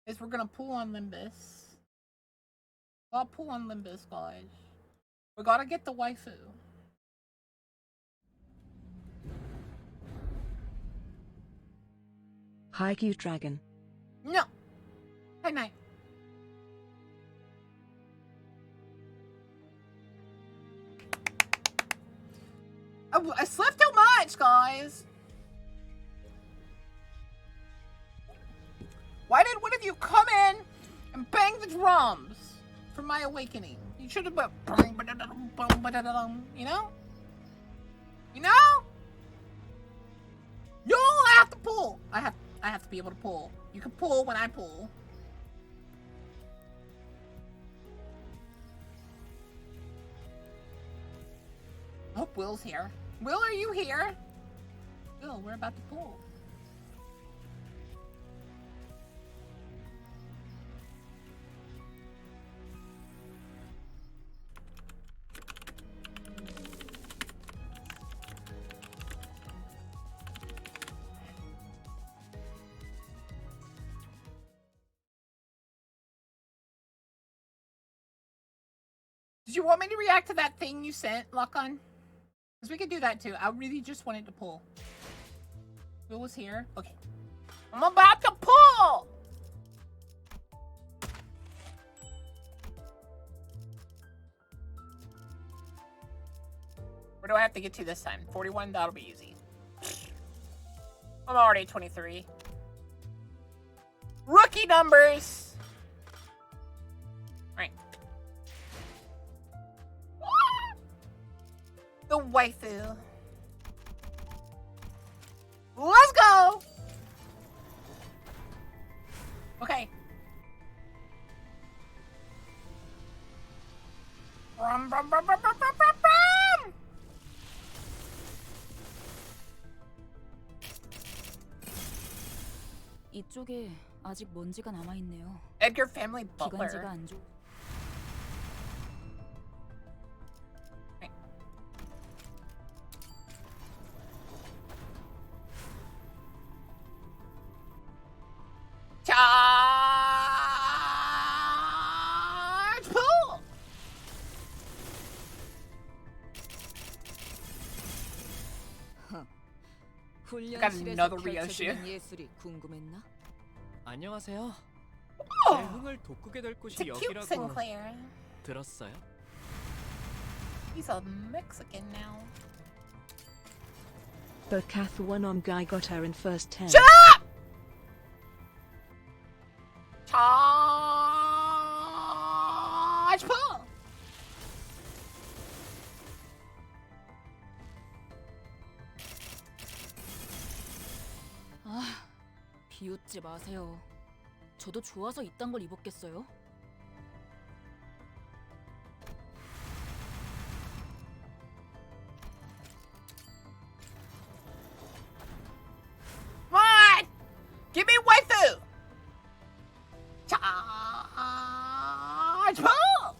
is we're gonna pull on Limbus. I'll pull on Limbus, guys. We gotta get the waifu. Hi, cute dragon. No. Hi, night. I slept too much, guys. Why did one of you come in and bang the drums for my awakening? You should have went, you know? You know? You have to pull. I have to be able to pull. You can pull when I pull. I hope Will's here. Will, are you here? Will, we're about to pull. Did you want me to react to that thing you sent, Lock-On? Because we could do that too. I really just wanted to pull. Will was here. Okay. I'm about to pull! Where do I have to get to this time? 41? That'll be easy. I'm already 23. Rookie numbers! Right. The waifu. Let's go! Okay. Brum, brum, brum, brum, brum, brum, brum. 이쪽에 아직 먼지가 남아 있네요. Edgar family butler. 기관지가 안 좋. Charge pull. 훈련실에서 펼쳐지는 예술이 궁금했나? 안녕하세요. Oh, 제 흥을 돋구게 될 곳이 it's a cute 여기라고 Sinclair. 들었어요. He's a Mexican now. Bokath one-arm guy got her in first 10. Shut up! Charge pull. 아, 비웃지 마세요. 저도 좋아서 이딴 걸 입었겠어요? What? Give me waifu. Charge pull.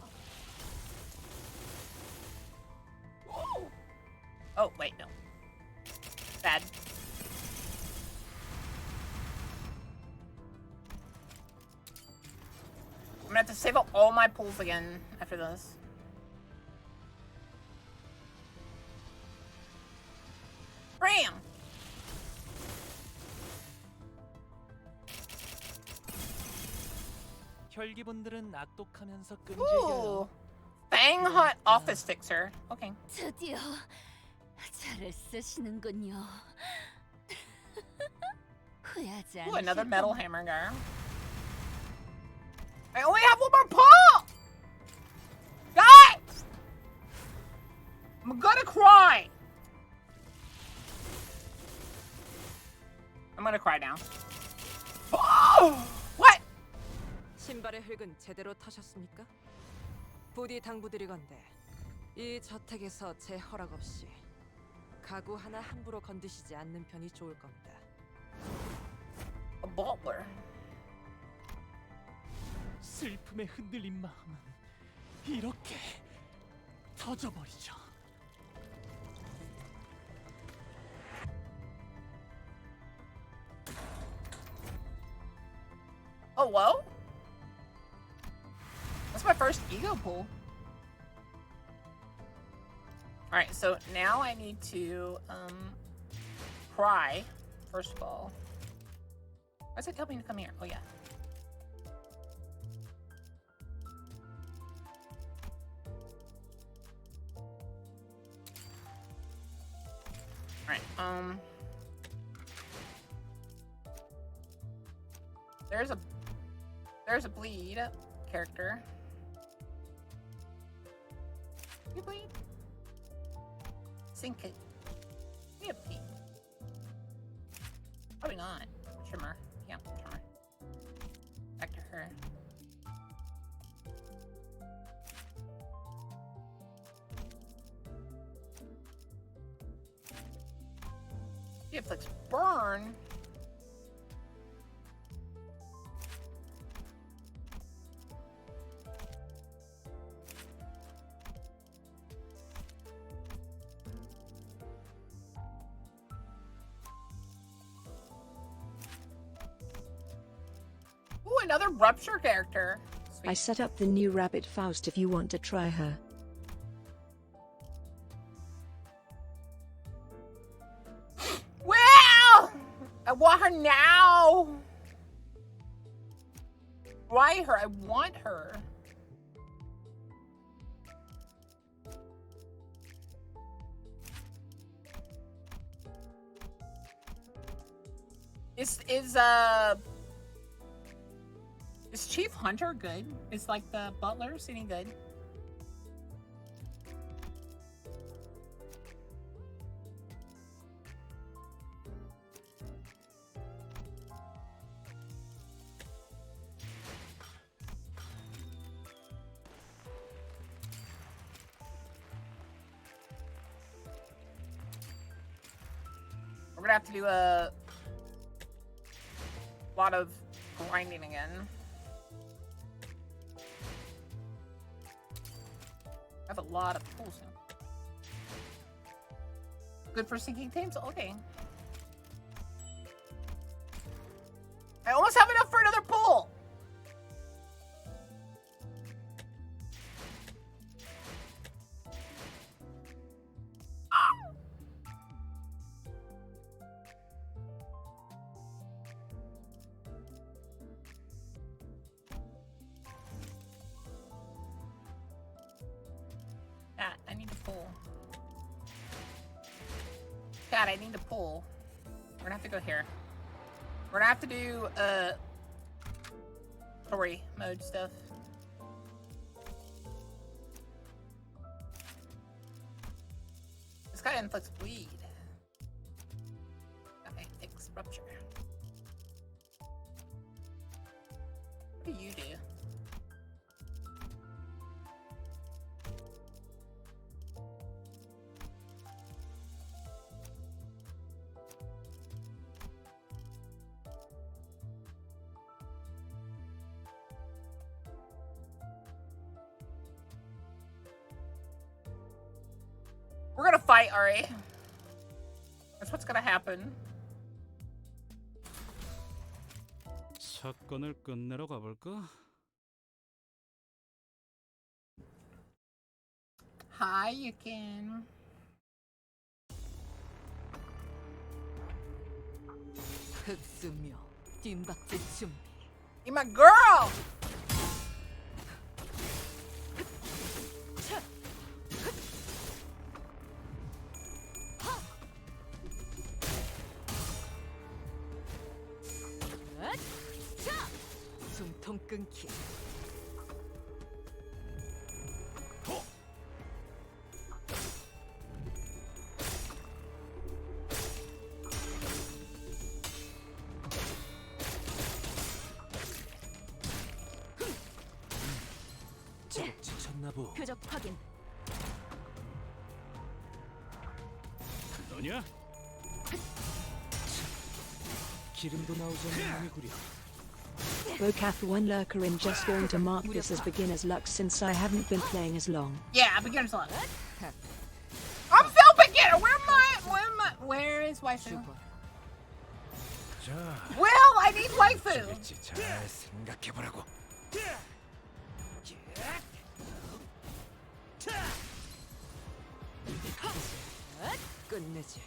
Ooh. Oh wait, no. Bad. I'm gonna have to save up all my pulls again after this. Bam! 혈기분들은 악독하면서 Ooh! 끈질겨요. Fang Hunt Office Fixer. Okay. 드디어 잘을 쓰시는군요. 후회하지 Ooh, another 않으실 metal 겁니다. hammer guy. I only have one more pull! Guys! I'm gonna cry! I'm gonna cry now. Oh! What? 신발의 흙은 제대로 타셨습니까? 부디 당부드리건대 이 저택에서 제 허락 없이 가구 하나 함부로 건드시지 않는 편이 좋을 겁니다. A butler. 슬픔에 흔들린 마음은 이렇게 터져버리죠. Oh, whoa. That's my first ego pull. Alright, so now I need to, cry, first of all. Why does it tell me to come here? Oh, yeah. Alright, there's a bleed character. You bleed? Sink it. We have pink. Probably not. Trimmer. Yeah, trimmer. Back to her. Netflix burn. Ooh, another rupture character. I Sweet. set up the new Rabbit Faust if you want to try her. Well, I want her now. Why her? I want her. Is Chief Hunter good? Is like the butler any good? We're gonna have to do a lot of grinding again. I have a lot of pulls now. Good for sinking teams? Okay. I almost have enough for another pull! I need to pull. God, I need to pull. We're gonna have to go here. We're gonna have to do story mode stuff. This guy inflicts bleed. Okay, takes rupture. What do you do? We're gonna fight, Ari. That's what's gonna happen. 사건을 끝내러 가볼까? Hi, you can. 흡수며 뒷박질 준비. You're my girl! 숨통 끊기. 제법 지쳤나 보. 표적 확인. 너냐? 기름도 나오지 않는 놈이구려. Bokath one lurker in just going to mark this as beginner's luck since I haven't been playing as long. Yeah, beginner's luck. I'm so beginner! Where is waifu? 죽어. 자, Will, I need waifu! 어떤지 잘 생각해보라고. 끝내지.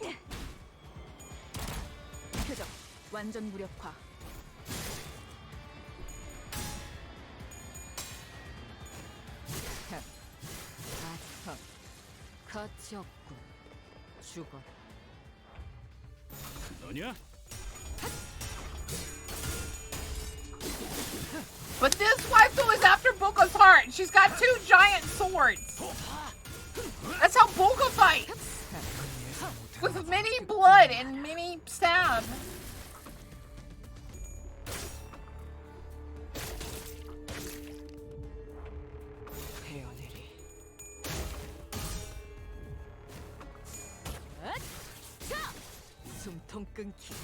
표정 완전 무력화. 가치 없군. 죽어. 너냐? But this waifu is after Boka's heart. She's got 2 giant swords. That's how Boka fights. With many blood and many stab. 헤어내리. 숨통 끊기.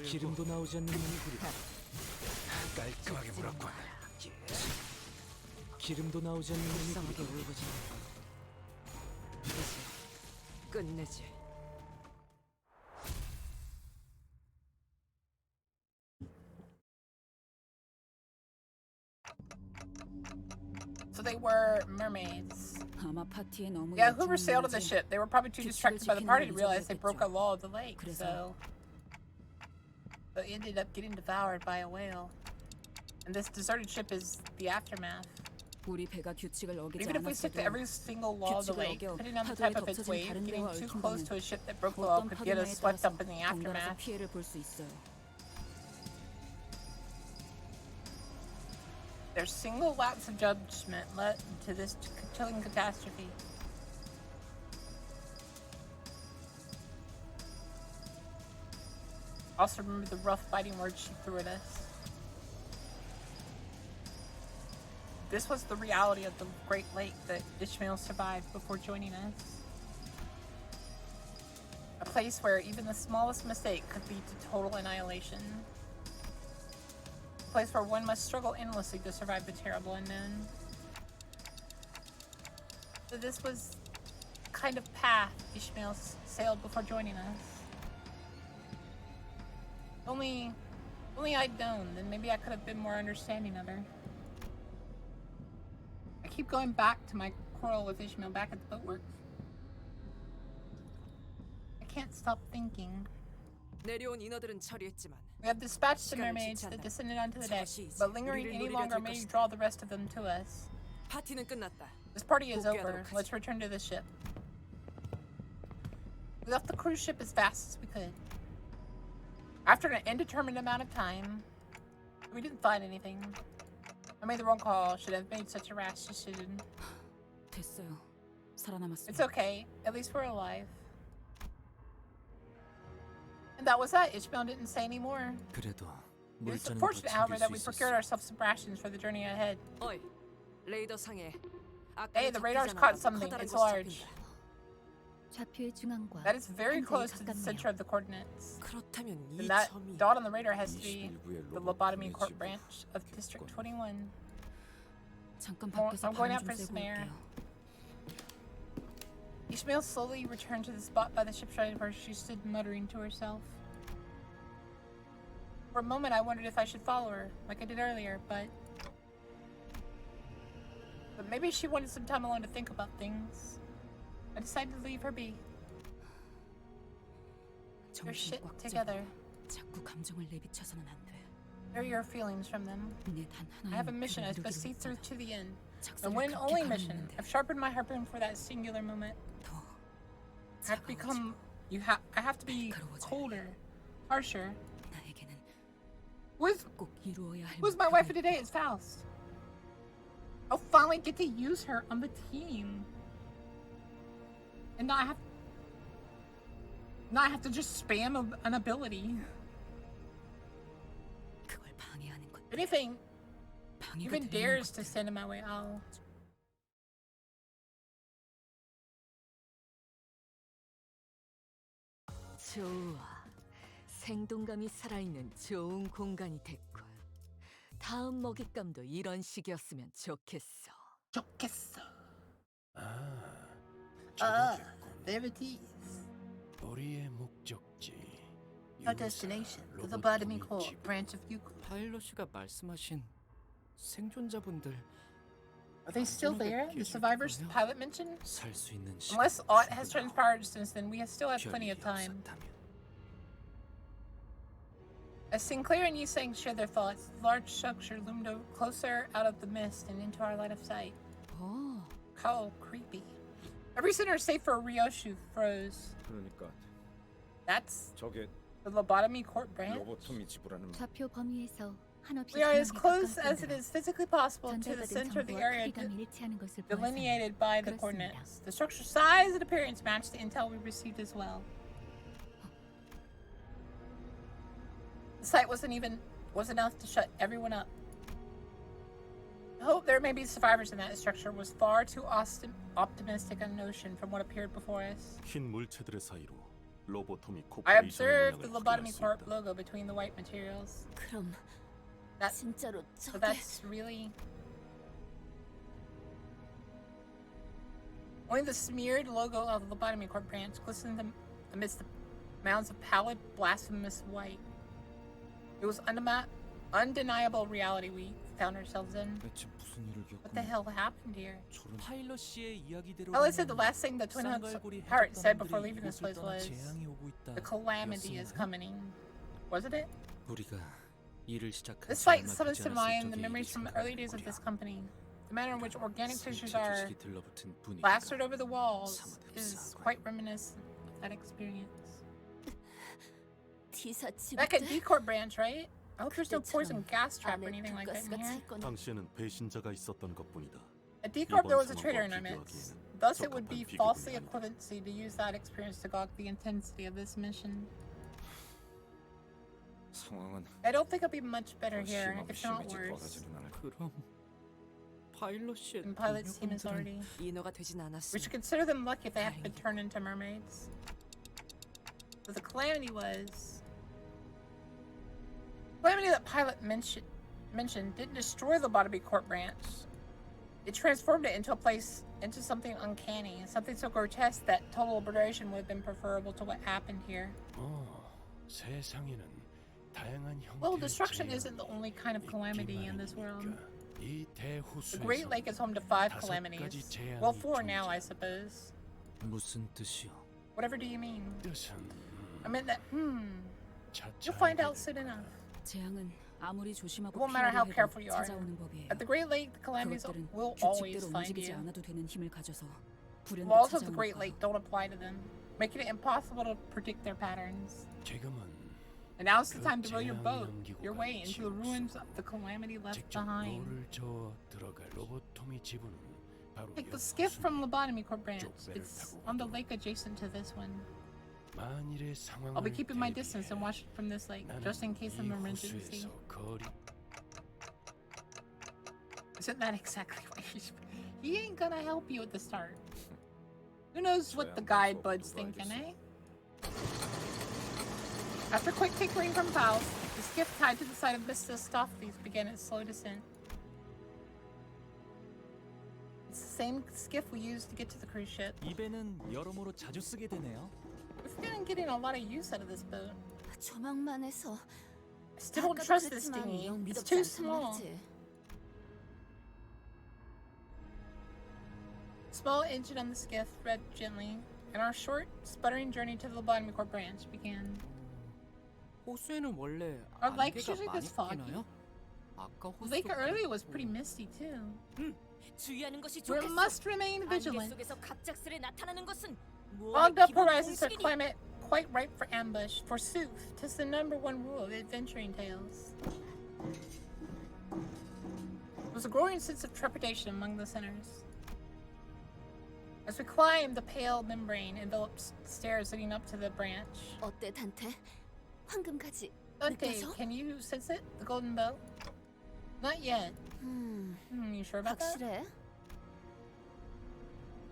기름도 나오지 않는 놈이 구려. 깔끔하게 물었군. 기름도 나오지 않는 놈이 불쌍하게 구려. 울부짖는. 이제 끝내지. So they were mermaids. 아마 파티에 너무 Yeah, whoever sailed on the ship, they were probably too distracted by the party to realize they broke a 지키는 law of the lake, 그래서- so they ended up getting devoured by a whale. And this deserted ship is the aftermath. 우리 배가 규칙을 어기지 Even if we stick to 않았어도 every single law of the lake, 규칙을 어겨 depending on the 파도에 type of its 덮쳐진 wave, 다른 getting 데와 too close 얽힌다면 to a ship that broke the law 어떤 could get us 파도에 swept 따라서 up in the 덩달아서 aftermath. 피해를 볼 수 있어요. Their single lapse of judgment led to this chilling catastrophe. Also remember the rough biting words she threw at us. This was the reality of the Great Lake that Ishmael survived before joining us. A place where even the smallest mistake could lead to total annihilation. A place where one must struggle endlessly to survive the terrible unknown. So this was the kind of path Ishmael sailed before joining us. Only I'd known, then maybe I could have been more understanding of her. I keep going back to my quarrel with Ishmael back at the boatworks. I can't stop thinking. 내려온 인어들은 처리했지만 We have dispatched the mermaids that descended onto the deck, but lingering any longer may draw the rest of them to us. 파티는 끝났다. This party is over. Let's return to the ship. We left the cruise ship as fast as we could. After an indeterminate amount of time, we didn't find anything. I made the wrong call. Should have made such a rash decision. 됐어요. 살아남았어요. It's okay. At least we're alive. And that was that. Ishmael didn't say any more. 그래도 It was 물자는 더 fortunate, however, 챙길 that 수 we 있었어. procured ourselves some rations for the journey ahead. 어이, 레이더 상에. Hey, the radar's caught something. It's large. 좌표의 중앙과 That is very 한자에 close to the 가깝네요. center of the coordinates. 그렇다면 이 And that 점이 dot on the radar has to be 21부의 the 로봇 lobotomy 분의 court 집을 branch of District 21. 잠깐 Well, 밖에서 I'm going 바람 out 좀 for some 쐬고 air. 올게요. Ishmael slowly returned to the spot by the ship's side where she stood muttering to herself. For a moment, I wondered if I should follow her, like I did earlier, but maybe she wanted some time alone to think about things. I decided to leave her be. Your 정신 shit 꽉 together. 쥐고 자꾸 감정을 내비쳐서는 안 돼. Hear your feelings from them. 내 단 I have a 하나의 mission I 목표를 must see 이루기로 through 했잖아. to the end. 작전을 And when 그렇게 only mission, 가는데 I've sharpened my harpoon for that singular moment. 더 I have become. I have to be colder, harsher. 나에게는 Who's 꼭 이루어야 할 my wife 목표가 for today? It's Faust. I'll finally get to use her on the team, and not have to just spam an ability. 그걸 방해하는 것. If anything, 방해가 even 되는 dares to 것들. stand in my way, I'll. 좋아. 생동감이 살아있는 좋은 공간이 됐군. 다음 먹잇감도 이런 식이었으면 좋겠어. 좋겠어. 아, Ah, 저거겠군. there it is. 우리의 목적지. Our destination, the lobotomy core, branch of Euclid. 파일럿이가 말씀하신 생존자분들 Are they still there? The survivors the pilot mentioned? 살수 있는 Unless aught has transpired since then, we still have plenty of time. As Sinclair and Yiseng shared their thoughts, the large structure loomed closer out of the mist and into our line of sight. 어, How creepy. Every center save for Ryoshu froze. 그러니까 That's 저게 the lobotomy court branch? 로보토미 지부라는 좌표 범위에서 한없이 We are as 중앙에 close 가까운 as it 데로 is physically possible to the 전달받은 center of the 정보와 area 크기가 일치하는 것을 보아서 delineated by the 그렇습니다. coordinates. The structure's size and appearance match the intel we received as well. The sight was enough to shut everyone up. The hope there may be survivors in that structure was far too optimistic a notion from what appeared before us. 흰 물체들의 사이로 로보토미 I 코퍼레이션의 observed the 모양을 확인할 lobotomy 수 corp 있다. logo between the white materials. 그럼 That, 진짜로 so 저게 that's really... Only the smeared logo of the lobotomy corp branch glistened amidst the mounds of pallid, blasphemous white. It was undeniable reality we found ourselves in. 대체 무슨 일을 What the 겪고 hell happened here? 저런 파일럿 씨의 이야기대로 Ella said the last thing the Twin Hooks 쌍갈고리 pirate said 해적단들이 before leaving this 이곳을 place 떠나 was, 재앙이 오고 있다. the calamity is 였었나요? coming. Wasn't it? 우리가 일을 시작한 This 지 fight 얼마 summons 되지 to 않았을 mind the 적의 memories 일이 from the early days of 생각날 this 거야. company. The manner in which organic tissues 생체 are 주식이 들러붙은 분위기가 plastered over the walls 사뭇 is 흡사하고. quite reminiscent of that experience. 기사 Back at 집들 D-Corp branch, right? I hope there's no 그때처럼 poison gas trap or 안에 anything like that in 독가스가 here. 찰 거는 당시에는 배신자가 있었던 것뿐이다. At D-Corp, there was a 이번 traitor in our 상황과 midst. 비교하기에는 Thus, it would be 적합한 falsely 비교군요. equivalency to use that experience to gauge the intensity of this mission. 상황은 I don't think it'll be much better 더 here, if not 심해질지 worse. 뻔하지는 않을 그럼 파일럿 씨의 And pilot's team is 동료분들은 already... 인어가 되진 We 않았으니 should consider them lucky if they haven't been turned into mermaids. But the calamity was... Calamity that Pilot mentioned didn't destroy the Lobotomy Corp branch. It transformed it into something uncanny, something so grotesque that total obliteration would have been preferable to what happened here. 세상에는 다양한 Well, 형태의 destruction 재앙이 isn't the only kind of calamity in this world. 이 The 대호수에서 Great Lake is home to 5 다섯 calamities. 가지 재앙이 Well, 4 now, I 존재. suppose. 무슨 뜻이요? Whatever do you mean? 뜻은 I meant that, 차차 you'll find out 알게 soon 될 enough. 거야. 재앙은 아무리 조심하고 It won't matter how 피하려 careful 해도 you are. 찾아오는 법이에요. At the Great Lake, the calamities 그것들은 will always 규칙대로 find 움직이지 you. 않아도 되는 힘을 가져서 불현듯 Laws of the 찾아오는 Great 거예요. Lake don't apply to them, making it impossible to predict their patterns. 지금은 And now's the 그 time to row your boat, 재앙이 your 남기고 way 간 into the ruins of the calamity left 직접 behind. 노를 저어 들어갈 로보토미 지부는 바로 Take the 이 skiff 호수. from Lobotomy Corp branch. 쪽 배를 It's 타고 on the 가도 lake adjacent to this one. 만일의 I'll be 상황을 keeping my 대비해 distance and watch from this lake, 나는 just in case of 이 an emergency. 호수에서 거리 Isn't that exactly what he ain't gonna help you at the start. Who knows what the guide bud's thinking, eh? After quick tinkering from valves, the skiff tied to the side of Mr. Stoffleys began its slow descent. It's the same skiff we used to get to the cruise ship. 이 배는 여러모로 자주 쓰게 되네요. We've been getting a lot of use out of this boat. 조망만 해서 I still don't 아까도 trust this 그랬지만 dinghy. 영 It's 믿었지 too 않단 small. 말이지. Small engine on the skiff revved gently, and our short, sputtering journey to the Lobotomy Corp branch began. 호수에는 원래 Our lake's 안개가 usually 많이 this foggy. 끼나요? 아까 The lake 호수도 earlier was 그랬고. pretty misty too. 주의하는 것이 We 좋겠어. must remain 안개 vigilant. 속에서 갑작스레 나타나는 것은 Fogged up horizons are 공식이니. climate quite ripe for ambush. Forsooth, 'tis the #1 rule of adventuring tales. There was a growing sense of trepidation among the sinners. As we climbed the pale membrane enveloped stairs leading up to the branch. 어때 단테? 황금가지 Dante, 느껴져? can you sense it? The golden bow? Not yet. You sure about that? 확실해?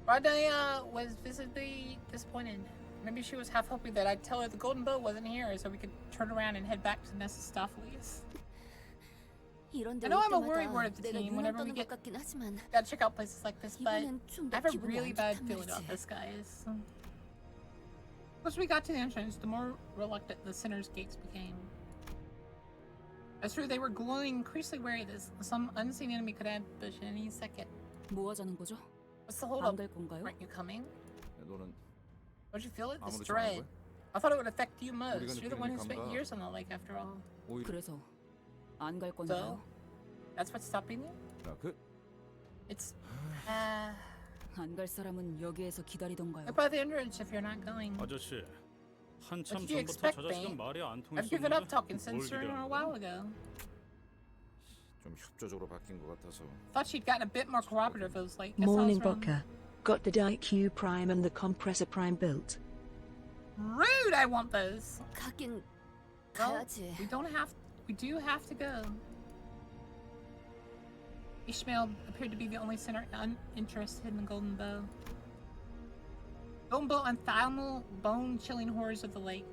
Radaya was visibly disappointed. Maybe she was half hoping that I'd tell her the golden bow wasn't here so we could turn around and head back to Mephistopheles. 이런 데 I know 올 I'm a worried 때마다 word of the 내가 team 눈을 whenever we 떠는 get- 것 같긴 하지만 Gotta check out places like this, but 이번엔 좀 I 더 have a 기분이 really 안 bad 좋단 feeling about 말이지. this, guys. As we got to the entrance, the more reluctant the sinner's gates became. As true, they were glowing, increasingly wary that some unseen enemy could ambush in any second. 뭐 하자는 거죠? What's the hold up? 안 갈 건가요? Aren't you coming? 너는 Don't you feel it? This 아무렇지 않은 dread. 거야? I thought it would affect you most. 우리가 You're the one who 느끼는 spent 감각. years on the lake after all. 오히려 그래서 안 갈 So? 건가요? That's what's stopping you? 그 It's... 안 갈 사람은 여기에서 기다리던가요? Look by the entrance if you're not going. 아저씨, 한참 What did you 전부터 expect, 저 자식은 mate? 말이 안 I've given up 통했었는데 talking 뭘 since a 기대하는 while 거야? ago. 좀 협조적으로 바뀐 것 같아서. Thought she'd gotten a bit more cooperative of late. Guess I Morning, was wrong. Boka. Got the DIQ Prime and the Compressor Prime built. Rude! I want those. 가긴 Well, 가야지. we do have to go. Ishmael appeared to be the only sinner uninterested in the golden bow. Golden bow unfathomable, bone-chilling horrors of the lake.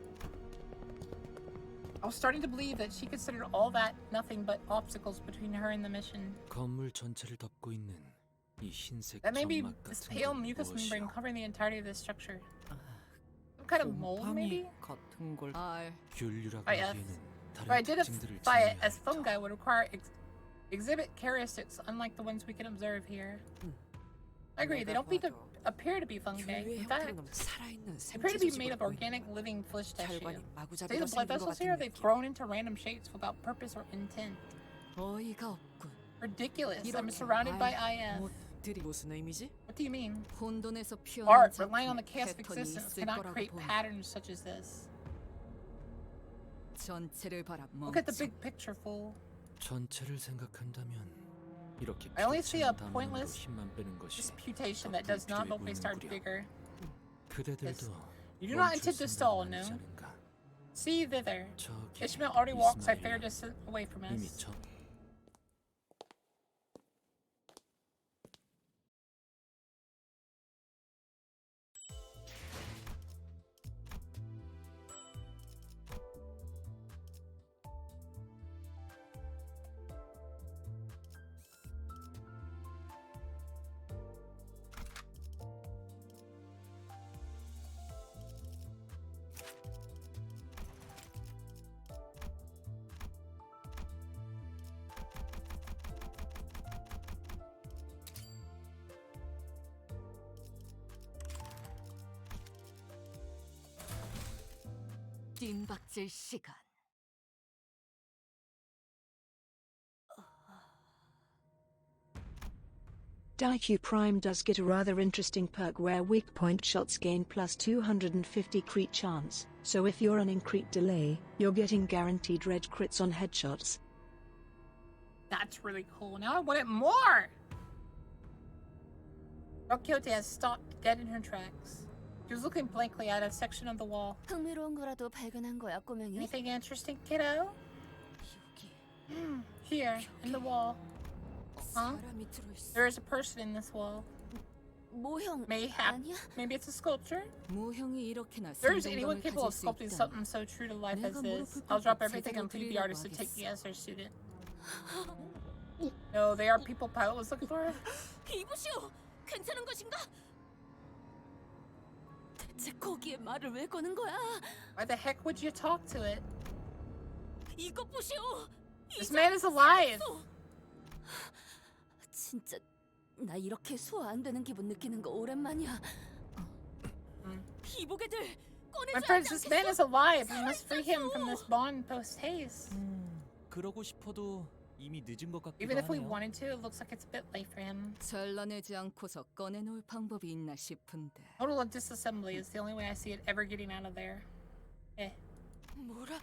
I was starting to believe that she considered all that nothing but obstacles between her and the mission. 건물 전체를 덮고 있는 이 흰색 That maybe 점막 this 같은 pale 건 mucus membrane 무엇이야? covering the entirety of this structure. Some kind of mold, maybe? 같은 걸 알. 균류라고 Right, 하기에는 If I 다른 특징들을 identify it as 증명해야겠다. fungi, would require exhibit characteristics unlike the ones we can observe here. I agree, they don't appear to be fungi. 균류의 In fact, 형태는 살아있는 they appear to be made 생체 of organic living flesh tissue. 혈관이 See 마구잡이로 the blood 생긴 것 vessels here? 같은 They've 느낌. grown into random shapes without purpose or intent. 어이가 없군. Ridiculous. I'm 이렇게 surrounded by 말 IF. 못들이 무슨 의미지? What do you mean? 혼돈에서 Art, 피어난 relying on the 작품, chaos of 패턴이 existence, 있을 cannot 거라고 create 봄. patterns such as this. 전체를 바라 Look at the 멈춰. big picture, fool. 전체를 생각한다면 이렇게 I only see a 피치는 담론으로 pointless 힘만 빼는 것이 disputation that does not help me start bigger. 그대들도 You do not 멈출 intend to stall, 생각은 no? 아니지 않은가? See thither. 저기 Ishmael already walks a 이스마엘이 fair distance away from 이미 us. 저 뜀박질 시간. DIQ Prime does get a rather interesting perk where weak point shots gain plus 250 crit chance, so if you're running crit delay, you're getting guaranteed red crits on headshots. That's really cool. Now I want it more! Rokyote has stopped dead in her tracks. She was looking blankly at a section of the wall. 흥미로운 거라도 발견한 거야, 꼬맹이? Anything interesting, kiddo? 여기 Here, in the wall. Huh? 사람이 들어있어. There is a person in this wall. 모형 Mayhap. 아니야? Maybe it's a sculpture? 모형이 이렇게나 There is anyone 생동감을 capable 가질 of 수 sculpting 있다니. something so true to life as 내가 this. 무릎을 I'll drop 꿇고 everything and plead the 제대로 artist to take me 드리려고 as their student. No, they are people Pilot was looking for. 이보시오, 괜찮은 것인가? 대체 거기에 말을 왜 거는 거야? Why the heck would you talk to it? 이것 보시오. This man is alive! 진짜 나 이렇게 소화 안 되는 기분 느끼는 거 오랜만이야. 이보게들 My 꺼내줘야 friends, 하지 this man is alive. We must free him from this bond post haste. 그러고 싶어도 이미 늦은 것 같기도 Even if we 하네요. wanted to, it looks like it's a bit late for him. 잘라내지 않고서 꺼내놓을 방법이 있나 싶은데. Total disassembly is the only way I see it ever getting out of there. Eh. 뭐라?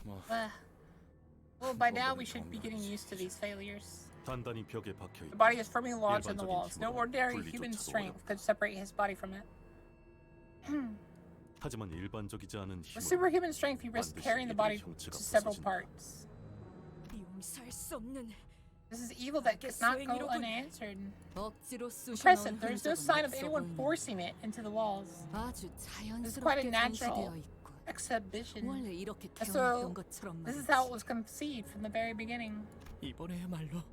Well, by now we should be getting used to these failures. 단단히 벽에 박혀 The 있다. body is firmly lodged in the 일반적인 walls. No 힘으로 ordinary 분리조차도 human 어렵다. strength could separate his body from it. 하지만 일반적이지 않은 With 힘으로 superhuman strength, he risked 반드시 carrying the body 이들의 형체가 to several 부서진다. parts. 용서할 수 없는 This is evil that could not go unanswered. 억지로 쑤셔넣은 Impressive. There's no 흔적은 sign of 없어 anyone 보이네. forcing it into the walls. 아주 This is quite a 자연스럽게 natural 전시되어 있고 exhibition. 원래 이렇게 So, 태어났던 것처럼 This is 말이지. how it was conceived from the very beginning. 이번에야말로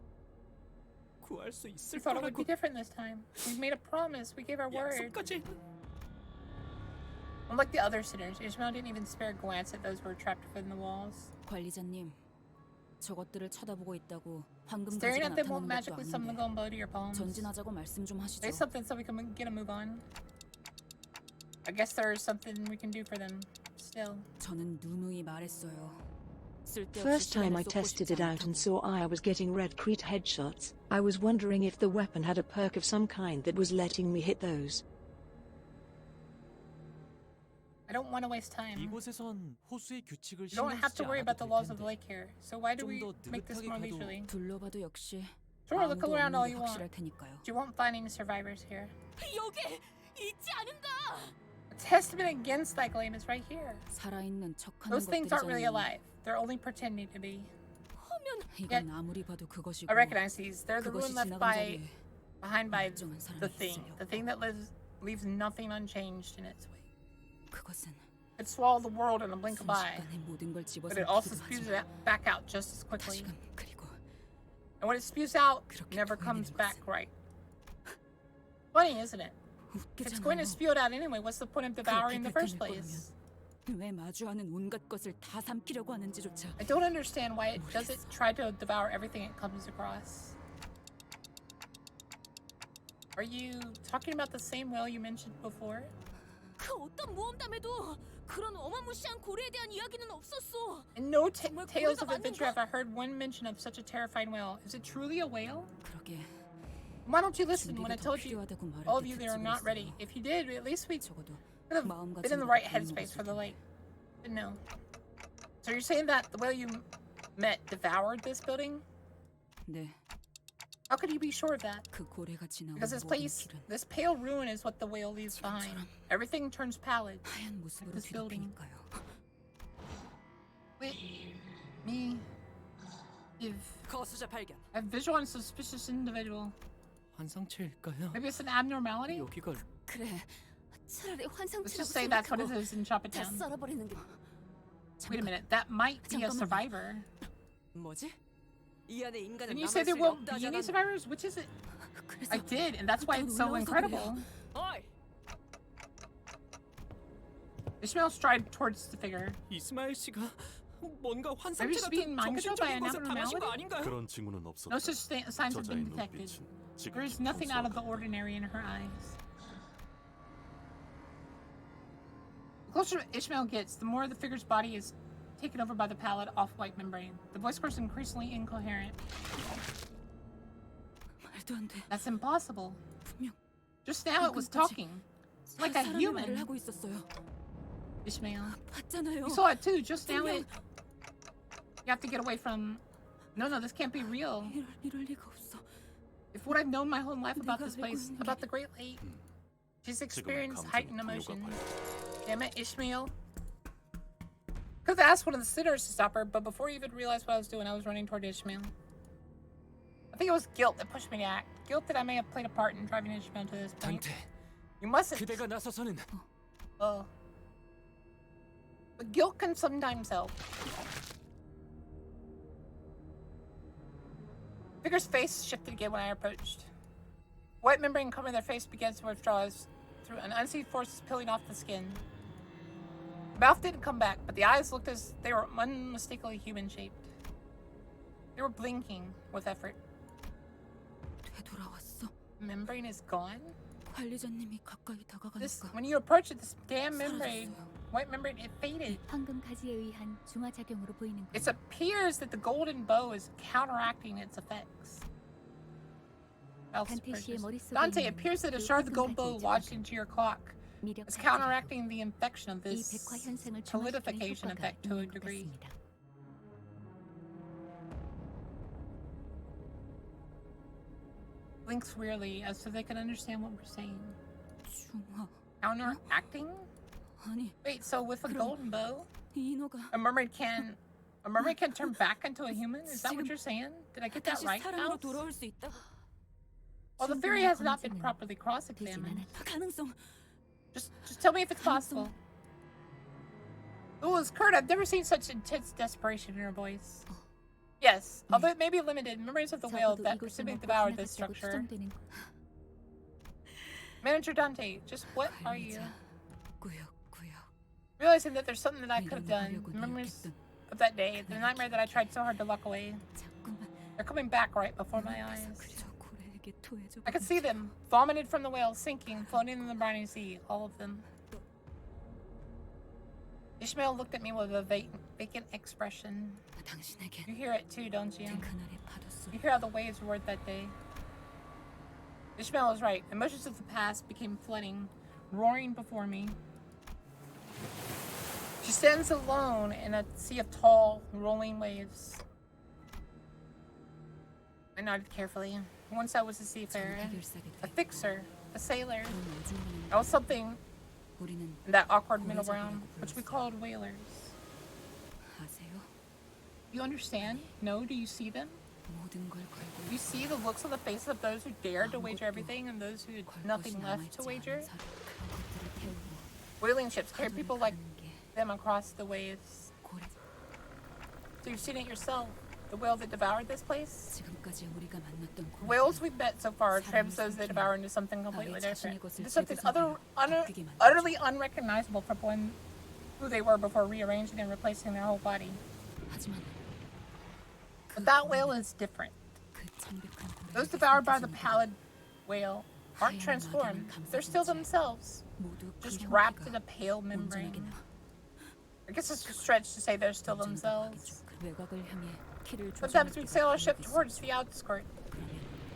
구할 수 We 있을 thought it would 거라고 be different this time. We made a promise. We gave our word. 약속까지 Unlike the other sinners, Ishmael didn't even spare a glance at those who were trapped within the walls. 관리자님, 저것들을 쳐다보고 있다고 황금 Staring 가지가 at them won't 나타나는 것도 magically summon the 아닌데 golden bow to your palms. 전진하자고 말씀 좀 하시죠. Say something so we can get a move on. I guess there's something we can do for them. Still. 저는 누누이 말했어요. First time I tested it out and saw I was getting red crit headshots, I was wondering if the weapon had a perk of some kind that was letting me hit those. I don't want to waste time. 이곳에선 호수의 규칙을 You don't 신경 have to 쓰지 worry about 않아도 the 될 laws of the 텐데. lake here. So why do we 좀 더 make this 느긋하게 more 가도 leisurely? 둘러봐도 역시 Sure, look 아무도 around 없는 all 게 you want. 확실할 테니까요. You won't find any survivors here. 여기 있지 않은가? A testament against that claim is right here. 살아있는 척하는 Those things aren't really 것들이잖아요. alive. They're only pretending to be. 이건 아무리 봐도 그것이고 I recognize these. They're the 그것이 ruin left 지나간 자리에 behind by 멀쩡한 사람이 the thing. 있으려고. The thing that leaves nothing unchanged in its way. 그것은 It swallowed the world in a blink of eye, 순식간에 모든 걸 집어서 but it also 먹기도 spews 하지만 it back out just as quickly. 다시금 그리고 And when it spews out, it 그렇게 never comes 보이는 back 것은 right. Funny, isn't it? If it's going to 웃기잖아요. spew it out anyway, what's the point of devouring in the first place? 왜 마주하는 온갖 것을 다 삼키려고 하는지조차 I don't understand why it doesn't try to devour everything it comes across. Are you talking about the same whale you mentioned before? 그 어떤 모험담에도 그런 어마무시한 고래에 대한 이야기는 없었어. In no 정말 tales 고래가 of adventure 맞는가? have I heard one mention of such a terrifying whale. Is it truly a whale? 그러게 Why don't you listen when I 준비가 더 told you, 필요하다고 말할 all of 때 you, they are not ready? If you did, at least we 적어도 could have been in the right headspace for the lake. But no. So you're saying that the whale you met devoured this building? 네, How could you be sure of that? 그 고래가 지나온 Because this 모든 place, 길은 this pale ruin is what the whale leaves behind. Everything turns pallid. 하얀 모습으로 this building. 뒤덮이니까요. Wait, me, if 거수자 발견. I've visualized a suspicious individual. 환상체일까요? Maybe it's an abnormality? 여기가 그래. 차라리 Let's 환상체라고 just say that's what it 생각하고 is and chop it 다 down. 썰어버리는 게. Wait a minute, that might be a 잠깐만요. survivor. 뭐지? 이 안에 인간은 Didn't you 남을 say there 수가 won't be 없다잖아. any survivors? Which is it? 그래서 I did, and that's why it's so 놀라워서 incredible. 어이, Ishmael stride towards the figure. 이스마엘 씨가 뭔가 환상체 Maybe she's being 같은 mind controlled by 정신적인 an 것에 당하신 거 abnormality? 아닌가요? 그런 징후는 없었다. No such signs have been 저자의 detected. 눈빛은 지금 There is 깊은 nothing out of the 수확. ordinary in her eyes. The closer Ishmael gets, the more the figure's body is taken over by the pallid off-white membrane. The voice grows increasingly incoherent. 말도 안 돼. That's impossible. 분명 Just now it was talking. Like a 사람의 말을 human. 하고 있었어요. Ishmael. 봤잖아요. You saw it too. Just now it... You have to get away from... No, this can't be real. 이럴 리가 없어. If what I've known my whole life about this 내가 알고 place, 있는 about the Great Lake, she's experienced 감정이 heightened 동요가 emotion. 발동. Damn it, Ishmael. Could have asked one of the sinners to stop her, but before you even realized what I was doing, I was running toward Ishmael. I think it was guilt that pushed me to act. Guilt that I may have played a part in driving Ishmael to this point. 단테, You mustn't. 그대가 나서서는 Oh. But guilt can sometimes help. Figure's face shifted again when I approached. White membrane covering their face began to withdraw as through an unseen force peeling off the skin. The mouth didn't come back, but the eyes looked as they were unmistakably human-shaped. They were blinking with effort. 되돌아왔어. Membrane is gone? 관리자님이 가까이 This, 다가가니까 when you approach it, this damn membrane, white membrane, it faded. 황금 가지에 의한 중화작용으로 보이는 거. It appears that the golden bow is counteracting its effects. 단테 씨의 머릿속에 Dante, 있는 it appears that a 그 shard of the 황금 golden bow 가지의 lodged 조각은 into your clock 미력 is 가지라고 counteracting the infection of 이 this 백화 현상을 중화시키는 solidification 효과가 effect to a 있는 것 degree. 같습니다. Blinks wearily as so they can understand what we're saying. 중화. Counteracting? 아니, Wait, so with a golden bow, 이 인어가 a mermaid can turn back into a human? Is that what you're saying? Did I get that 다시 right, 사람으로 Alice? 돌아올 수 있다. Well, the theory has not been 가능성은 properly 되진 cross-examined. 않았다. 가능성. Just tell me if it's possible. Oh, it's Kurt. I've never seen such intense desperation in her voice. Yes, although it may be limited, memories of the whale 적어도 that 이곳을 presumably 먹고 devoured this 지나갔다고 structure. 추정되는 Manager Dante, just what are you? 관리자. 꾸역꾸역. Realizing that there's something that I could have done. Memories of that day, the nightmare that I tried so hard to lock away. They're coming back right before my eyes. I could see them, vomited from the whale, sinking, floating in the briny sea, all of them. Ishmael looked at me with a vacant expression. You hear it too, don't you? You hear how the waves roared that day. Ishmael was right. Emotions of the past became flooding, roaring before me. She stands alone in a sea of tall, rolling waves. I nodded carefully. Once I was a seafarer, a fixer, a sailor. I was something in that awkward middle ground, which we called whalers. You understand? No? Do you see them? Do you see the looks on the faces of those who dared to wager everything and those who had nothing left to wager? Whaling ships carry people like them across the waves. So you've seen it yourself. The whale that devoured this place? The whales we've met so far transfers they devour into something completely different. Into something utterly unrecognizable from who they were before rearranging and replacing their whole body. But that whale is different. Those devoured by the pallid whale aren't transformed. They're still themselves, just wrapped in a pale membrane. I guess it's a stretch to say they're still themselves. Sometimes we'd sail our ship towards the outskirts.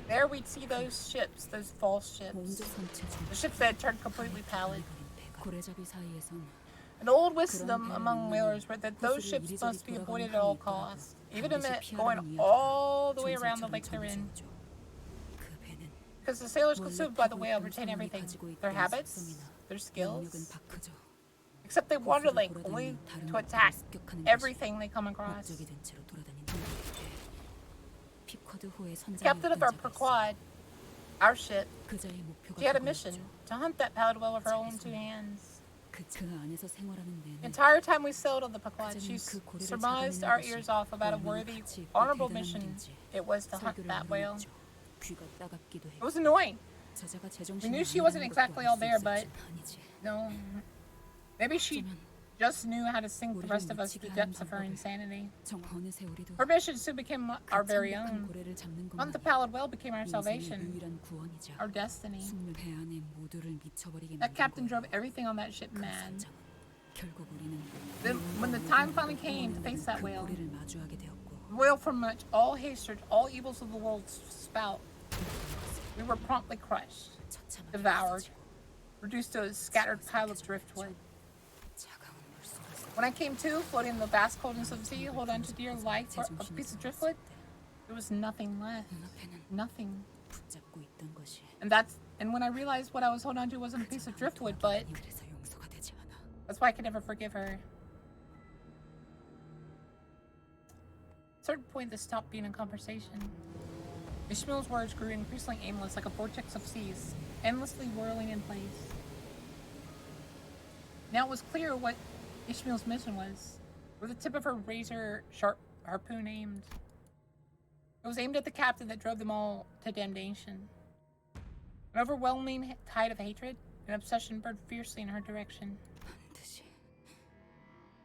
There we'd see those ships, those false ships. The ships that had turned completely pallid. An old wisdom among whalers were that those ships must be avoided at all costs, even if it meant going all the way around the lake they're in. Because the sailors consumed by the whale retain everything. Their habits, their skills. Except they wander lake only to attack everything they come across. The captain of our Perquad, our ship, she had a mission to hunt that pallid whale with her own two hands. The entire time we sailed on the Perquad, she surmised our ears off about a worthy, honorable mission it was to hunt that whale. It was annoying. We knew she wasn't exactly all there, but no. Maybe she just knew how to sink the rest of us to the depths of her insanity. Her mission soon became our very own. Hunt the pallid whale became our salvation, our destiny. That captain drove everything on that ship mad. Then, when the time finally came to face that whale, the whale from which all hatred, all evils of the world spout, we were promptly crushed, devoured, reduced to a scattered pile of driftwood. When I came to, floating in the vast coldness of the sea, hold on to dear life for a piece of driftwood, there was nothing left. Nothing. And when I realized what I was holding on to wasn't a piece of driftwood, but that's why I could never forgive her. At a certain point, this stopped being a conversation. Ishmael's words grew increasingly aimless, like a vortex of seas, endlessly whirling in place. Now it was clear what Ishmael's mission was, where the tip of her razor-sharp harpoon aimed. It was aimed at the captain that drove them all to damnation. An overwhelming tide of hatred and obsession burned fiercely in her direction.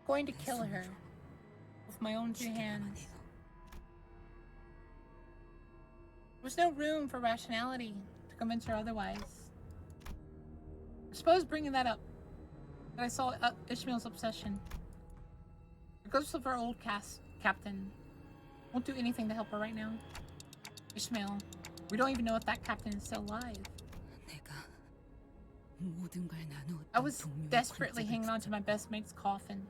Going to kill her with my own two hands. There was no room for rationality to convince her otherwise. I suppose bringing that up, that I saw Ishmael's obsession. The ghost of our old captain won't do anything to help her right now. Ishmael, we don't even know if that captain is still alive. I was desperately hanging on to my best mate's coffin.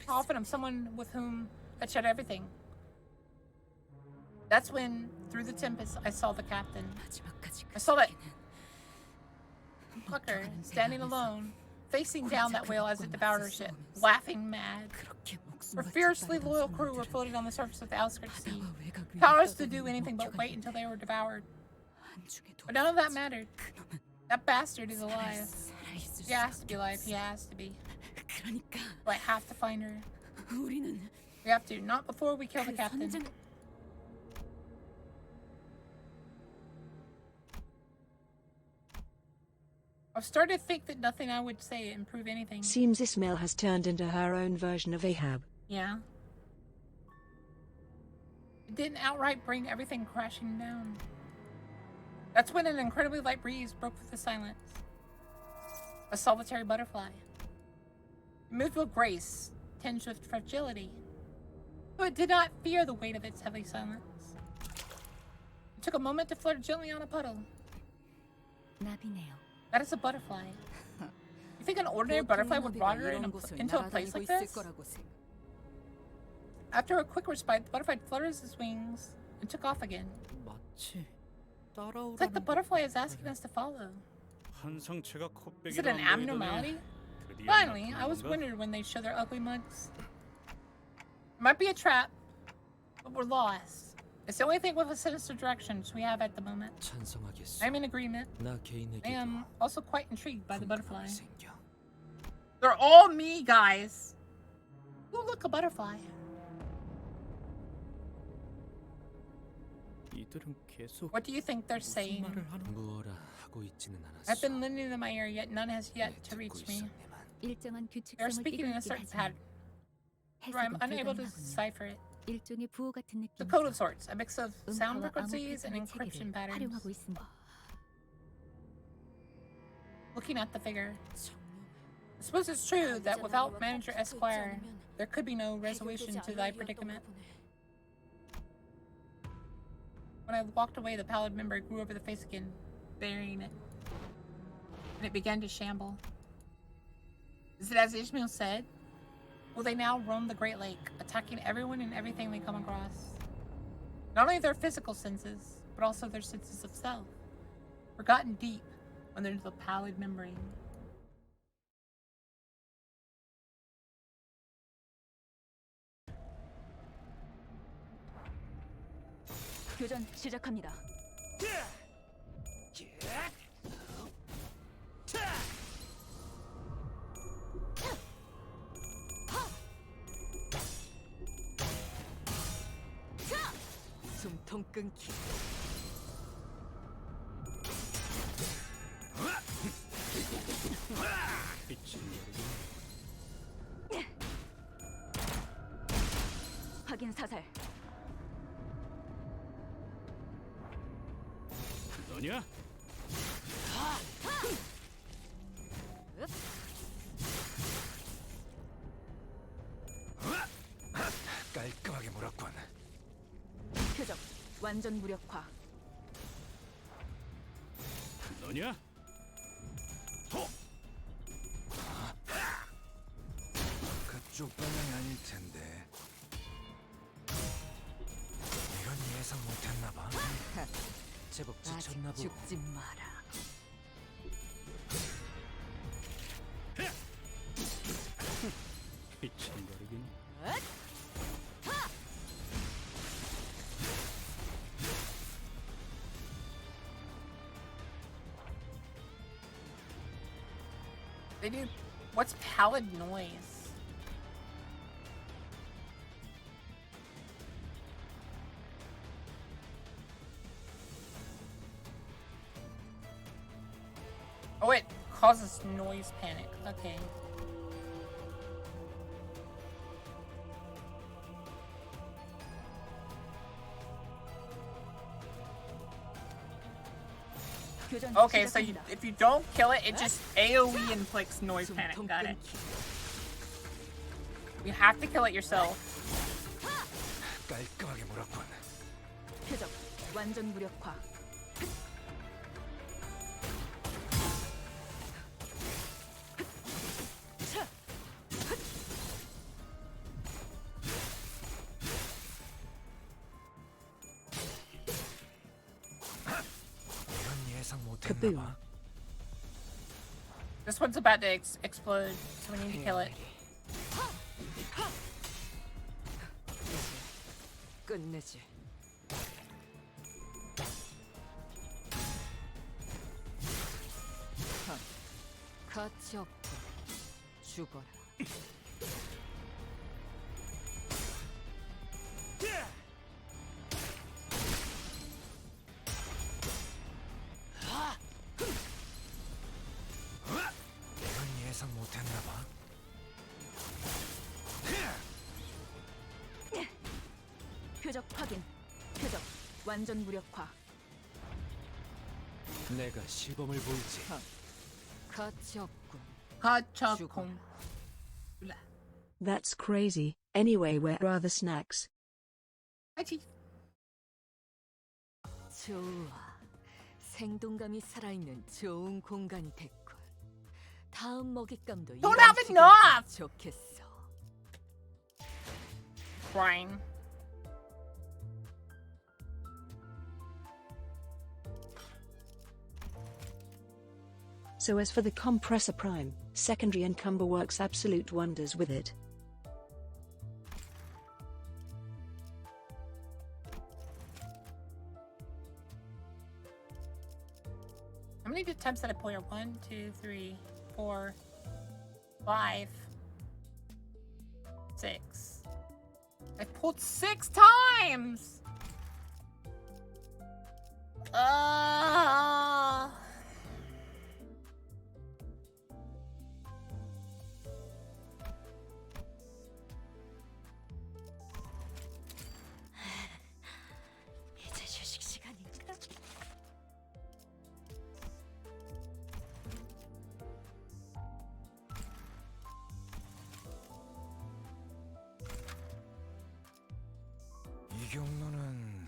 Coffin of someone with whom I'd shared everything. That's when, through the tempest, I saw the captain. I saw that fucker standing alone, facing down that whale as it devoured her ship, laughing mad. Her fiercely loyal crew were floating on the surface of the outskirts sea, powerless to do anything but wait until they were devoured. But none of that mattered. That bastard is alive. He has to be alive. He has to be. So I have to find her. We have to. Not before we kill the captain. I've started to think that nothing I would say improve anything. Seems Ismail has turned into her own version of Ahab. Yeah. It didn't outright bring everything crashing down. That's when an incredibly light breeze broke through the silence. A solitary butterfly. It moved with grace, tinged with fragility. But it did not fear the weight of its heavy silence. It took a moment to flutter gently on a puddle. That is a butterfly. You think an ordinary butterfly would wander into a place like this? After a quick respite, the butterfly flutters its wings and took off again. It's like the butterfly is asking us to follow. Is it an abnormality? Finally, I was wondering when they show their ugly mugs. It might be a trap, but we're lost. It's the only thing with a sinister directions we have at the moment. I'm in agreement. I am also quite intrigued by the butterfly. They're all me, guys. Oh, look, a butterfly. What do you think they're saying? I've been lending them my ear, yet none has yet to reach me. They're speaking in a certain pattern, where I'm unable to decipher it. It's a code of sorts, a mix of sound frequencies and encryption patterns. Looking at the figure, I suppose it's true that without Manager Esquire, there could be no resolution to thy predicament. When I walked away, the pallid member grew over the face again, burying it. And it began to shamble. Is it as Ishmael said? Will they now roam the Great Lake, attacking everyone and everything they come across? Not only their physical senses, but also their senses of self, forgotten deep under the pallid membrane. 교전 시작합니다. 숨통 끊기. 확인 사살. 너냐? 깔끔하게 몰았군. 표적 완전 무력화. 너냐? 그쪽 방향이 아닐 텐데. 이건 예상 못했나 봐. 제법 지쳤나 아직 보. 죽지 마라. 삐친거리긴. They do. What's pallid noise? Oh, it causes noise panic. Okay. Okay, so if you don't kill it, it just AoE inflicts noise panic. Got it. You have to kill it yourself. 깔끔하게 몰았군. 표적 완전 무력화. Kaboom. This one's about to explode, so we need to kill it. 끝내지. 가치 없고 죽어라. 표적 확인. 표적 완전 무력화. 내가 시범을 보이지. 가치 없군. 가차콩. That's crazy. Anyway, where are the snacks? 하지. 좋아. 생동감이 살아있는 좋은 공간이 됐군. 다음 먹잇감도 Don't 이런 have 식이었으면 enough! 좋겠어. Prime. So as for the compressor prime, secondary encumber works absolute wonders with it. How many times did I pull here? 1, 2, 3, 4, 5, 6. I pulled 6 times! 이제 휴식 시간인가? 이 경로는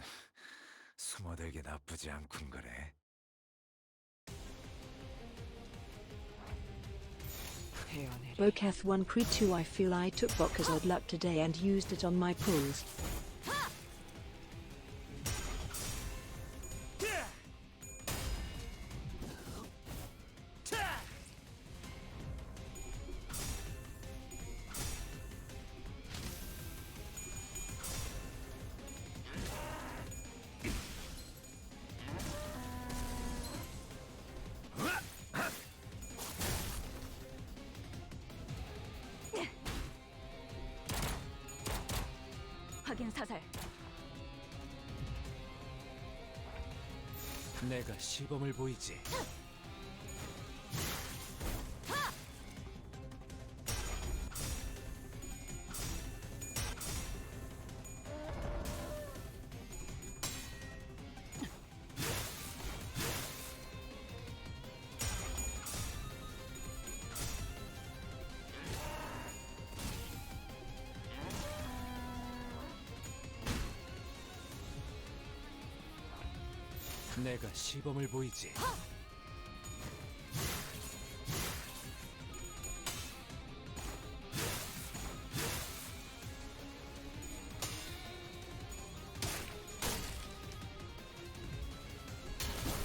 숨어들기 나쁘지 않군 그래. Bokath 1 Creed 2 I feel I took Boka's odd luck today and used it on my pulls. 확인 사살. 내가 시범을 보이지. 내가 시범을 보이지.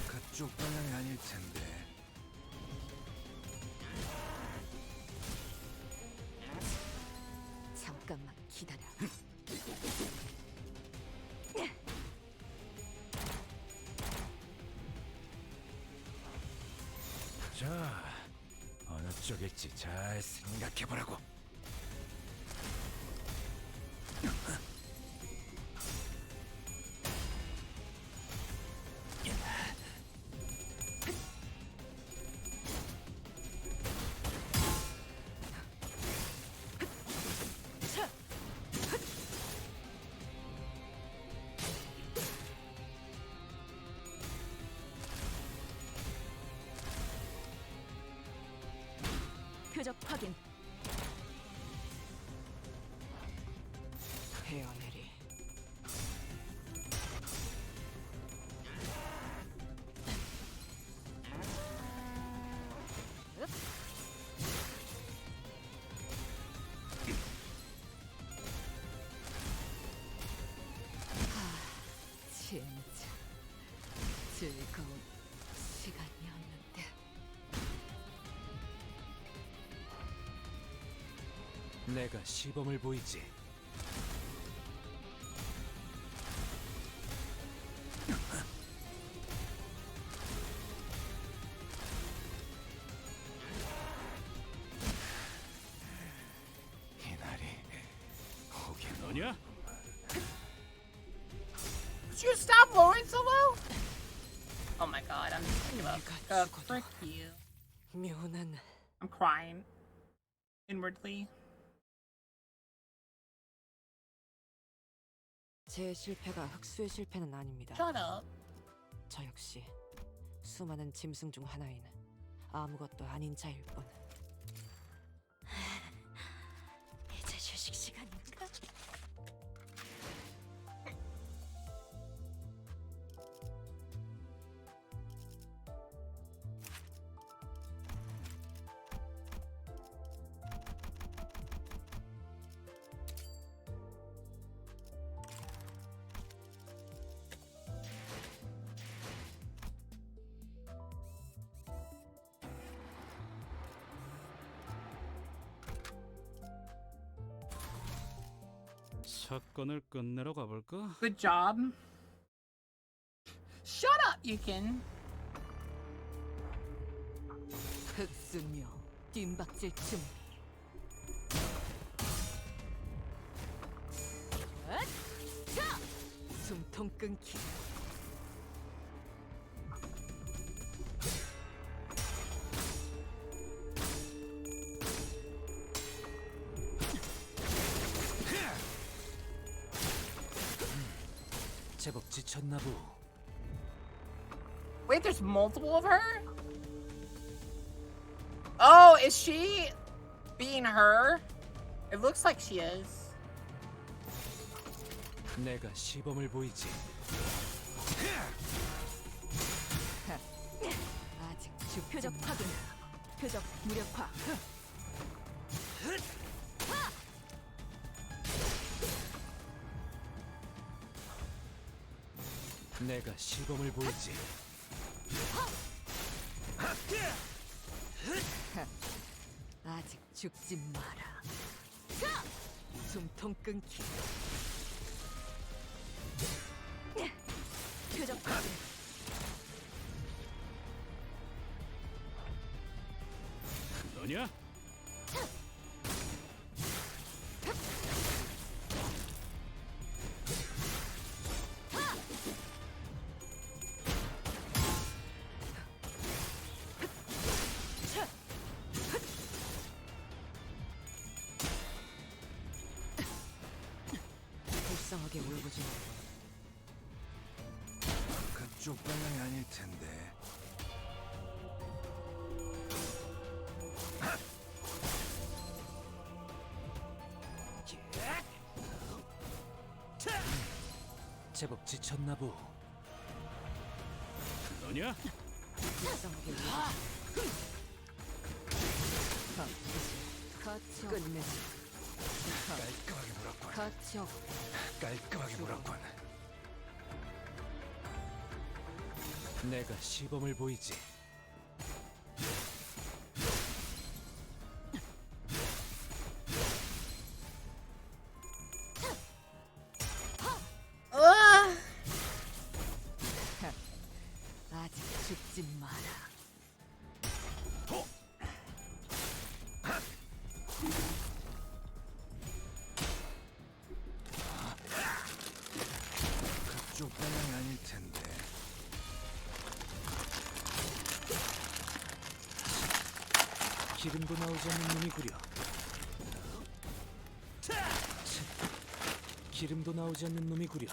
그쪽 방향이 아닐 텐데. 잠깐만 기다려. 자, 어느 쪽일지 잘 생각해보라고. 표적 확인. 헤어내리. 진짜 즐거운 시간이었는데. 내가 시범을 보이지. 이날이 오긴 너냐? Would you stop lowering so low? Oh my god, I'm just thinking about frick you. 묘난 I'm crying inwardly. 제 실패가 흑수의 실패는 아닙니다. Shut up. 저 역시 수많은 짐승 중 하나인 아무것도 아닌 자일 뿐. 이제 휴식 시간인가? 사건을 끝내러 가볼까? Good job. Shut up, Yukin. 흑수묘 뒷박질 준비. 자! 숨통 끊기. 제법 지쳤나 보. Wait, there's multiple of her? Oh, is she being her? It looks like she is. 내가 시범을 보이지. 아직 주표적 파괴. 표적 무력화. 내가 시범을 보이지. 아직 죽지 마라. 자! 숨통 끊기. 표적 파괴. 너냐? 불쌍하게 울부짖는 그쪽 방향이 아닐 텐데. 제법 지쳤나 보. 너냐? 불쌍하게 가치 끝내지. 깔끔하게 물었군. 가치 없. 깔끔하게 물었군. 내가 시범을 보이지. Ugh. 아직 죽지 마라. 그쪽 방향이 아닐 텐데. 기름도 나오지 않는 놈이 구려. 기름도 나오지 않는 놈이 구려.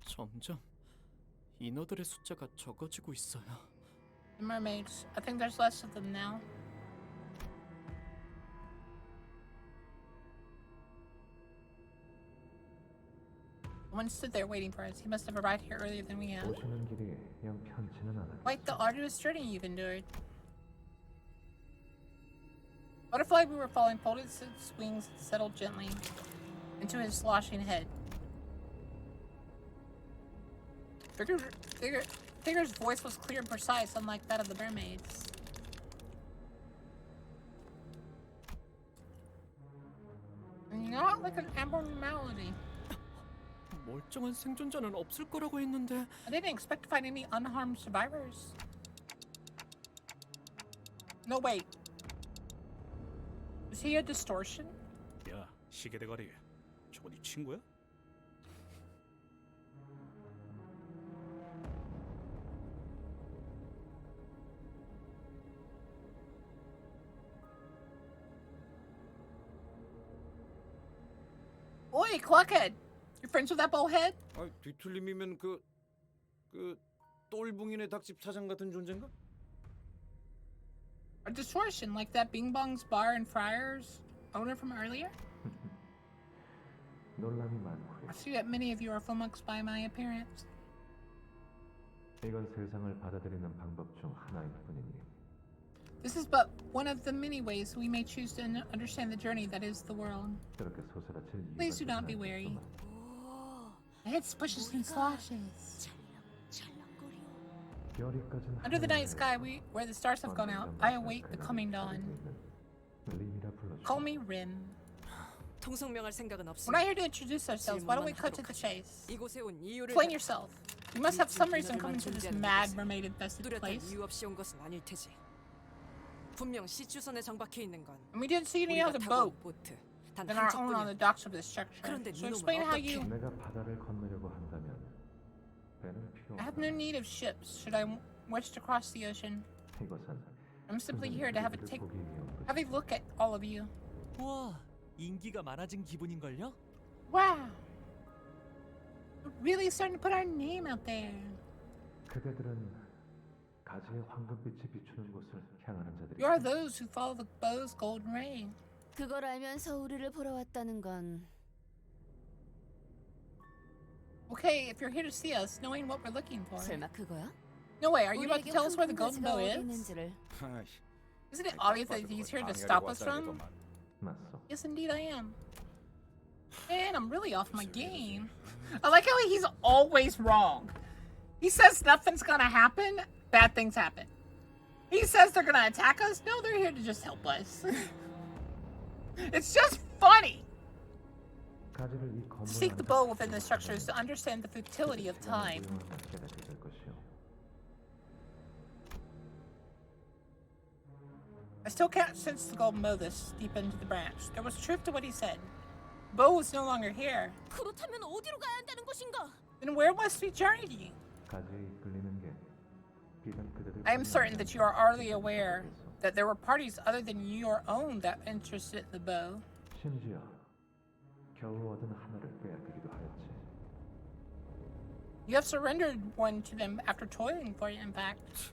점점 인어들의 숫자가 적어지고 있어요. The mermaids. I think there's less of them now. One stood there waiting for us. He must have arrived here earlier than we have. 오시는 길이 영 편치는 않아요. Like the arduous journey you've endured. Butterfly we were following folded its wings and settled gently into his sloshing head. Figure's voice was clear and precise, unlike that of the mermaids. Not like an abnormality. 멀쩡한 생존자는 없을 거라고 했는데. I didn't expect to find any unharmed survivors. No, wait. Is he a distortion? 야, 시계 대가리. 저거 네 친구야? Oi, Clockhead! You friends with that bowhead? 아, 뒤틀림이면 그 똘붕이네 닭집 사장 같은 존재인가? A distortion like that Bing Bong's bar and Friars owner from earlier? 논란이 많고요. I see that many of you are flummoxed by my appearance. 이건 세상을 받아들이는 방법 중 하나일 뿐이니. This is but one of the many ways we may choose to understand the journey that is the world. 그렇게 소스라칠 이유가 Please do not be 있지는 wary. 않겠소만. The head pushes and sloshes. 별이 꺼진 Under the night 하늘을 sky, where the stars have gone out, I await the coming dawn. 림이라 불러주세요. Call me Rim. 통성명할 생각은 We're 없습니다. not here to introduce ourselves. Why don't we cut to the chase? 이곳에 온 이유를 Explain yourself. You must have some reason coming to this mad mermaid-infested 뚜렷한 place. 이유 없이 온 것은 아닐 테지. 분명 시추선에 정박해 있는 건 And we didn't see any 우리가 other 타고 온 boat 보트 단 than our own on the 한척뿐이야. docks of this structure. 그런데 So 니놈은 explain how you... 내가 바다를 건너려고 한다면 배는 필요 I have no 없다. need of ships should I wish to cross the ocean. 이것은 I'm simply here to have a 보기 위해 온 have a look at all of you. 우와, 인기가 많아진 기분인걸요? Wow. We're really starting to put our name out there. 그대들은 가지의 황금빛이 비추는 곳을 향하는 자들이. You are those who follow the bow's golden ray. 그걸 알면서 우리를 보러 왔다는 건 Okay, if you're here to see us, knowing what we're looking for. 설마 그거야? No way, are you about to 우리에게 tell us where the golden 황금가지가 bow 어디 is? 있는지를. Isn't it obvious that he's here to stop us from? 맞소. Yes, indeed, I am. And I'm really off my game. I like how he's always wrong. He says nothing's gonna happen, bad things happen. He says they're gonna attack us, no, they're here to just help us. It's just funny. 가지를 이 건물 To seek the 안에 bow within the structure is to understand the futility of time. 깨닫게 될 것이오. I still can't sense the golden bow this deep into the branch. There was truth to what he said. Bow is no longer here. 그렇다면 어디로 가야 한다는 것인가? Then where must we journey? 가지에 이끌리는 게 비단 그대들. I am certain that you are already aware that there were parties other than your own that interested in the bow. 심지어 겨우 얻은 하나를 빼앗기기도 하였지. You have surrendered one to them after toiling for it, in fact.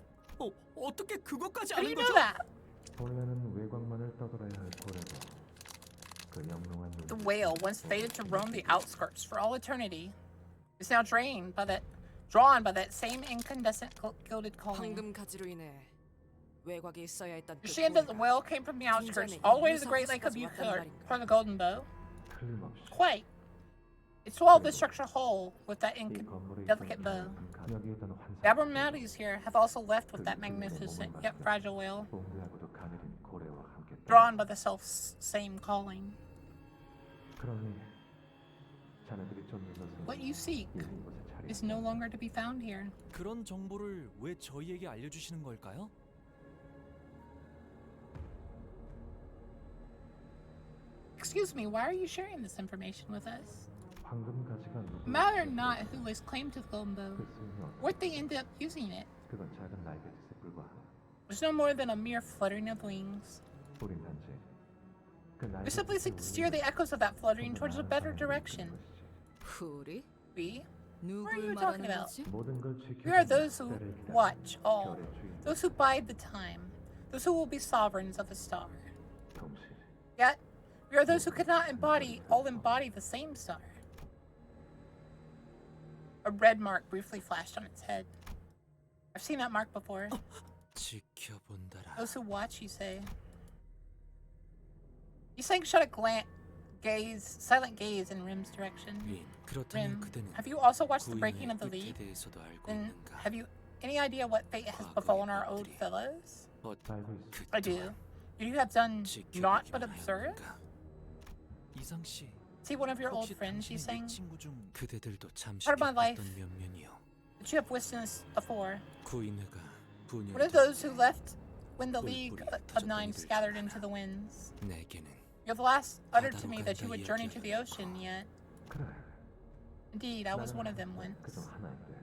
어떻게 그것까지 How do 아는 you know 거죠? that? 본래는 외곽만을 떠돌아야 할 고래도 그 영롱한 The 눈. whale, once fated to roam the outskirts for all eternity, is now drawn by that same incandescent gilded calling. 황금 가지로 인해 외곽에 있어야 했던 You're saying that the whale came from the outskirts all the way to the Great Lake of Yukon for the golden bow? 틀림없이 Quite. It swallowed the structure whole with that 이 건물에 delicate bow. 여기 있던 환상. The abnormalities here have also left with that magnificent yet fragile whale, 몽드하고도 가늘인 고래와 함께. drawn by the same calling. 그러니 자네들이 쫓는 것은 What you seek 이곳에 자리. is no longer to be found here. 그런 정보를 왜 저희에게 알려주시는 걸까요? Excuse me, why are you sharing this information with us? 황금 가지가 누구? Matter not who lays claim to the golden bow, 그 쓰임이 없다. where'd they end up using it? 그건 작은 날개짓에 불과하다. It's no more than a mere fluttering of wings. 우린 단지 그 We simply seek to steer the echoes of that fluttering towards a better direction. 우리? We? What are 누굴 you talking 말하는 about? 거지? 모든 걸 지키고 We are those who 때를 기다리는 watch all, 별의 주인들. those who bide the time, those who will be sovereigns of the star. 동시에 Yet, we are those who cannot embody the same star. A red mark briefly flashed on its head. I've seen that mark before. 지켜본다라. Those who watch, you say. You sang shut a silent gaze in Rim's direction. 그렇다면 Rim, 그대는 have you also watched the breaking 부인의 of the 끝에 lead? 대해서도 알고 Then, 있는가? have you any idea what fate has befallen our old fellows? 알고 있어. I do. You have done naught but observe? 이상 씨, See one of your old 혹시 friends, you 당신의 sang, 옛 친구 중 그대들도 잠시 Part of my life. 기뻤던 면면이요. that you have witnessed before. 구인회가 분열. One of those who left when the League of Nine scattered into the winds. 내게는 You're the last uttered to me that you would journey to the ocean, yet. 그래. Indeed, I was one of them once. 그중 하나였지.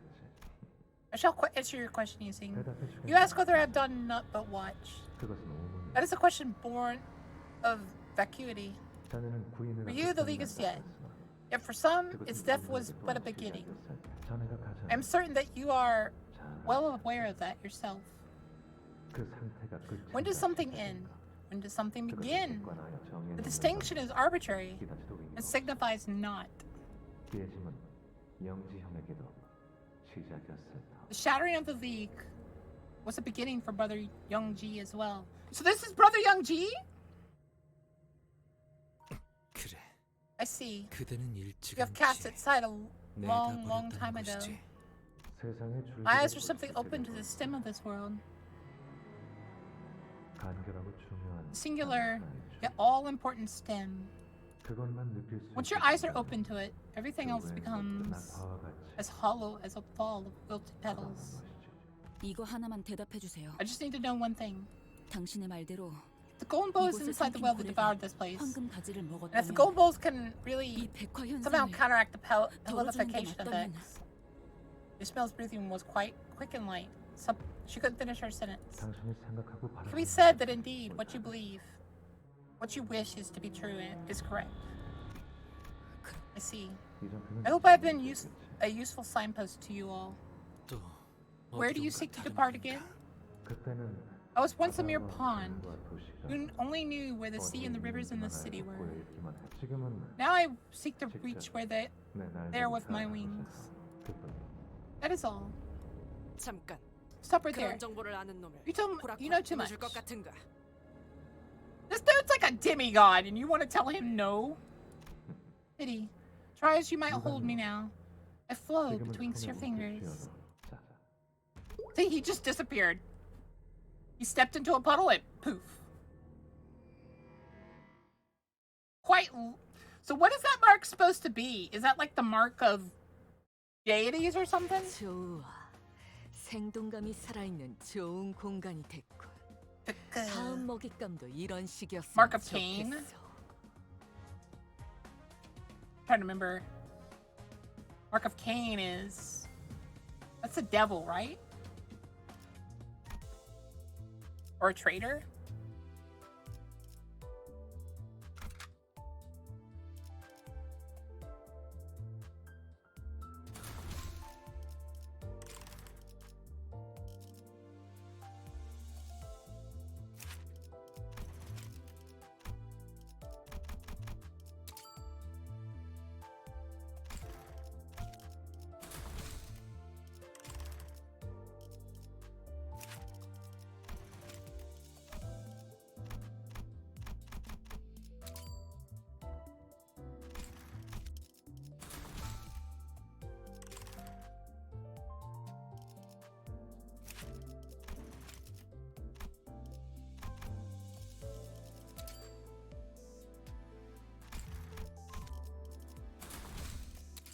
I shall answer your question, you sing. 대답해 주겠다. You ask whether I have done naught but watch. 그것은 오문이야. That is a question born of vacuity. 자네는 구인회가 For you, the League is dead. Yet for some, its death was but a beginning. I'm certain that you are well aware of that yourself. When does something end? When does something begin? The distinction is arbitrary and signifies not. The shattering of the League was a beginning for Brother Youngji as well. So this is Brother Youngji? 그래. I see. 그대는 You have cast it aside a long, long time ago. My eyes are simply open to the stem of this world. Singular, yet all-important stem. Once your eyes are open to it, everything else becomes as hollow as a ball of wilted petals. 이거 하나만 대답해 주세요. I just need to know one thing. 당신의 말대로 The golden bowls inside the well that devoured this place. 황금 가지를 And if the 먹었다면 golden bowls can really 이 백화 somehow 현상을 counteract the 덜어주는 게 pelification 맞다면 effects. Ishmael's breathing was quite quick and light. So she couldn't finish her sentence. It can be said that indeed what you believe, what you wish is to be true is correct. I see. I hope I've been a useful signpost to you all. 또 Where do you seek to depart again? I was once a mere pawn who only knew where the sea and the rivers and the city were. Now I seek to reach where they there with my wings. That is all. 잠깐. Stop right there. 그런 정보를 아는 놈을 You know too much. 보내줄 것 같은가? This dude's like a demigod, and you want to tell him no? Pity. Try as you might hold me now. I flow betwixt your fingers. See, he just disappeared. He stepped into a puddle and poof. So what is that mark supposed to be? Is that like the mark of deities or something? 좋아. 생동감이 살아있는 좋은 공간이 됐군. 다음 먹잇감도 이런 식이었으면 Mark of Cain? 좋겠어. Trying to remember. Mark of Cain is... That's the devil, right? Or a traitor?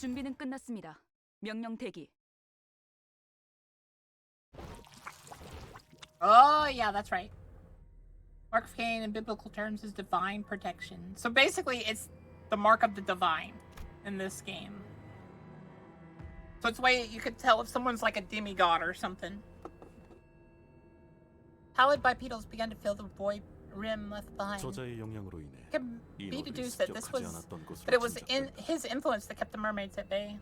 준비는 끝났습니다. 명령 대기. Oh, yeah, that's right. Mark of Cain in biblical terms is divine protection. So basically, it's the mark of the divine in this game. So it's a way you could tell if someone's like a demigod or something. Pallid bipedals began to fill the void rim left behind. 저자의 영향으로 인해 It can be deduced that this 습격하지 was 않았던 것으로 that it was in 짐작된다. his influence that kept the mermaids at bay.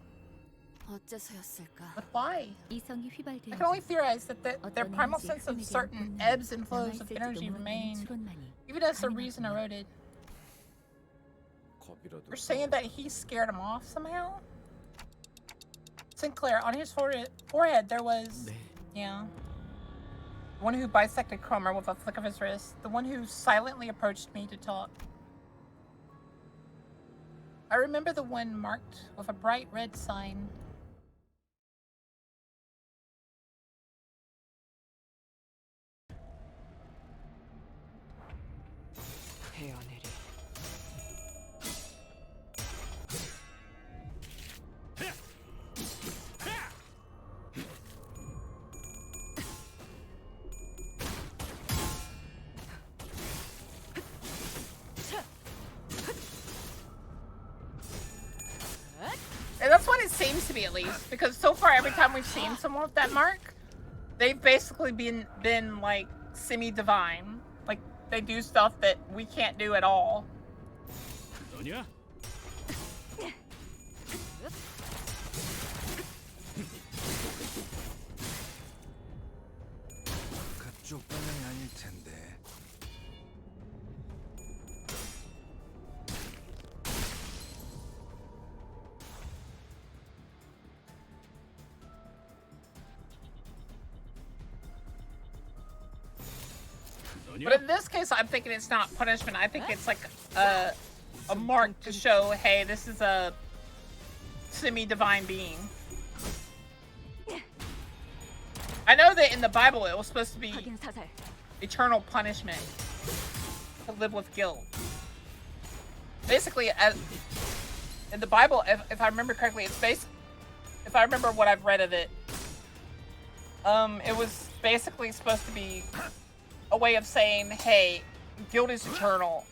어째서였을까? But why? 이성이 I 휘발되는 can only theorize that their 어떤 primal 에너지 sense of 흐름에 대한 certain 본능이 ebbs and flows of 남아있을지도 energy 모르는 remained, 추론만이 even as the reason 가능하구나. eroded. 겁이라도 You're saying that he scared him off somehow? Sinclair, on his forehead there was... 네. Yeah. The one who bisected Cromer with a flick of his wrist. The one who silently approached me to talk. I remember the one marked with a bright red sign. 헤어내리. And that's what it seems to be, at least, because so far every time we've seen someone with that mark, they've basically been like semi-divine. Like they do stuff that we can't do at all. 너냐? 그쪽 방향이 아닐 텐데. But in this case, I'm thinking it's not punishment. I think it's like a mark to show, hey, this is a semi-divine being. I know that in the Bible it was supposed to be eternal punishment, to live with guilt. Basically, in the Bible, if I remember correctly, it's if I remember what I've read of it, it was basically supposed to be a way of saying, hey, guilt is eternal.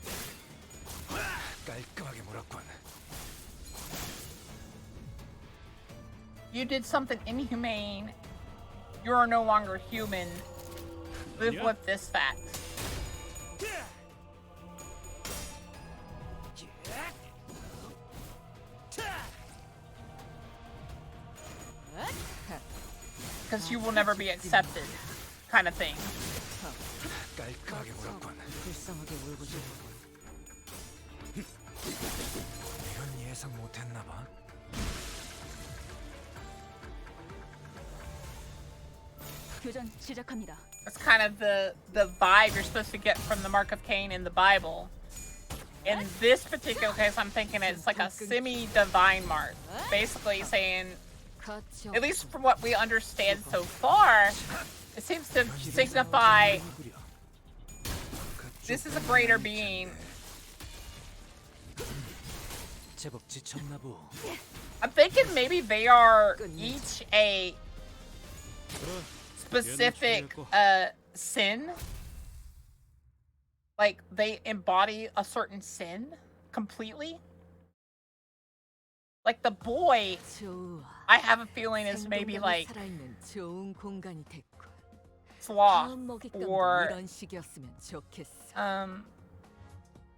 You did something inhumane. You are no longer human. Live with this fact. Because you will never be accepted, kind of thing. 교전 시작합니다. That's kind of the vibe you're supposed to get from the Mark of Cain in the Bible. In this particular case, I'm thinking it's like a semi-divine mark. Basically saying, at least from what we understand so far, it seems to signify this is a greater being. I'm thinking maybe they are each a specific sin. Like they embody a certain sin completely. Like the boy, I have a feeling is maybe like sloth or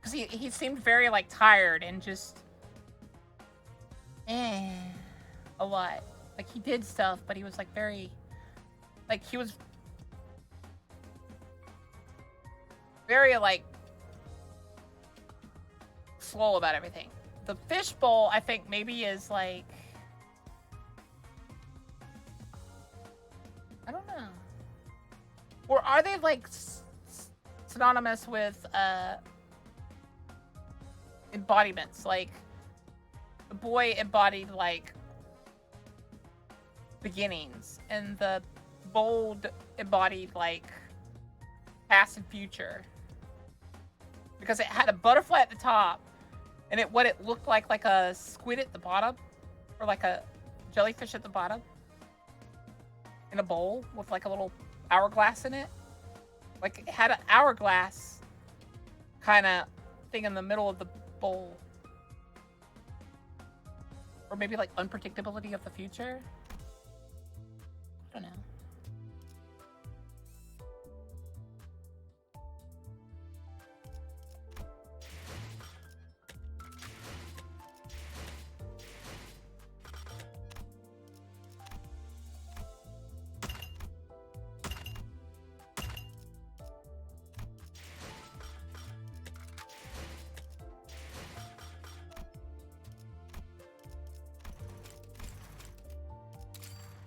because he seemed very like tired and just a lot. Like he did stuff, but he was like very like he was very like slow about everything. The fishbowl, I think maybe is like I don't know. Or are they like synonymous with embodiments? Like the boy embodied like beginnings, and the bold embodied like past and future. Because it had a butterfly at the top, and what it looked like a squid at the bottom, or like a jellyfish at the bottom, in a bowl with like a little hourglass in it. Like it had an hourglass kind of thing in the middle of the bowl. Or maybe like unpredictability of the future. I don't know.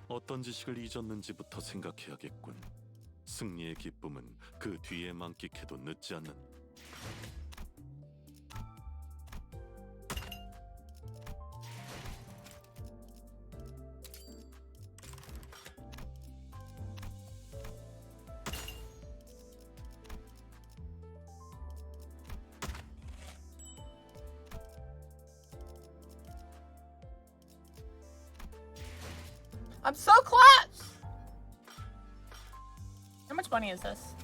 어떤 지식을 잊었는지부터 생각해야겠군. 승리의 기쁨은 그 뒤에 만끽해도 늦지 않는. I'm so close! How much money is this?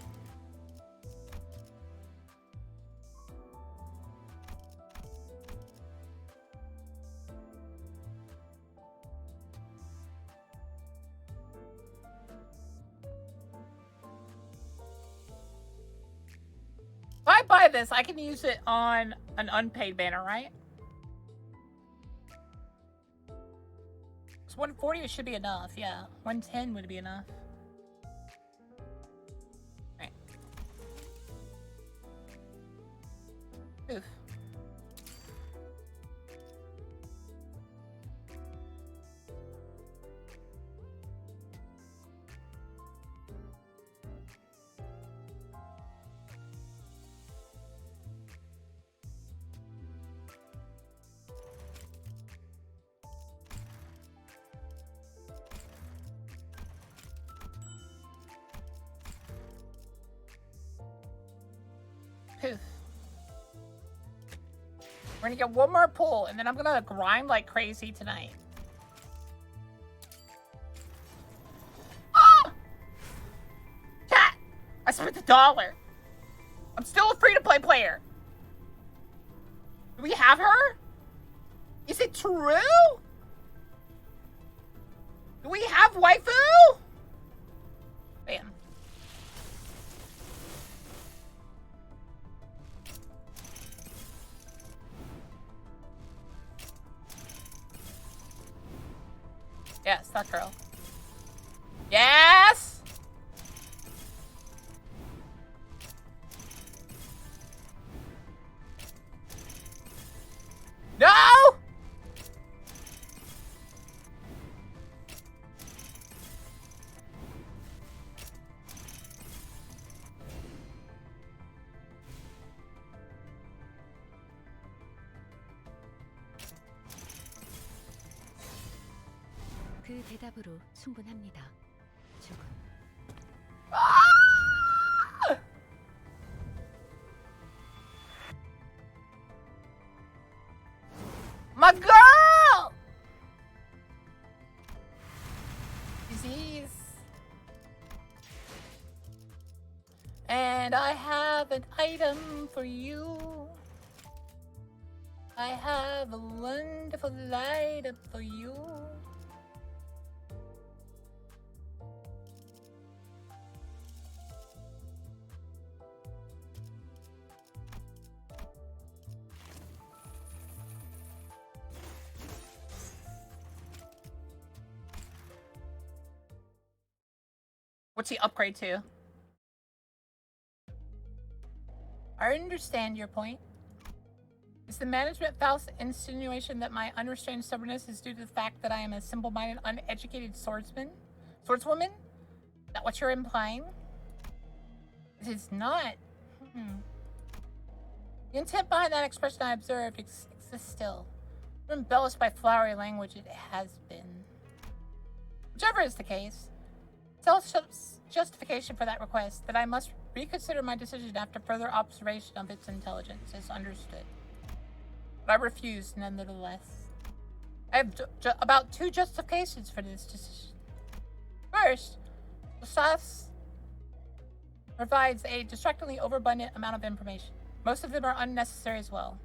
If I buy this, I can use it on an unpaid banner, right? 140 should be enough, yeah. 110 would be enough. Oof. Poof. We're gonna get one more pull, and then I'm gonna grind like crazy tonight. Ah! Chat! I spent $1. I'm still a free-to-play player. Do we have her? Is it true? Do we have waifu? Bam. Yes, that girl. Yes! No! 그 대답으로 충분합니다. 죽음. My girl! Disease. And I have an item for you. I have a wonderful item for you. What's he upgrade to? I understand your point. Is the management false insinuation that my unrestrained stubbornness is due to the fact that I am a simple-minded, uneducated swordswoman? Is that what you're implying? It is not. The intent behind that expression I observed exists still. Embellished by flowery language, it has been. Whichever is the case, self-justification for that request that I must reconsider my decision after further observation of its intelligence is understood. But I refuse nonetheless. I have about 2 justifications for this decision. First, the SAS provides a distractingly overabundant amount of information. Most of them are unnecessary as well,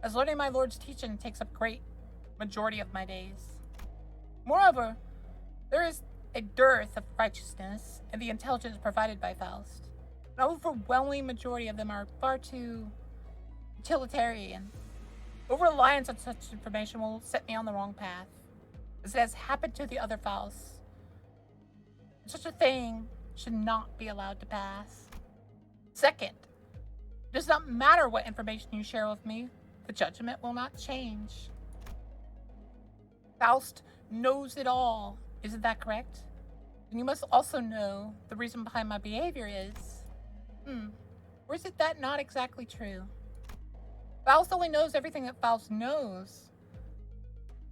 as learning my lord's teaching takes up great majority of my days. Moreover, there is a dearth of righteousness in the intelligence provided by Faust. An overwhelming majority of them are far too utilitarian. Over-reliance on such information will set me on the wrong path, as it has happened to the other Fausts. Such a thing should not be allowed to pass. Second, it does not matter what information you share with me, the judgment will not change. Faust knows it all. Isn't that correct? And you must also know the reason behind my behavior is... Or is it that not exactly true? Faust only knows everything that Faust knows,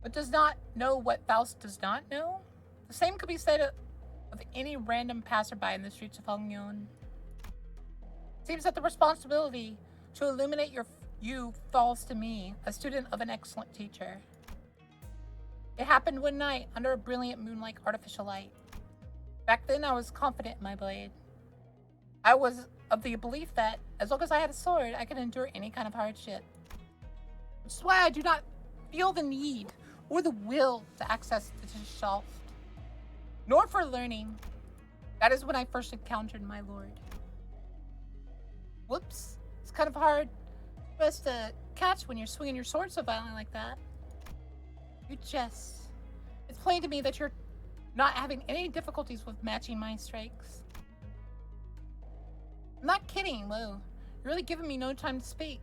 but does not know what Faust does not know? The same could be said of any random passerby in the streets of Hongyon. It seems that the responsibility to illuminate you falls to me, a student of an excellent teacher. It happened one night under a brilliant moon-like artificial light. Back then, I was confident in my blade. I was of the belief that, as long as I had a sword, I could endure any kind of hardship. Which is why I do not feel the need or the will to access the Shaft, nor for learning. That is when I first encountered my lord. Whoops. It's kind of hard for us to catch when you're swinging your sword so violently like that. You jest. It's plain to me that you're not having any difficulties with matching my strikes. I'm not kidding, Lou. You're really giving me no time to speak.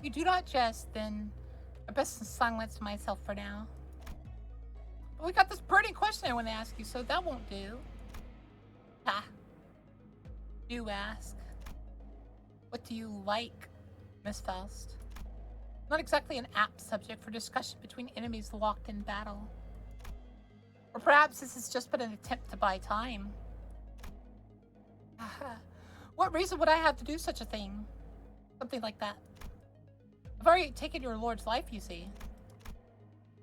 You do not jest, then I best silence myself for now. But we got this burning question I want to ask you, so that won't do. Ah. Do ask. What do you like, Miss Faust? Not exactly an apt subject for discussion between enemies locked in battle. Or perhaps this has just been an attempt to buy time. What reason would I have to do such a thing? Something like that. I've already taken your lord's life, you see.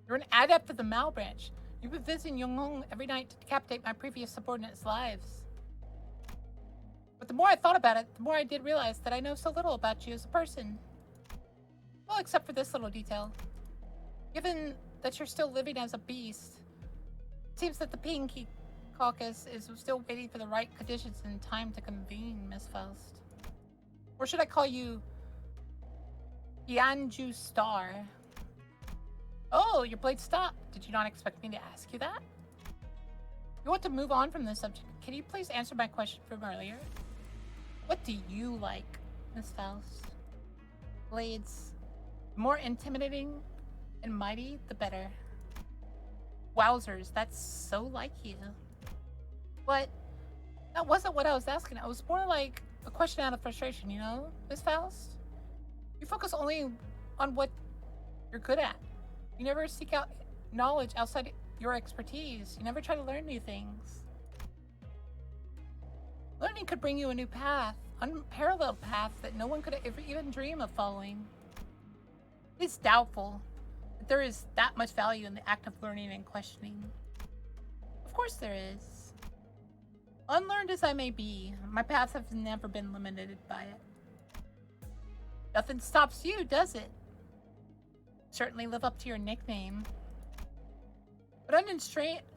You're an adept of the MAO branch. You've been visiting Yonghong every night to decapitate my previous subordinates' lives. But the more I thought about it, the more I did realize that I know so little about you as a person. Well, except for this little detail. Given that you're still living as a beast, it seems that the Pinky Caucus is still waiting for the right conditions and time to convene, Miss Faust. Or should I call you Yanju Star? Oh, your blade stopped. Did you not expect me to ask you that? You want to move on from this subject? Can you please answer my question from earlier? What do you like, Miss Faust? Blades. The more intimidating and mighty, the better. Wowzers, that's so like you. But that wasn't what I was asking. I was more like a question out of frustration, you know, Miss Faust? You focus only on what you're good at. You never seek out knowledge outside your expertise. You never try to learn new things. Learning could bring you a new path, unparalleled path that no one could ever even dream of following. It's doubtful that there is that much value in the act of learning and questioning. Of course there is. Unlearned as I may be, my paths have never been limited by it. Nothing stops you, does it? Certainly live up to your nickname. But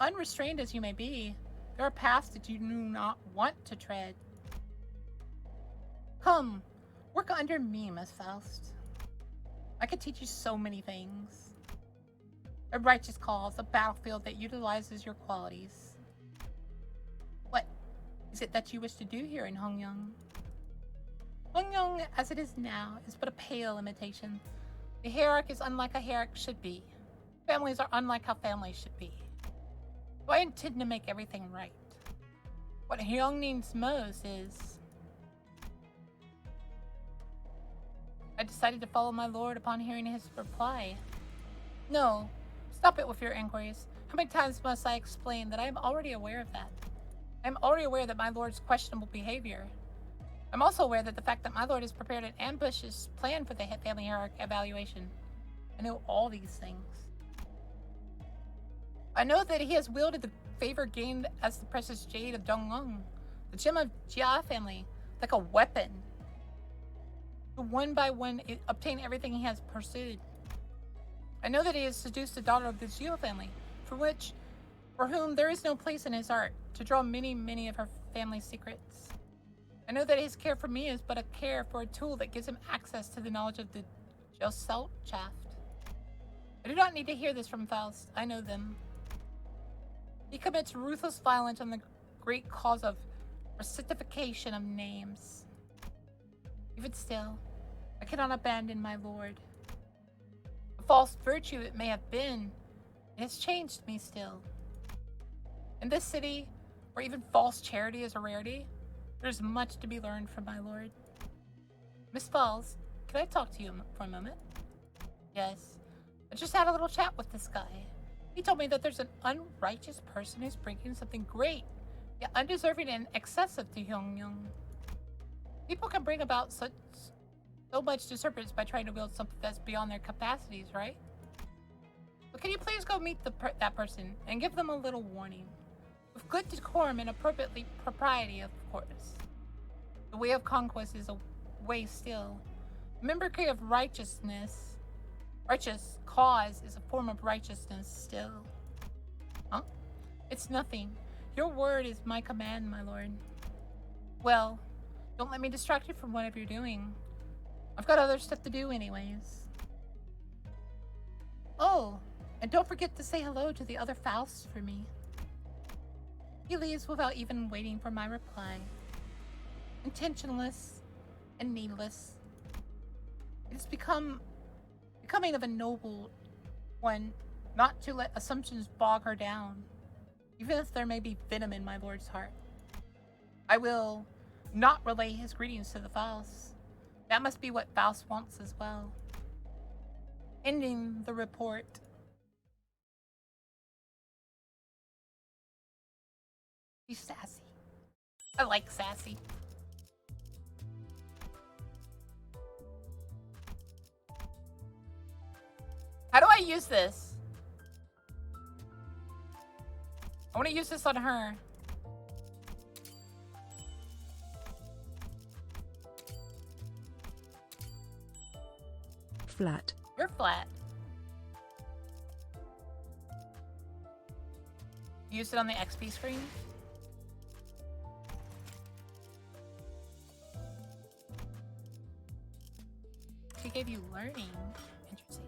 unrestrained as you may be, there are paths that you do not want to tread. Come, work under me, Miss Faust. I could teach you so many things. A righteous cause, a battlefield that utilizes your qualities. What is it that you wish to do here in Hongyang? Hongyang, as it is now, is but a pale imitation. The hierarchy is unlike a hierarchy should be. Families are unlike how families should be. So I intend to make everything right. What Hyung needs most is... I decided to follow my lord upon hearing his reply. No, stop it with your inquiries. How many times must I explain that I am already aware of that? I am already aware that my lord's questionable behavior. I'm also aware that the fact that my lord has prepared an ambitious plan for the family hierarchy evaluation. I know all these things. I know that he has wielded the favor gained as the precious jade of Donglong, the gem of Jia family, like a weapon. To one by one obtain everything he has pursued. I know that he has seduced the daughter of the Zhou family, for whom there is no place in his heart, to draw many of her family's secrets. I know that his care for me is but a care for a tool that gives him access to the knowledge of the Joselt shaft. I do not need to hear this from Faust. I know them. He commits ruthless violence on the great cause of rectification of names. Even still, I cannot abandon my lord. A false virtue it may have been, it has changed me still. In this city, where even false charity is a rarity, there's much to be learned from my lord. Miss Falls, can I talk to you for a moment? Yes. I just had a little chat with this guy. He told me that there's an unrighteous person who's bringing something great, yet undeserving and excessive to Hyungyang. People can bring about so much disturbance by trying to wield something that's beyond their capacities, right? But can you please go meet that person and give them a little warning? With good decorum and appropriately propriety, of course. The way of conquest is a way still. Mimicry of righteous cause is a form of righteousness still. Huh? It's nothing. Your word is my command, my lord. Well, don't let me distract you from whatever you're doing. I've got other stuff to do anyways. Oh, and don't forget to say hello to the other Fausts for me. He leaves without even waiting for my reply. Intentionless and needless. It's becoming of a noble one, not to let assumptions bog her down, even if there may be venom in my lord's heart. I will not relay his greetings to the Faust. That must be what Faust wants as well. Ending the report. She's sassy. I like sassy. How do I use this? I want to use this on her. Flat. You're flat. Use it on the XP screen. She gave you learning. Interesting.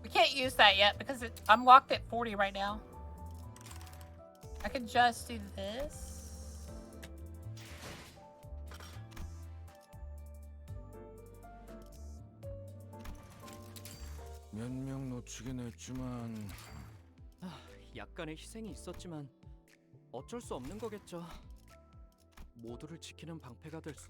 We can't use that yet because I'm locked at 40 right now. I could just do this. 몇 명 놓치긴 했지만 약간의 희생이 있었지만 어쩔 수 없는 거겠죠. 모두를 지키는 방패가 될 수.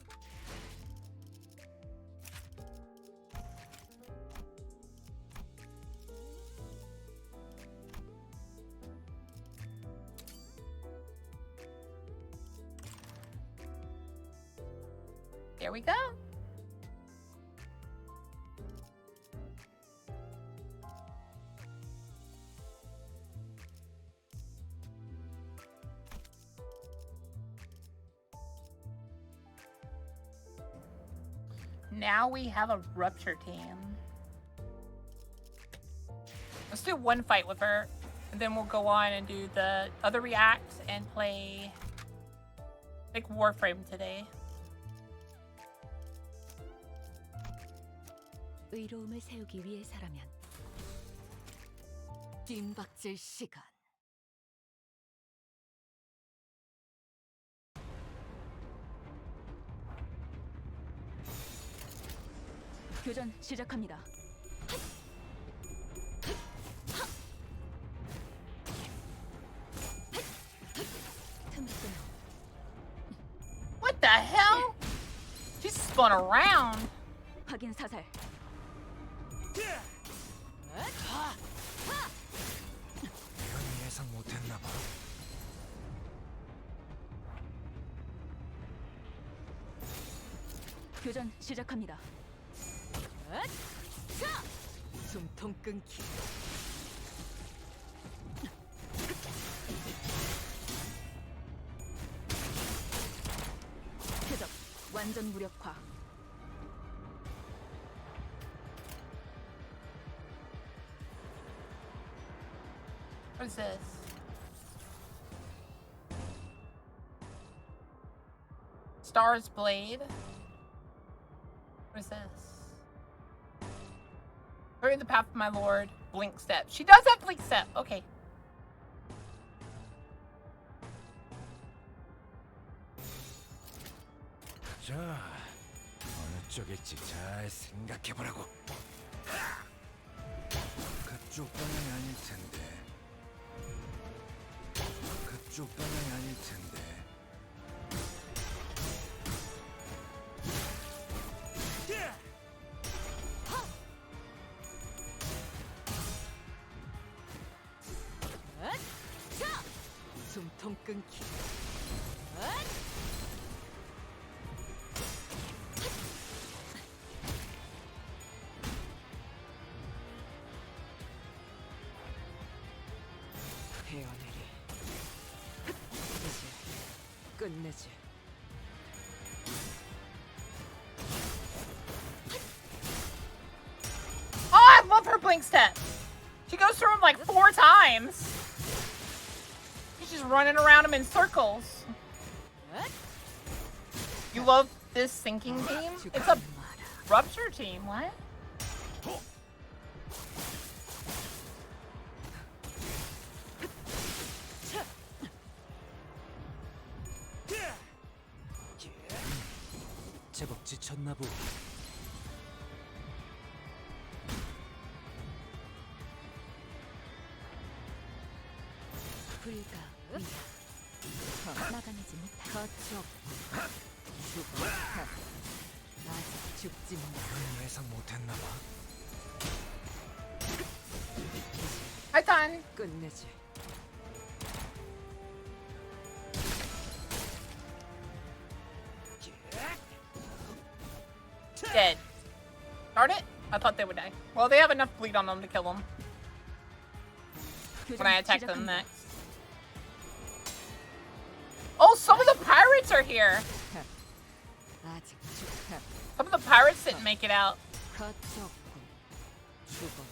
There we go. Now we have a rupture team. Let's do one fight with her, and then we'll go on and do the other reacts and play like Warframe today. 의로움을 세우기 위해서라면 뜀박질 시간. 교전 시작합니다. What the hell? She spun around. 확인 사살. 이건 예상 못했나 봐. 교전 시작합니다. 숨통 끊기. 표적 완전 무력화. What is this? Star's Blade? What is this? Hurry in the path of my lord. Blink step. She does have blink step. Okay. 자, 어느 쪽일지 잘 생각해보라고. 그쪽 방향이 아닐 텐데. 그쪽 방향이 아닐 텐데. 숨통 끊기. 헤어내리. 이제 끝내지. Oh, I love her Swing step. She goes through him like 4 times. She's just running around him in circles. You love this sinking team? It's a rupture team. What? 제법 지쳤나 보. 불가 나가내지 못해 거쳐 죽어 아직 죽지 못 예상 못했나 봐. 하여튼 끝내지. dead. Darn it! I thought they would die. Well, they have enough bleed on them to kill them when I attack them next. Oh, some of the pirates are here. 아직 죽어 Some of the pirates didn't make it out. 거쳤고 죽어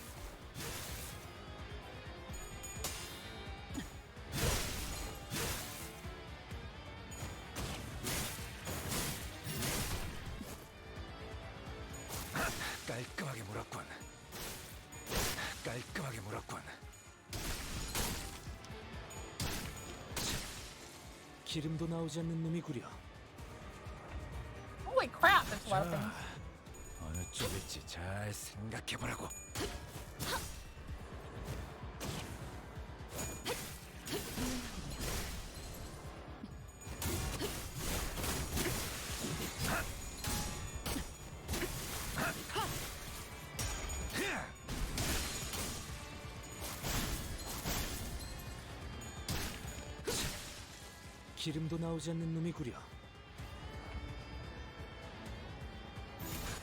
깔끔하게 물었군. 깔끔하게 물었군. 기름도 나오지 않는 놈이구려. Holy crap, there's a lot of things. 어느 쪽일지 잘 생각해보라고. 기름도 나오지 않는 놈이구려.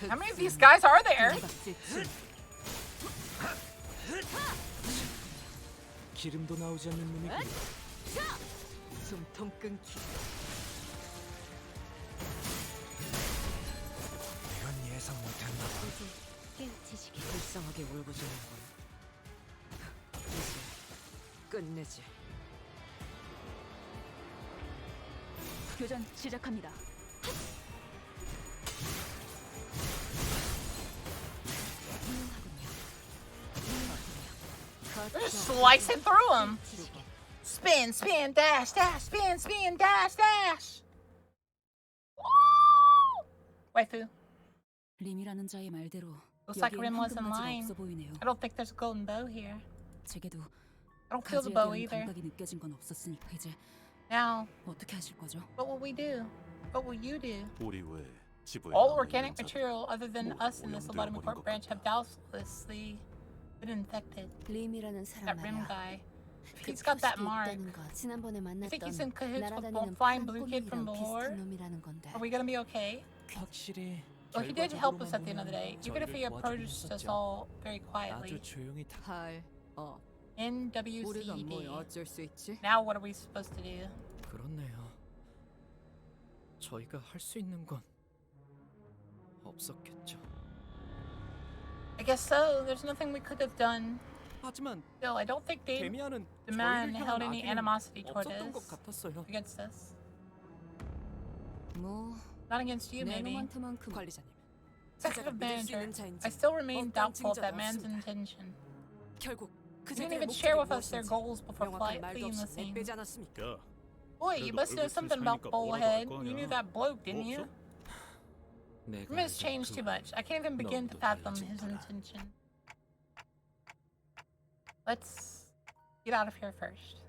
How many of these guys are there? 기름도 나오지 않는 놈이구려. 숨통 끊기. 이건 예상 못했나 봐. 깨우치시게 불쌍하게 울부짖는 건 이제 끝내지. 교전 시작합니다. Just slicing through them. Spin, spin, dash, dash, spin, spin, dash, dash. Woo! Waifu. 림이라는 자의 말대로 Looks like 여기엔 Rim wasn't 황금바지가 lying. 없어 보이네요. I don't think there's a golden bow here. 제게도 I don't feel the 가지에 bow 대한 either. 감각이 느껴진 건 없었으니까 이제 Now, 어떻게 하실 거죠? what will we do? What will you do? 우리 외 지부에 All 남아 organic 있는 자들, material other than 모두 us in this 오염되어 Aladami 버린 Court 것 branch have 같다. doubtlessly been infected. 림이라는 사람 That Rim 말이야. guy. 그 He's got that 표식이 mark. 있다는 거 지난번에 You think he's in 만났던 cahoots with 날아다니는 Flying Blue Kid from 놈이랑 before? 비슷한 놈이라는 건데. Are we gonna be okay? 확실히 Well, he did help us at the end of the day, even if he 저희를 approached us 도와주긴 all very 아주 quietly. 조용히 다. 우리가 NWCD. 뭐 어쩔 수 있지? Now what are we supposed to do? 그렇네요. 저희가 할 수 있는 건 없었겠죠. I guess so. There's nothing we could have done. 하지만 Still, I don't think 데미안은 the man 저희를 held 향한 any 악의는 animosity toward 없었던 us, 것 같았어요. against us. 뭐 Not against you, 내 maybe. 놈한테만큼 관리자님, Executive 믿을 수 manager, 있는 자인지 I still remain 어떤 doubtful of that 징조도 man's 없습니다. intention. 결국 They didn't 그들의 even 목적이 share with us their 무엇인지 goals before 명확한 말도 fleeing the 없이 scene. 내빼지 않았습니까? 야, Boy, you 그래도 must know 얼굴 something about 사니까 Bullhead. 뭐라고 할 거 You knew 아니야? that bloke, didn't 뭐 you? 없어? 내가 Rim has 알던 changed 그 too much. I can't even begin to 넌또 fathom his 달라진 거라. intention. Let's get out of here first.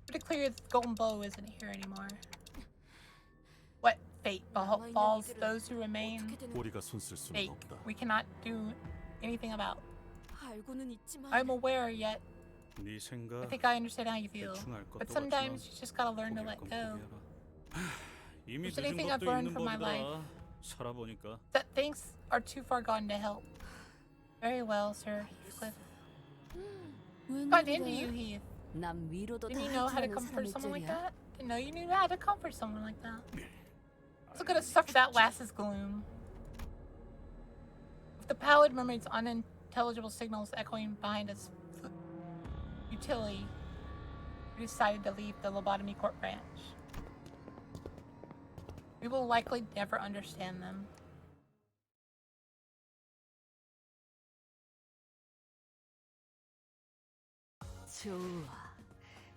Pretty clear the golden bow isn't here anymore. What fate befalls those who remain? 우리가 손쓸 수는 Fate. 없다. We cannot do anything about. 알고는 있지만 I'm aware yet. 네 I 생각 think I understand how you feel. 대충 알 But 것도 sometimes 같지만 you just gotta learn to 포기할 let 건 go. 포기해라. 이미 Is there 늦은 anything I've 것도 learned 있는 from my 법이다. 살아보니까. That things are too far gone to help. Very well, Sir Heathcliff. Got into you, Heath. 난 위로도 다 Didn't you know how to 해주는 comfort 사람일 someone like 줄이야. that? Didn't know you knew how to comfort someone like that. So gonna suffer that lass's gloom. If the pallid mermaid's intelligible signals echoing behind its utility. We decided to leave the lobotomy court branch. We will likely never understand them. 좋아.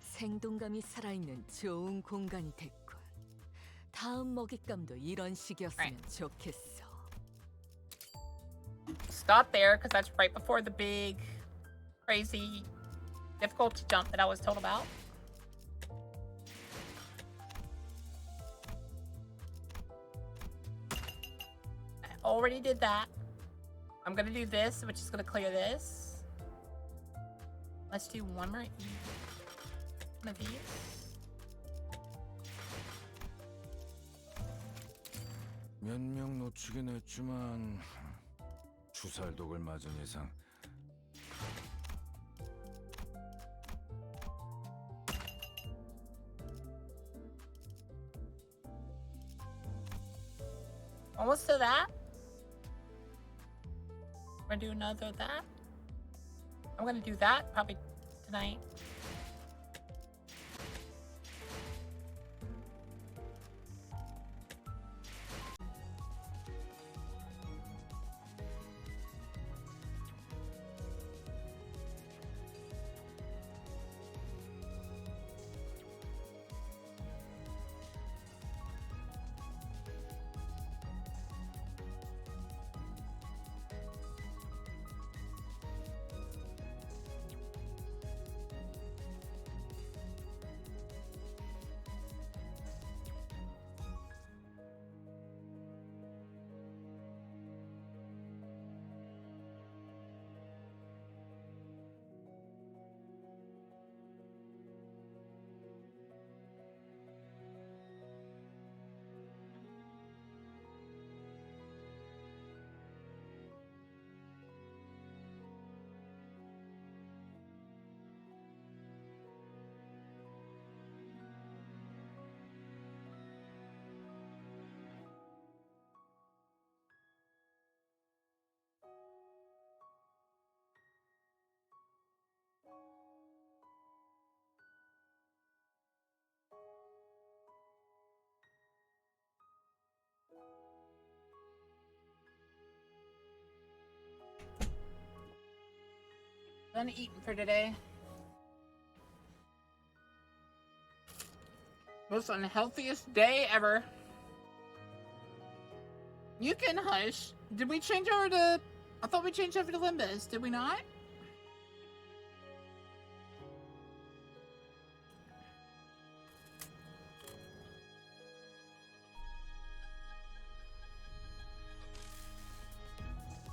생동감이 살아있는 좋은 공간이 됐군. 다음 먹잇감도 이런 식이었으면 좋겠어. Stop there, because that's right before the big, crazy difficulty jump that I was told about. I already did that. I'm gonna do this, which is gonna clear this. Let's do one more one of these. 몇 명 놓치긴 했지만 주살독을 맞은 이상 Almost to that. We're gonna do another of that. I'm gonna do that probably tonight. Done eating for today. Most unhealthiest day ever. You can hush. Did we change over to... I thought we changed over to Limbus. Did we not?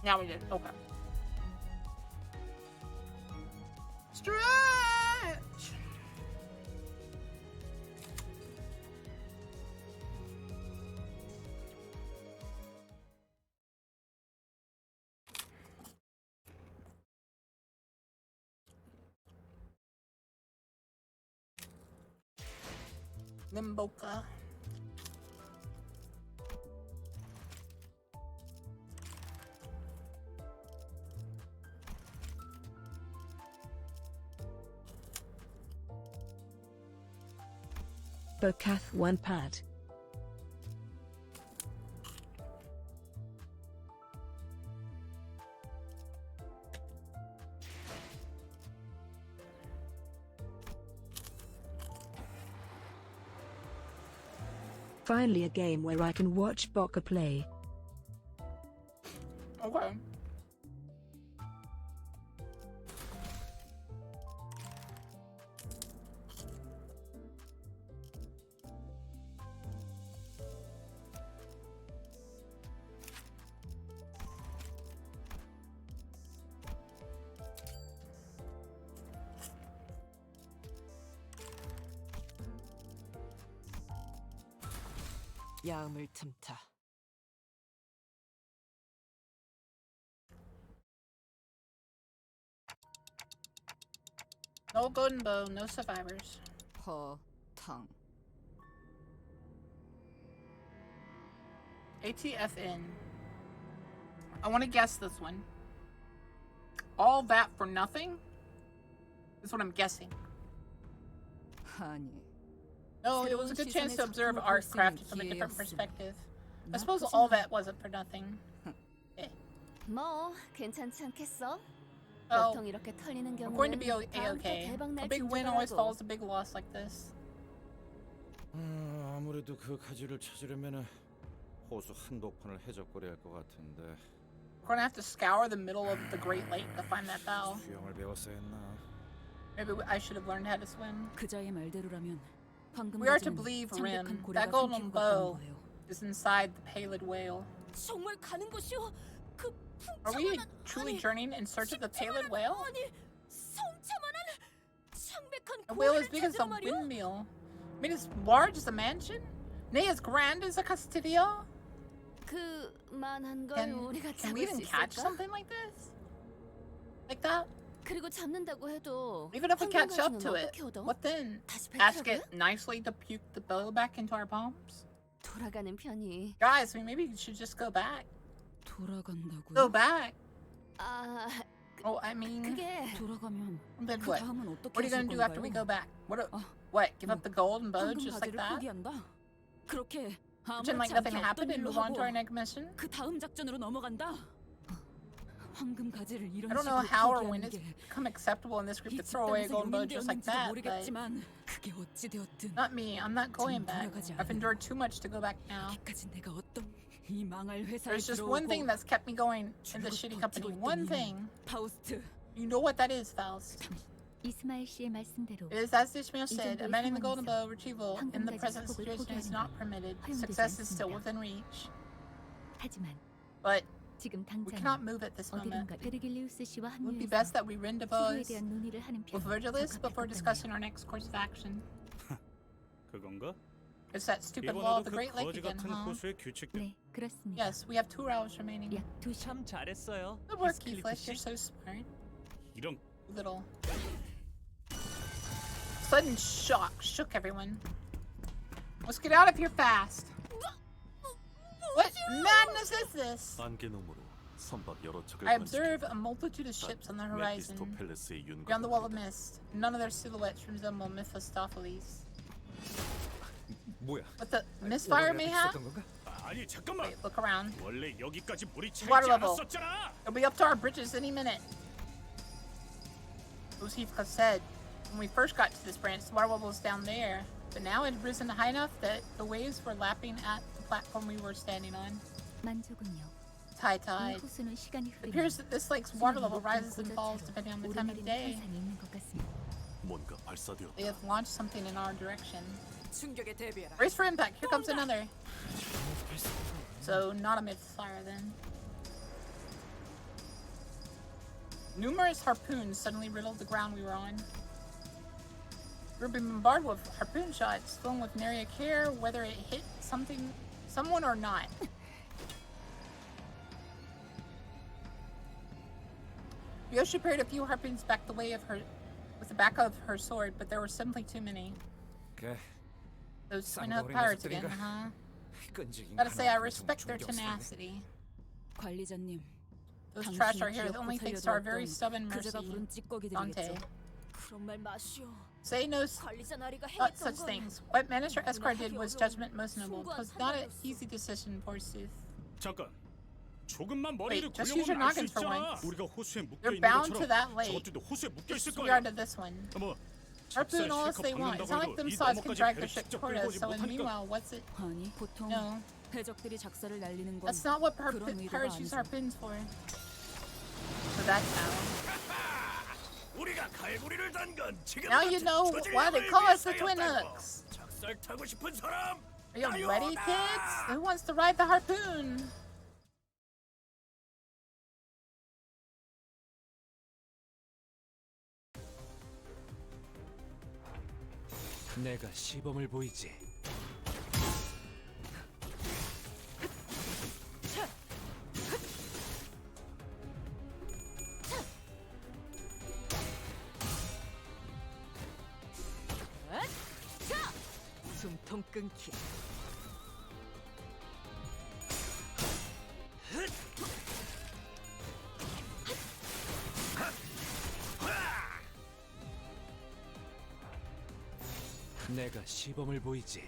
Now we did. Okay. Stretch! Limboka. Bokath 1 pad. Finally a game where I can watch Boka play. Okay. 야음을 틈타. No golden bow, no survivors. 허탕. ATFN. I want to guess this one. All that for nothing? Is what I'm guessing. 아니. No, it was a good chance to observe art crafted from a different perspective. I suppose all that wasn't for nothing. 뭐 괜찮지 않겠어? Oh, 보통 이렇게 털리는 I'm going to be 경우는 다음 또 A-okay. 대박 A 날 big win always 징조더라고. follows a big loss like this. 아무래도 그 가지를 찾으려면 호수 한복판을 해적거려야 할 것 같은데. We're gonna have to scour the middle of the Great Lake to find that bow. 수영을 배웠어야 했나? Maybe I should have learned how to swim. 그자의 말대로라면 황금 We are to 가지는 believe 창백한 Rim. 고래가 That golden 삼키고 갔다는 bow 거예요. is inside the Palid Whale. 정말 가는 곳이요? 그 Are we 풍차만한 truly 아니, journeying in search of the Palid Whale? 아니 성차만한 창백한 A whale as 고래를 big as a 찾으러 말이오? windmill. I mean, as large as a mansion? Nay, as grand as a castillo? 그만한 걸 우리가 Can we 잡을 수 even catch 있을까? something like this? Like that? 그리고 잡는다고 해도 Even if we catch up 황금 to 가지는 it, 어떻게 얻어? what then? 다시 Ask 뱉으라고요? it nicely to puke the bow back into our palms? 돌아가는 편이. Guys, maybe we should just go back. 돌아간다고요? Go back. 아, Oh, I mean, 그게 돌아가면 then 그 what? 다음은 어떻게 What are you 하실 gonna do after we 건가요? go back? 아, What? Give up the gold and bow 황금 just like 가지를 that? 포기한다. 그렇게 Pretend like 아무렇지 nothing 않게 happened 없던 and 일로 move on 하고 to our next mission? 그 다음 작전으로 넘어간다. 황금 가지를 이런 I don't know 식으로 how or when 포기하는 it's 게 become acceptable in this group 이 to throw away a 집단에서 golden bow just like 용인되었는지도 that, but 모르겠지만 그게 어찌 되었든 not me. I'm not going back. 돌아가지 I've 않으려. endured too much to go back now. 여기까지 내가 어떤 이 망할 회사에 There's just one thing 들어오고 that's kept me going in this shitty company. One thing. 파우스트. You know what that is, Faust. 이스마일 씨의 말씀대로 It is as Ishmael said, amending the golden bow retrieval in the present situation is not permitted. Success is still within reach. 하지만 But 지금 we 당장 cannot move at this moment. 어디론가 베르길리우스 씨와 It would be 합류해서 best that we rend a 수로에 buzz 대한 논의를 하는 with 편이 Virgilus 적합할 before 것 discussing 같네요. our next course of action. 그건가? It's that stupid law of 이번에도 the 그 Great Lake 거지 again, 같은 huh? 호수의 규칙들. 네, 그렇습니다. Yes, we have 2 hours remaining. 약 2시. 참 잘했어요. Good work, 히스클리프 Keithless. 씨. You're so smart. 이런 Little. Sudden shock shook everyone. Let's get out of here fast. What madness is this? 안개놈으로 선박 여러 척을 I observe a multitude of ships on the horizon. 메피스토 팰레스의 Beyond the wall of 윤곽입니다. mist, none of their silhouettes resemble Mephistopheles. 뭐야? What the misfire may have? 건가? 아니 잠깐만. Wait, look around. 원래 여기까지 물이 Water 차지 level. 않았었잖아. It'll be up to our bridges any minute. As Heathcliff said, when we first got to this branch, the water level was down there. But now it had risen high enough that the waves were lapping at the platform we were standing on. 만족은요. It's high 이 tide. 호수는 시간이 It 흐르면 appears that this lake's water level 수면이 rises 높은 and falls 고저체로 depending on the time of 오르내리는 day. 현상이 있는 것 같습니다. 뭔가 발사되었다. They have launched something in our direction. 충격에 대비해라. Brace for impact. Here comes another. So, not a misfire then. Numerous harpoons suddenly riddled the ground we were on. We were being bombarded with harpoon shots, filling with nary a care whether it hit someone or not. Yoshi parried a few harpoons back the way of her, with the back of her sword, but there were simply too many. 그 Those twin-hook pirates again, huh? 끈질긴 Gotta say, I 가나다란 respect their 존경스러워. tenacity. 관리자님. Those trash are here only thanks to our very stubborn 그제가 mercy, 부른 찌꺼기들이겠죠. Dante. 그런 말 마시오. Say no 관리자 나리가 not 행했던 such 건 things. What Minister Escar did was judgment most noble. It was not an easy decision, forsooth. 잠깐. 조금만 머리를 Wait, just use your 굴려보면 알 수 noggin for 있잖아. once. 우리가 호수에 묶여 They're 있는 bound to 것처럼 that lake. 저것들도 호수에 묶여 있을 We are 거야. to this one. 뭐 Harpoon all as 실컷 they want. It's not like 박는다고 them 해도 이 saws can 너머까지 drag 배를 their ship 직접 toward 끌고 us, 오지 so in 못하니까. meanwhile, what's it? 아니, 보통 No. 해적들이 작사를 날리는 건 That's not what 그런 의도가 pirates use 아니죠. harpoons for. So that's how. 우리가 갈고리를 단 건 지금 Now you know why they call us the twin hooks. 작살 타고 싶은 사람. Are you ready, kids? Who wants to ride the harpoon? 내가 시범을 보이지. 숨통 끊기. 내가 시범을 보이지.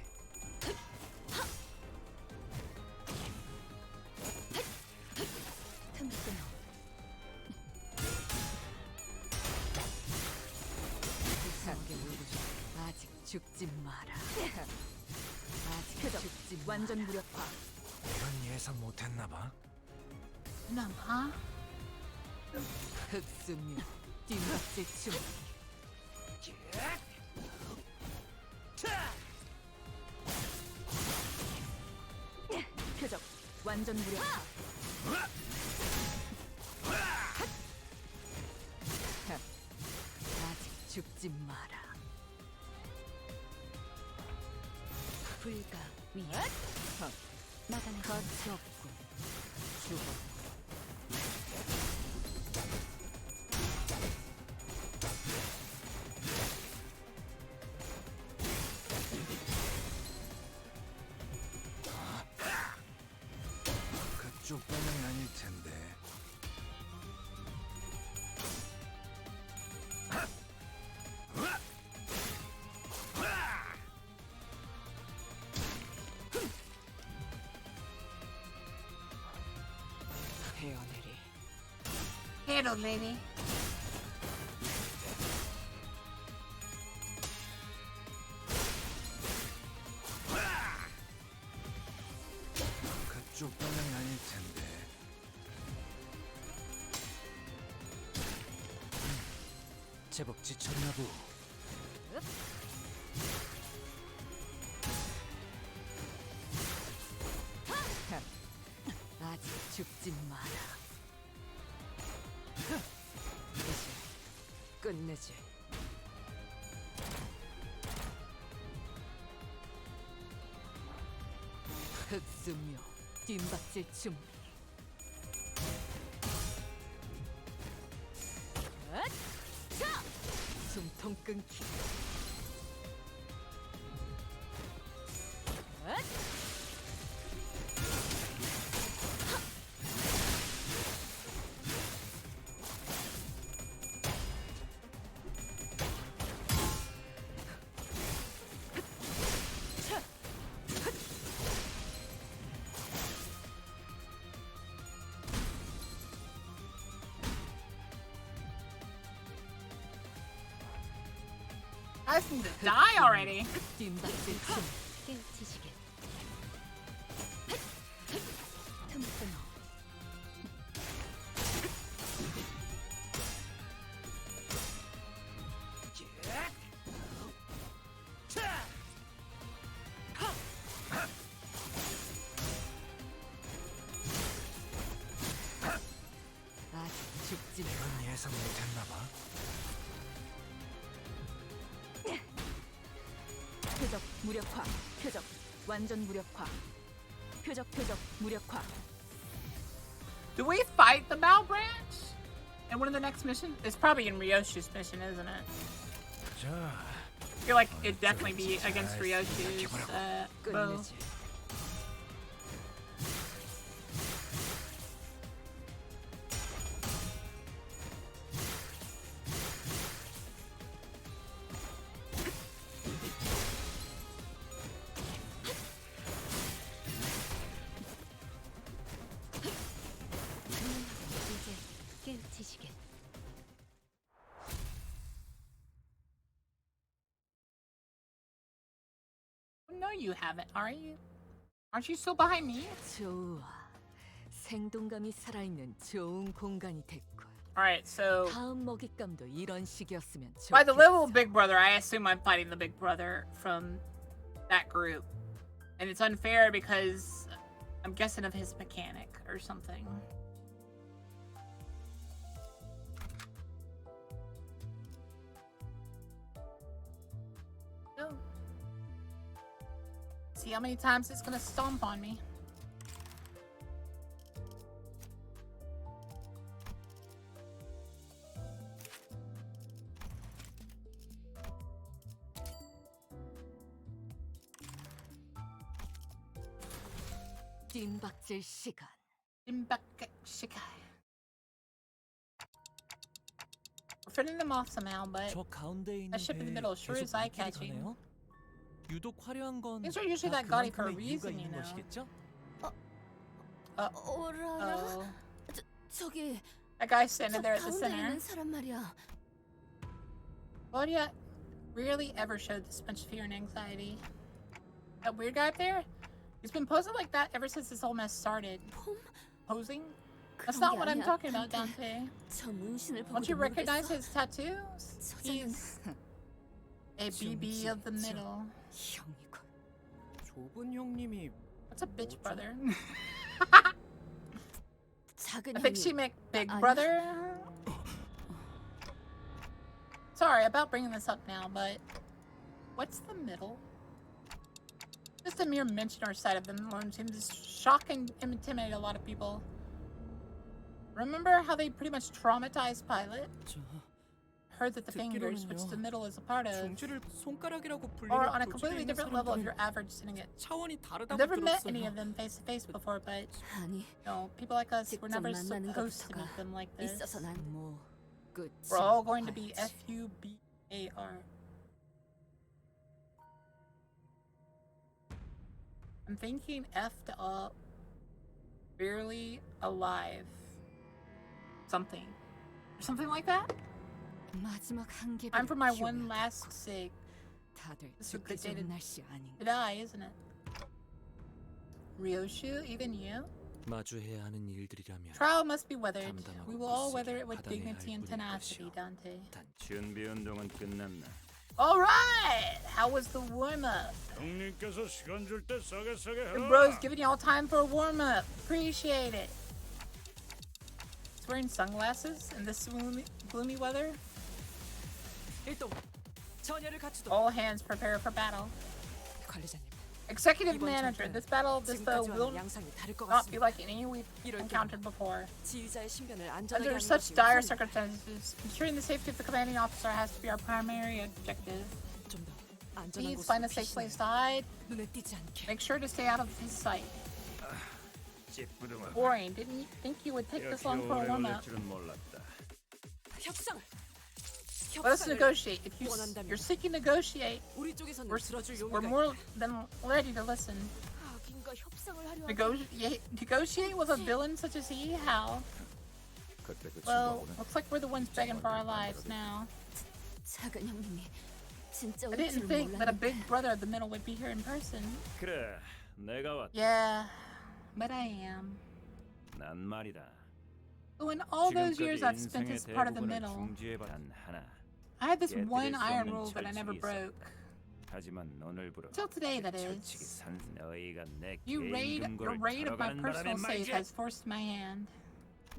이상하게 울고 싶어. 아직 죽지 마라. 아직 죽지 마라. 완전 무력화. 이건 예상 못했나봐. 나봐. 흑수며 뒷박질 춤. 표적 완전 무력화. 아직 죽지 마라. 불가 위. 나가는 거치 없군. 죽어. 그쪽 방향이 아닐 텐데. 헤어내리. Hello, lady. 그쪽 방향이 아닐 텐데. 제법 지쳤나 보. 아직 죽지 마라. 이제 끝내지. 흑수며 뒷박질 춤. 숨통 끊기. I just need to die already. 뒷박질 춤. 깨우치시게. 틈끊어. 아직 죽지 마. 이건 예상 못했나봐. 표적 무력화. 표적 완전 무력화. 표적 무력화. Do we fight the MAO branch? In one of the next missions? It's probably in Ryoshu's mission, isn't it? 자, I feel like it'd definitely be against Ryoshu's bow. 끝내지. 이제 깨우치시게. No, you haven't, are you? Aren't you still behind me? 좋아. 생동감이 살아있는 좋은 공간이 됐군. Alright, so 다음 먹잇감도 이런 식이었으면 좋겠어. by the level of Big Brother, I assume I'm fighting the Big Brother from that group. And it's unfair because I'm guessing of his mechanic or something. So, see how many times it's gonna stomp on me. 뒷박질 시간. We're fitting them off somehow, but 저 가운데 있는 that ship in the 배 middle sure 계속 is eye 이길이 catching. 가네요? 유독 화려한 건 Things are usually 다 that gaudy for a 그만큼의 이유가 reason, you 있는 know. 것이겠죠? 어라라. Oh, 저기 that guy 저 standing there at the 가운데 center. 있는 사람 말이야. Claudia rarely ever showed this much fear and anxiety. That weird guy up there? He's been posing like that ever since this whole mess started. Posing? That's not what I'm talking about, Dante. 저 문신을 보고 Don't you recognize his tattoos? He's a BB of the middle. 형이군. 좁은 형님이 What's a bitch brother? 작은 I think she 형이 meant big 아니야. brother. Sorry about bringing this up now, but what's the middle? Just a mere mention or sight of them alone seems to shock and intimidate a lot of people. Remember how they pretty much traumatized Pilot? 저 Heard that the fingers, which the middle is a part of, 중지를 손가락이라고 are 불리는 on a 도중에 completely 있는 different level of 사람들은 your average syndicate. 차원이 I've 다르다고 never met any 들었어요. of them face to face before, but 아니 no, people like us were 직접 never 만나는 supposed to 것부터가 meet them like this. 있어서 난 뭐 끝이 We're all going to be 봐야지. FUBAR. I'm thinking effed up, barely alive, something, or something like that. 마지막 한 개를 I'm for my one last sig. 다들 This is a 죽기 good day 좋은 to 날씨 아닌가? die, isn't it? Ryoshu, even you? 마주해야 하는 일들이라면 Trial must be weathered. 담담하고 We will all 굳세게 weather it with 받아내야 dignity 할 and 뿐일 tenacity, 것이오. Dante. 준비 운동은 끝났나? All right. How was the warm up? 형님께서 시간 줄 때 싸게 The 해라. bro's giving y'all time for a warm up. Appreciate it. He's wearing sunglasses in this gloomy weather. 일동 전열을 갖추도록. All hands prepare for battle. 관리자님. Executive 이번 manager, 전투는 this battle, this foe 지금까지와는 will 양상이 다를 것 not be 같습니다. like any we've 이럴 encountered before. 지휘자의 신변을 안전하게 Under 하는 such 것이 dire 우선입니다. circumstances, ensuring the safety of the commanding officer has to be our primary objective. 좀더 안전한 Please find a 곳으로 safe place to 피신해. hide. 눈에 띄지 않게. Make sure to stay out of his sight. 찌뿌둥아. Boring. Didn't you think you would take this long for a warm up? 줄은 몰랐다. 협상을. Let us 협상을 negotiate. If 원한다면 you're seeking to negotiate, 우리 쪽에서는 we're 들어줄 we're 용의가 more than ready to listen. 악인과 협상을 하려 Negotiate with a villain such as he? How? 그때 그 Well, 친구하고는 looks like we're the ones begging for our lives now. 작은 형님이 진짜 I 올 didn't 줄 think that a 몰랐는데 big brother of the middle would be here in person. 그래, 내가 왔다. Yeah, but I am. 난 말이다. So in all those 지금까지 years I've spent 인생의 as part of the 대부분을 middle, 중지해봤 하나. I had this 깨뜨릴 one 수 iron 없는 rule that I never 철칙이 broke. 있었다. 하지만 오늘부로 Till today, that 철칙이 is. 산 너희가 내 You raid, 개인 your 금고를 raid of my 털어가는 personal 바람에 safe 말이야. has forced my hand.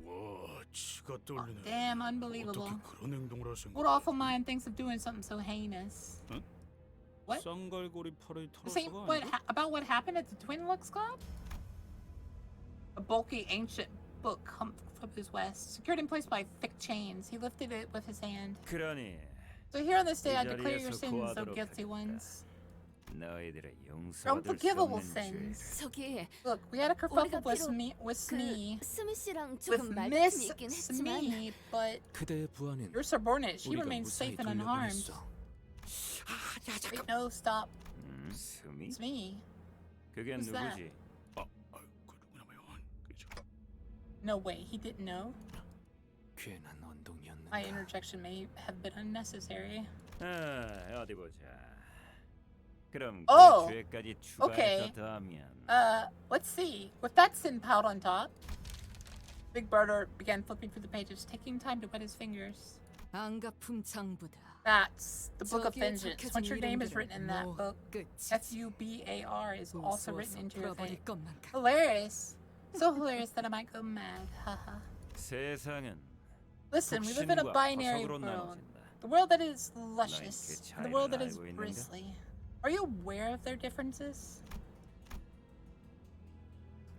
와, 치가 떨리네. Damn, unbelievable. 어떻게 그런 행동을 하신 What awful mind thinks of doing something so heinous? What? 쌍갈고리 팔을 Say 털어서가 about what happened at the Twin Lux Club? A bulky ancient book humped from his west, secured in place by thick chains. He lifted it with his hand. 그러니 So here on this day, I 이 declare your 자리에서 sins, O 고하도록 guilty 하겠다. ones. 너희들의 용서받을 수 Unforgivable 없는 죄. sins. 저기 Look, we had a kerfuffle 우리가 with 비록 with Smee, 스미 씨랑 with 조금 말다툼이 Miss 있긴 했지만 Smee, but 그대의 부하는 your subordinate, she 우리가 remains 무사히 safe and unharmed. 돌려보냈어. Wait, no, stop. 스미? Smee. 그게 Who's that? 누구지? 그 누구냐면 그죠. No way, he didn't know. 괜한 언동이었는가. My interjection may have been unnecessary. 어디 보자. 그럼 Oh, 그 죄까지 okay. 추가해서 더하면 Let's see. With that sin piled on top, Big Brother began flipping through the pages, taking time to wet his fingers. 안가품 장부다. That's the Book of 저기에 Vengeance. 적혀진 Once your name is 이름들은 written in that 뭐 book, 끝이지. FUBAR is also written 무서워서 into your 풀어버릴 fate. 것만 같아. Hilarious. So hilarious that I might go mad. Haha. 세상은 Listen, we live in a 독신과 binary 화석으로 world. 나눠진다. The world that is luscious, 그 and the world that 차이를 is 알고 있는가? bristly. Are you aware of their differences?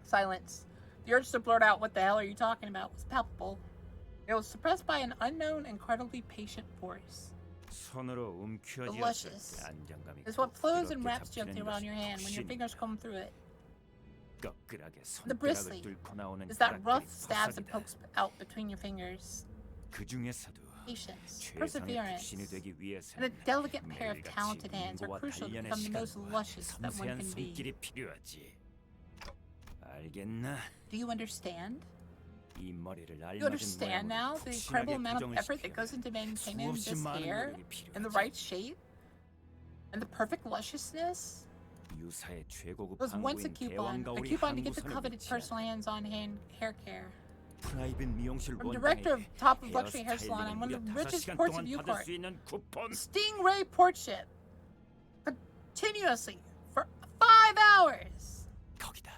Silence. The urge to blurt out what the hell are you talking about was palpable. It was suppressed by an unknown, incredibly patient force. 손으로 움켜쥐었을 The luscious 때 안정감이 is what flows and 뜨겁게 wraps 잡히는 gently around 것이 your hand when your 독신이다. fingers comb through it. 끄끄하게 The bristly 손가락을 뚫고 나오는 is that rough 벼락들이 stabs that 토삭이다. pokes out between your fingers. 그 중에서도 patience, 최상의 perseverance, 불신이 되기 위해서 and a delicate pair of 매일같이 talented hands are 인고와 crucial to 단련의 become the most 시간과 luscious that one 섬세한 can be. 손길이 필요하지. 알겠나? Do you understand? 이 머리를 You 알맞은 understand now 모양으로 the incredible 푹신하게 amount of effort that 고정을 goes into maintaining 수없이 this 많은 hair 노력이 in the 필요하지. right shape and the perfect lusciousness? 유사의 최고급 Was once a 항구인 coupon, a 대왕가오리 coupon to get the 항구선을 coveted 위치한 personal hands-on hair care. 프라이빗 미용실 From director of 원장에게 top of luxury hair salon 헤어스타일링을 on one of the 무려 richest 5시간 ports of 동안 받을 Newport, 수 있는 쿠폰. Stingray Portship, continuously for 5 hours. 거기다.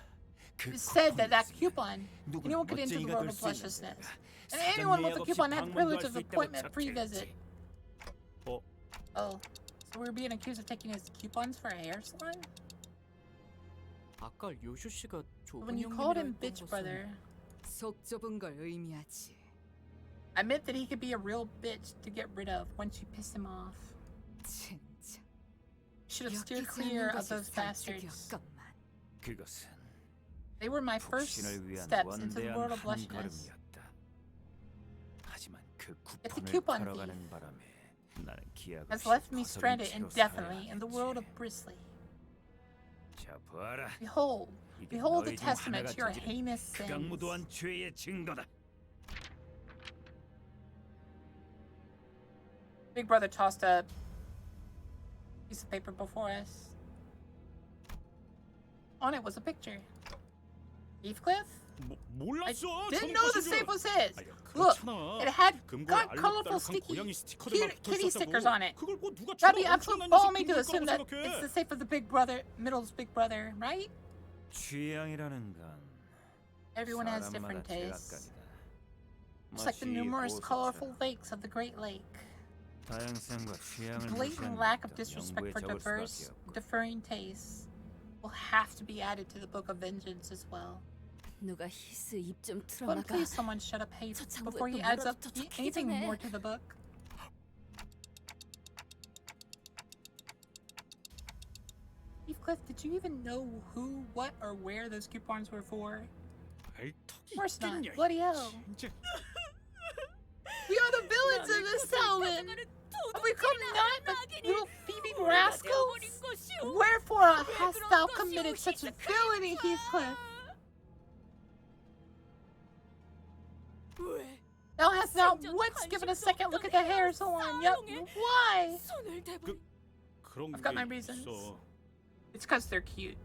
그 It said that that 쿠폰을 coupon, 누구나 anyone could enter the 멋쟁이가 world 될 of 수 있는 lusciousness, 데다가 and 사전 anyone with 예약 a 없이 coupon had 방문도 privilege 할 of 수 있다고 appointment free visit. 적혀있지. Oh, so we're being accused of taking his coupons for a hair salon? 아까 요슈 씨가 But when 좁은 you called 형님이라 him 했던 bitch 것은 brother, 속 좁은 걸 의미하지. I meant that he could be a real bitch to get rid of once you piss him off. 진짜. Should have steered 엮이지 clear 않는 of 것이 those bastards. 상책이었건만. 그것은 They were my first 불신을 위한 steps into the 원대한 world of 한 lushness. 걸음이었다. 하지만 그 It's the 쿠폰을 coupon 걸어가는 바람에 나는 기약 has 없이 left me 거석을 stranded 치러 indefinitely in the 살아야 world of 했지. Bristly. 자, 보아라. Behold, 이게 behold the 너희 중 testament 하나가 to your 저지른 heinous sins. 극악무도한 죄의 증거다. Big brother tossed a piece of paper before us. On it was a picture. Heathcliff? I 몰랐어. didn't 처음 know the 보신 safe 줄. was his. 아야, Look, 그렇잖아. it had 금고에 got 알록달록한 colorful sticky 고양이 스티커들만 kitty 붙어있었다고. stickers on it. 그걸 뭐 누가 That'd be 처럼 absolute 엄청난 balmy 녀석 to 금고일 assume 거라고 that 생각해. it's the safe of the big brother, middle's big brother, right? 취향이라는 건 Everyone has 사람마다 different tastes. 제각각이다. Just like the 마치 numerous 호수처럼 colorful lakes of the Great Lake. 다양성과 취향을 Blatant 무시하는 lack of 것도 disrespect 연구에 for 적을 diverse, 수밖에 없고. differing tastes will have to be added to the Book of Vengeance as well. 누가 히스 입 좀 But 틀어막아. please, someone shut up Hayes 저 창고에 before he 또 adds up 뭐라도 더 적히기 anything 전에. more to the book. Heathcliff, did you even know who, what, or where those coupons were for? 아이, Of course not. 있겠냐, Bloody hell. 진짜. We are the villains of this settlement. Have we come not but little thieving rascals? Wherefore hast thou committed such villainy, Heathcliff? Thou hast not once given a second look at the hair salon. Yet why? 손을 대버리. 그런 I've got my 게 reasons. 있어. It's because they're cute.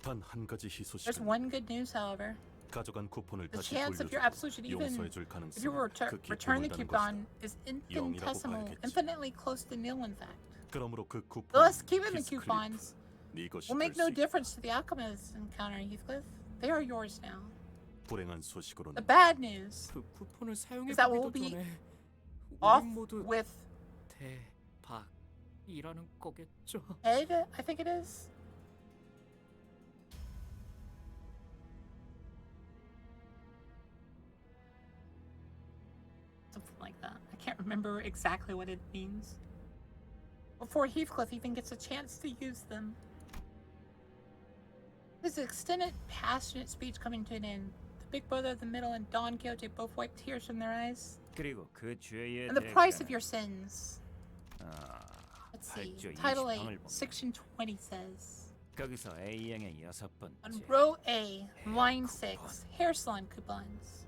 단 한 가지 There's 희소식은 one good news, however. 가져간 쿠폰을 The 다시 chance of your 돌려주고 absolution, even 용서해줄 if you were to 가능성은 return the 극히 coupon, 드문다는 is 것이다. infinitesimal, 봐야겠지. infinitely close to nil, in fact. 그러므로 그 쿠폰 Thus, keeping the coupons 네 것이 will make 될 no 수 있다. difference to the outcome of this encounter, Heathcliff. They are yours now. 불행한 소식으로는 The bad news 그 쿠폰을 사용해 is that we'll 보기도 be 전에 off 우리 모두 with 대박이라는 거겠죠. Ed, I think it is. Something like that. I can't remember exactly what it means. Before Heathcliff even gets a chance to use them. His extended, passionate speech coming to an end. The big brother of the middle and Don Quixote both wiped tears from their eyes. 그리고 그 죄의 And the price of 대가는 your sins. Let's see. 발조 Title 20 8, 방을 보면 Section 20 says. 거기서 A양의 6번째 On row A, line 6, hair salon coupons.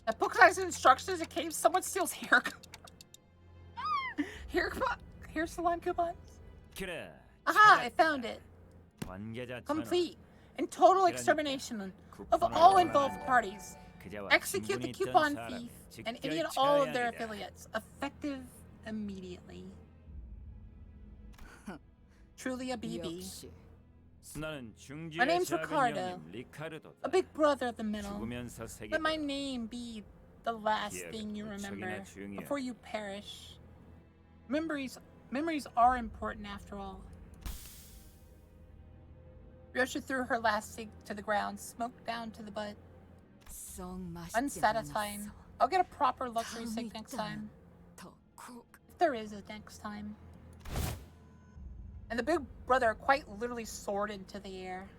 That book has instructions in case someone steals hair hair salon coupons. 그래 Aha, I found it. 관계자 Complete and total extermination of all involved parties. Execute the coupon thief and any and all of their affiliates, effective immediately. Truly a BB. My name's Ricardo, a big brother of the middle. Let my name be the last thing you remember before you perish. Memories are important after all. Ryosha threw her last cig to the ground, smoked down to the butt. Unsatisfying. I'll get a proper luxury cig next time. If there is a next time. And the big brother quite literally soared into the air.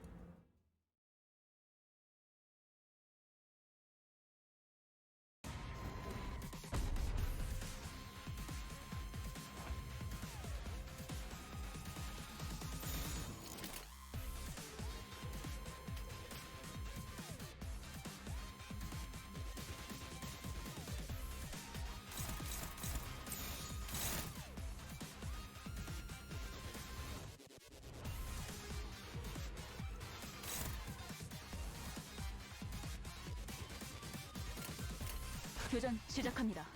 교전 시작합니다.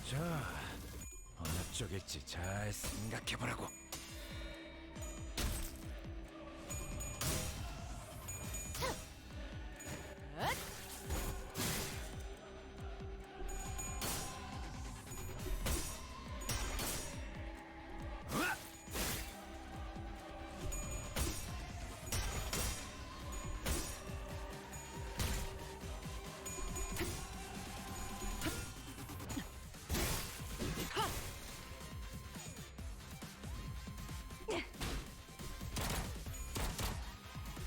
자, 어느 쪽일지 잘 생각해보라고.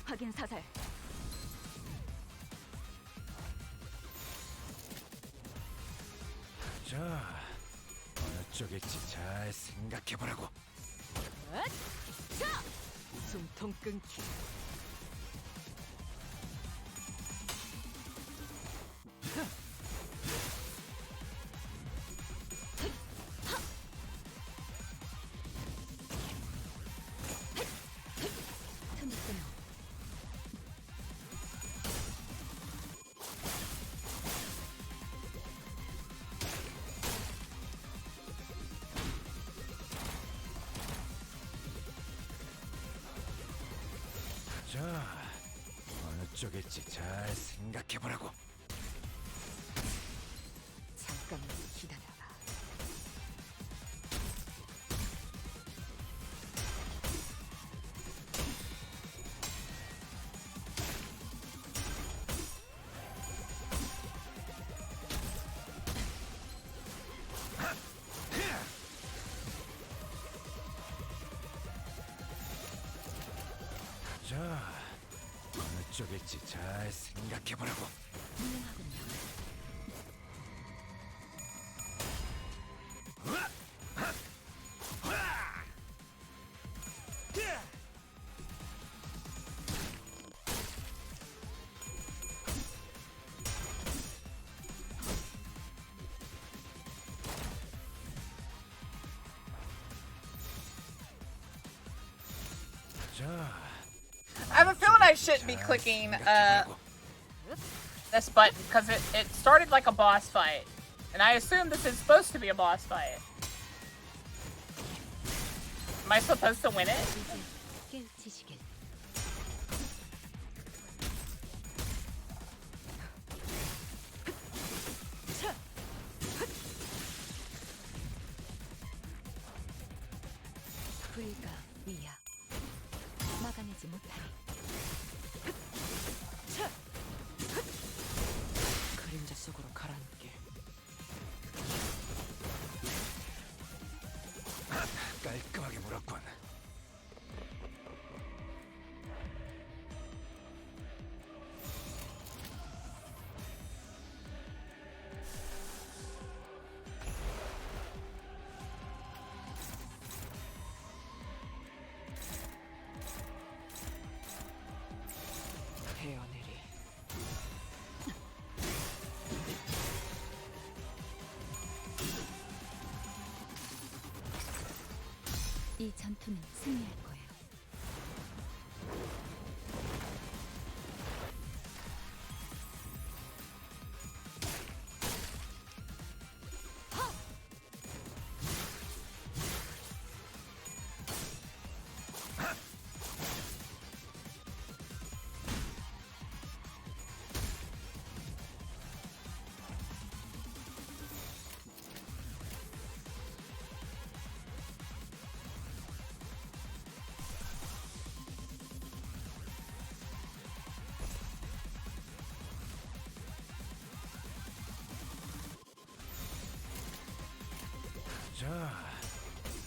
확인 사살. 자, 어느 쪽일지 잘 생각해보라고. 숨통 끊기. 자, 어느 쪽일지 잘 생각해보라고. 잠깐만 기다려라. 자, 어느 쪽일지 잘 생각해보라고. 자, I have a feeling I shouldn't be clicking this button because it started like a boss fight. And I assume this is supposed to be a boss fight. Am I supposed to win it? 불가위야. 막아내지 못하리. 그림자 속으로 가라앉게. 깔끔하게 물었군. 헤어내리. 이 전투는 승리할 거예요. 자,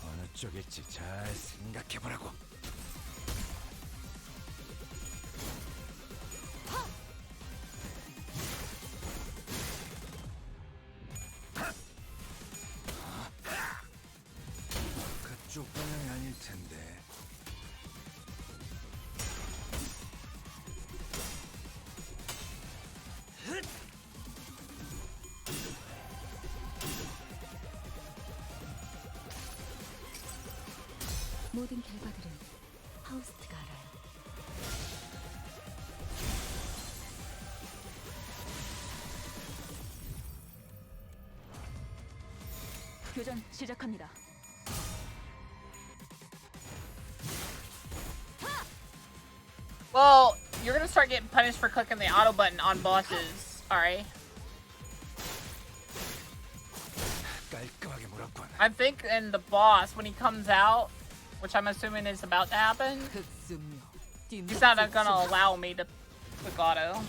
어느 쪽일지 잘 생각해보라고. 이쪽 방향이 아닐 텐데. 모든 결과들은 하우스트가 알아요. 교전 시작합니다. Well, you're gonna start getting punished for clicking the auto button on bosses. Alright. 깔끔하게 물었군. I think in the boss, when he comes out, which I'm assuming is about to happen, he's not gonna allow me to click auto.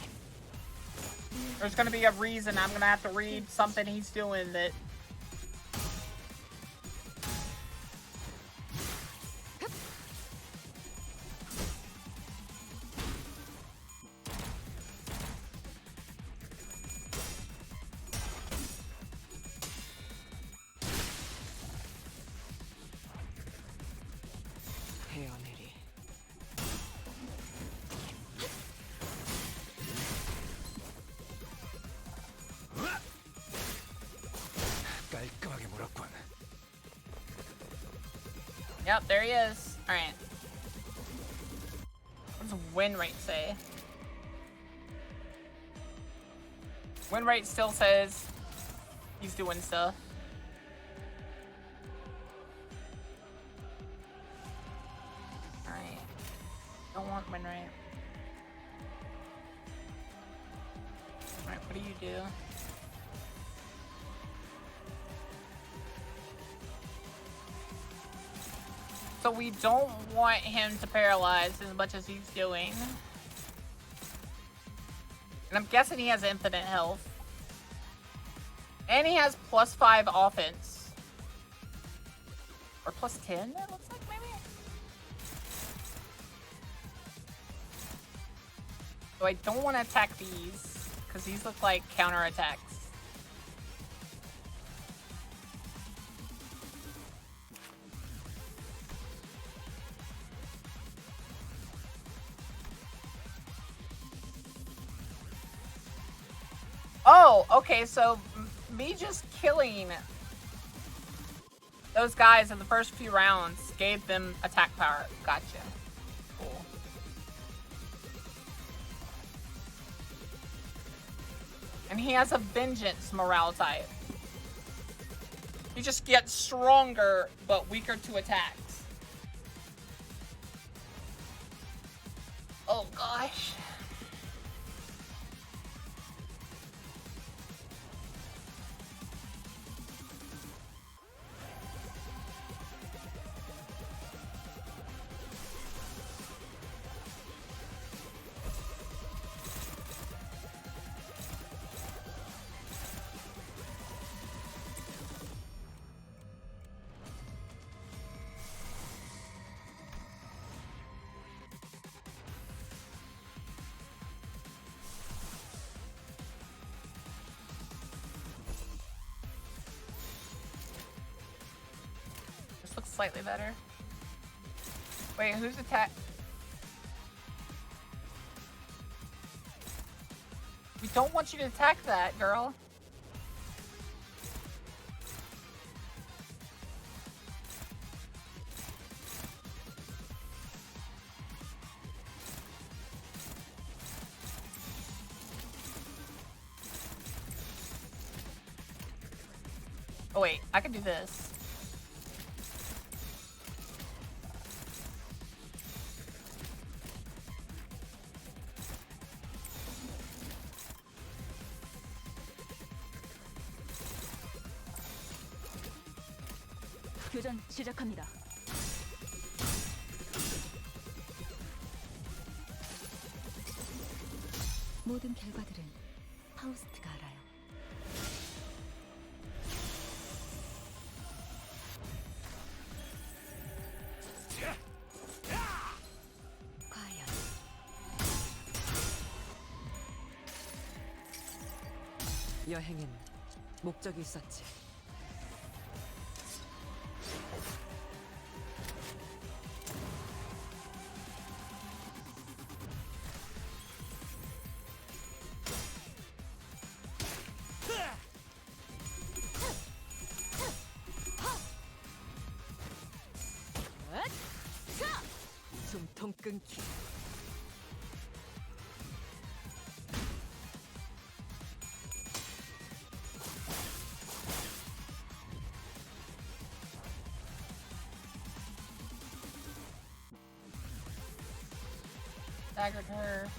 There's gonna be a reason I'm gonna have to read something he's doing that. 헤어내리. 깔끔하게 물었군. Yep, there he is. Alright. What does win rate say? Win rate still says he's doing stuff. Alright. Don't want win rate. Alright, what do you do? So we don't want him to paralyze as much as he's doing. And I'm guessing he has infinite health. And he has +5 offense. Or +10, it looks like, maybe? So I don't want to attack these, because these look like counterattacks. Oh, okay, so me just killing those guys in the first few rounds gave them attack power. Gotcha. Cool. And he has a vengeance morale type. He just gets stronger, but weaker to attacks. Oh gosh. Looks slightly better. Wait, who's attack? We don't want you to attack that, girl. Oh wait, I can do this. 교전 시작합니다. 모든 결과들은 하우스트가 알아요. 과연 여행엔 목적이 있었지. 고통 끊기. Staggered her.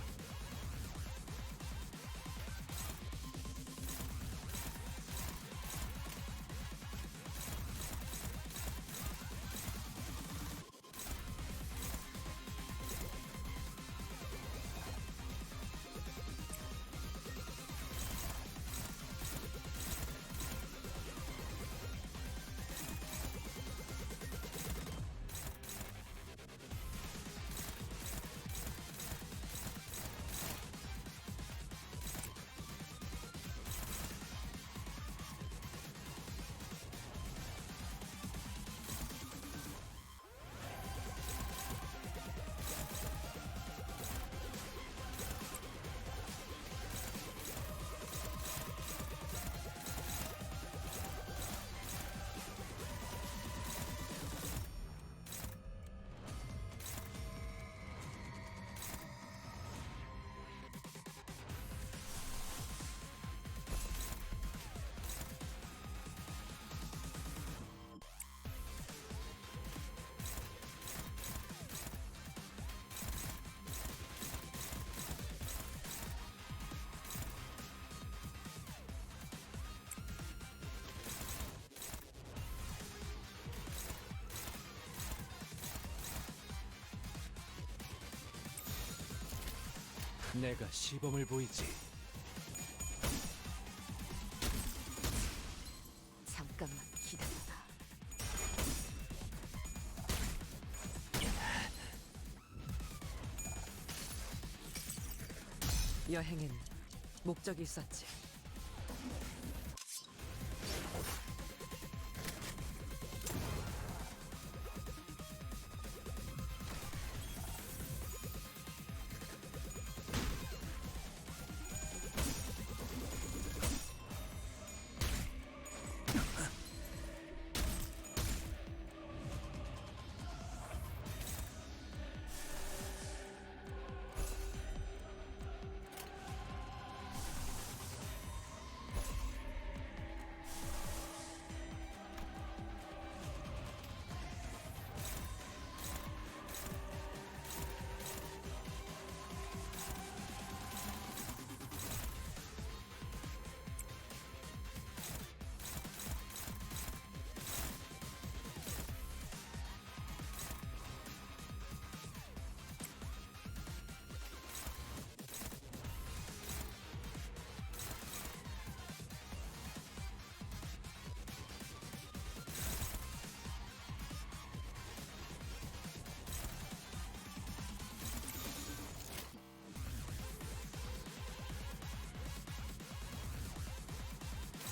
내가 시범을 보이지. 잠깐만 기다려라. 여행엔 목적이 있었지.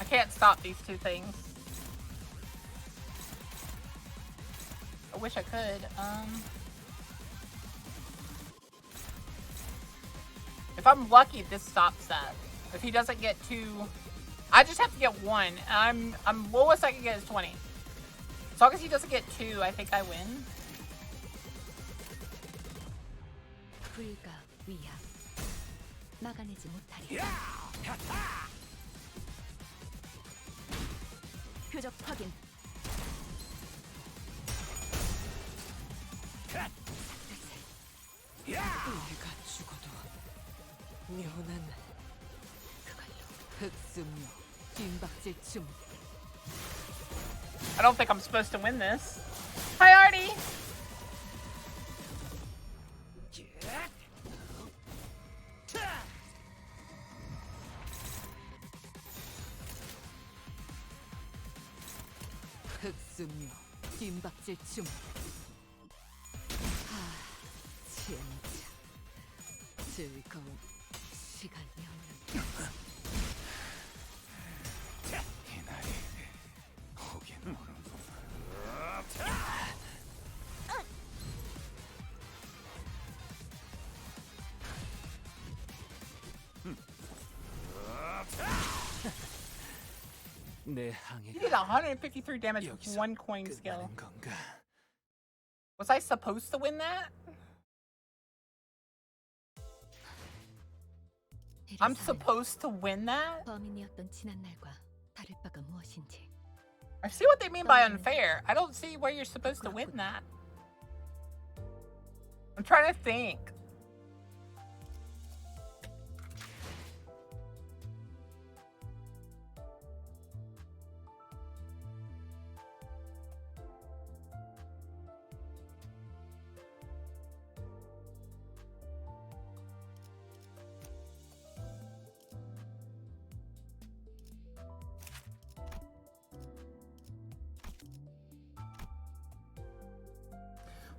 I can't stop these two things. I wish I could. If I'm lucky, this stops that. If he doesn't get two, I just have to get one. I'm lowest I can get is 20. As long as he doesn't get two, I think I win. 불가 위압 막아내지 못하리. 표적 확인. 내가 죽어도 묘는 그걸로 흑수묘 뒷박질 춤. I don't think I'm supposed to win this. Hi, Artie. 흑수묘 뒷박질 춤. 진짜 즐거운 시간이었는데. 이날이 오긴 모르는 내 He 항해가 did 153 damage with 여기서 one coin skill. 끝나는 건가? Was I supposed to win that? I'm supposed to win that? 범인이었던 지난 날과 다를 바가 무엇인지. I see what they mean by unfair. I don't see where you're supposed to win that. I'm trying to think.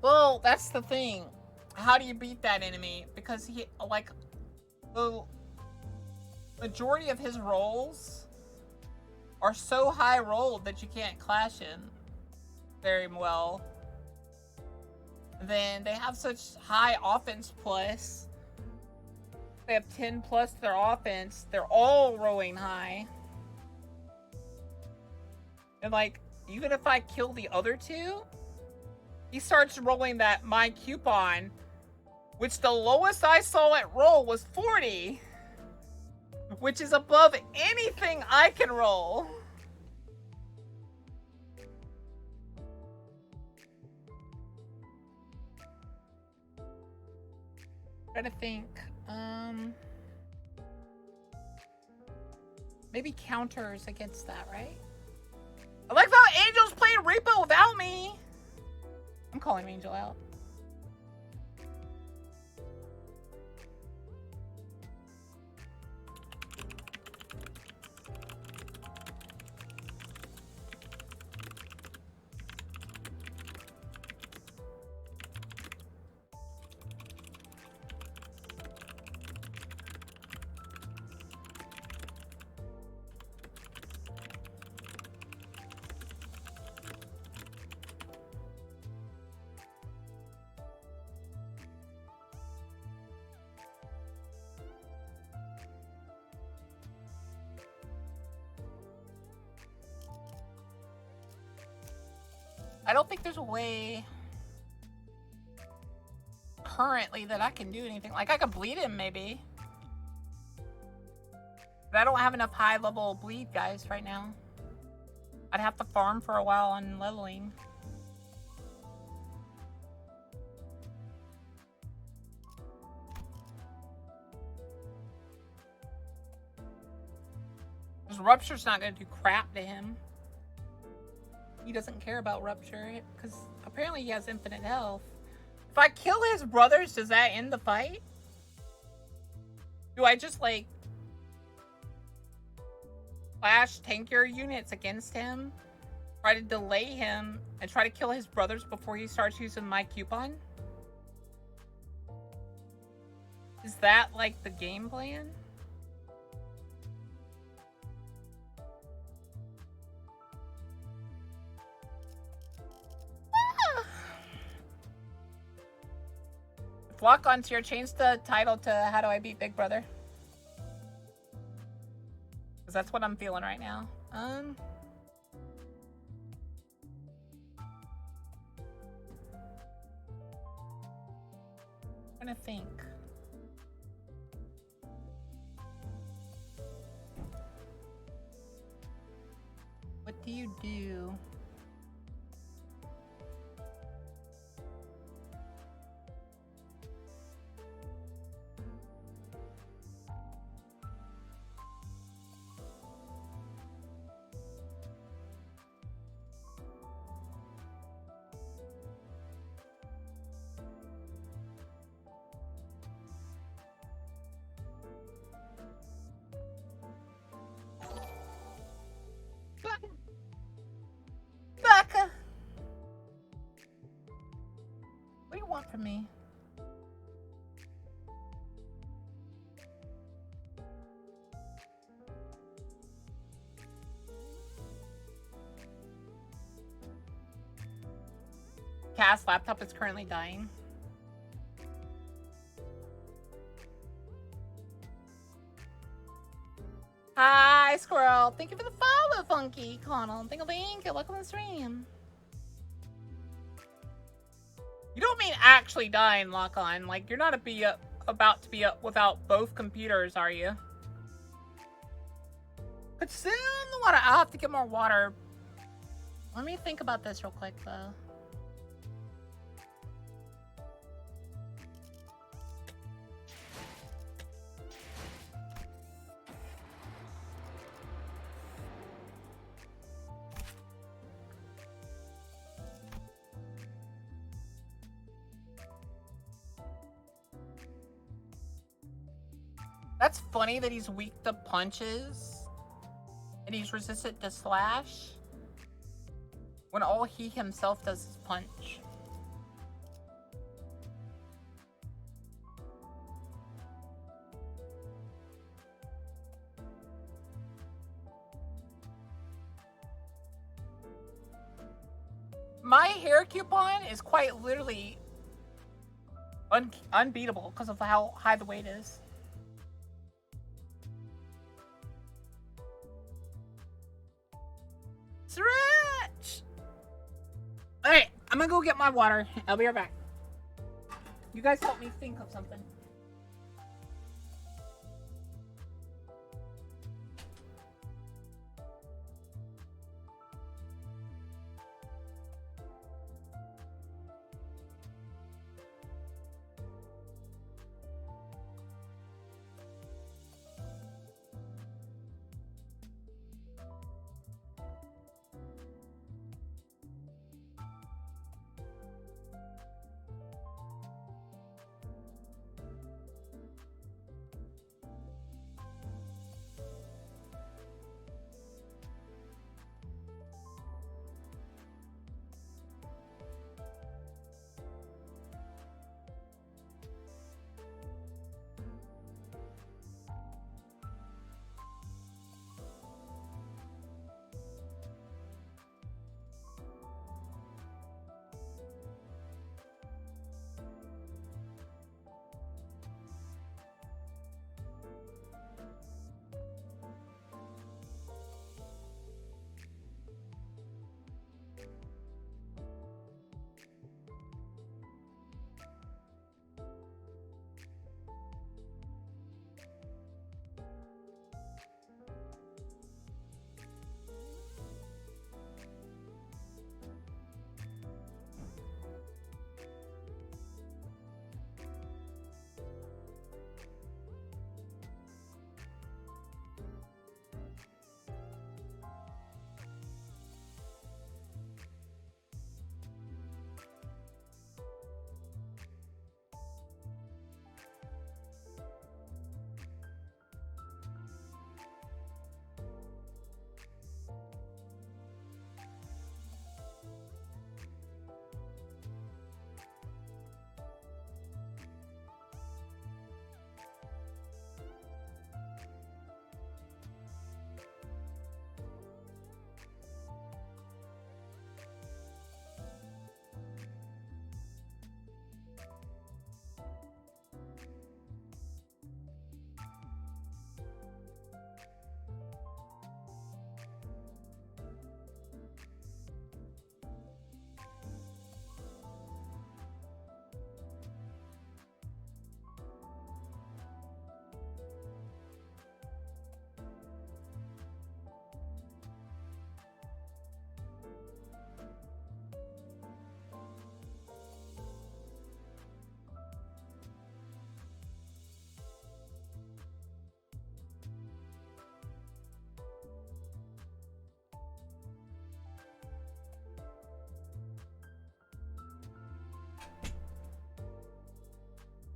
Well, that's the thing. How do you beat that enemy? Because he, like, the majority of his rolls are so high rolled that you can't clash him very well. Then they have such high offense plus. They have 10 plus to their offense. They're all rolling high. And like, even if I kill the other two, he starts rolling that my coupon, which the lowest I saw it roll was 40, which is above anything I can roll. Trying to think. Maybe counters against that, right? I like how Angel's playing Reaper without me. I'm calling Angel out. I don't think there's a way currently that I can do anything. Like, I could bleed him, maybe. But I don't have enough high-level bleed guys right now. I'd have to farm for a while on leveling. Because Rupture's not going to do crap to him. He doesn't care about Rupture because apparently he has infinite health. If I kill his brothers, does that end the fight? Do I just like flash tankier units against him, try to delay him, and try to kill his brothers before he starts using my coupon? Is that like the game plan? Lock onto your change the title to How Do I Beat Big Brother? Because that's what I'm feeling right now. Trying to think. What do you do? Becca! What do you want from me? Cass' laptop is currently dying. Hi, Squirrel. Thank you for the follow, Funky Connell. Thank you. Welcome to the stream. You don't mean actually dying, Lock On. Like, you're not a about to be without both computers, are you? Consume the water. I'll have to get more water. Let me think about this real quick, though. That's funny that he's weak to punches and he's resistant to slash when all he himself does is punch. My hair coupon is quite literally unbeatable because of how high the weight is. Stretch! Alright, I'm gonna go get my water. I'll be right back. You guys help me think of something.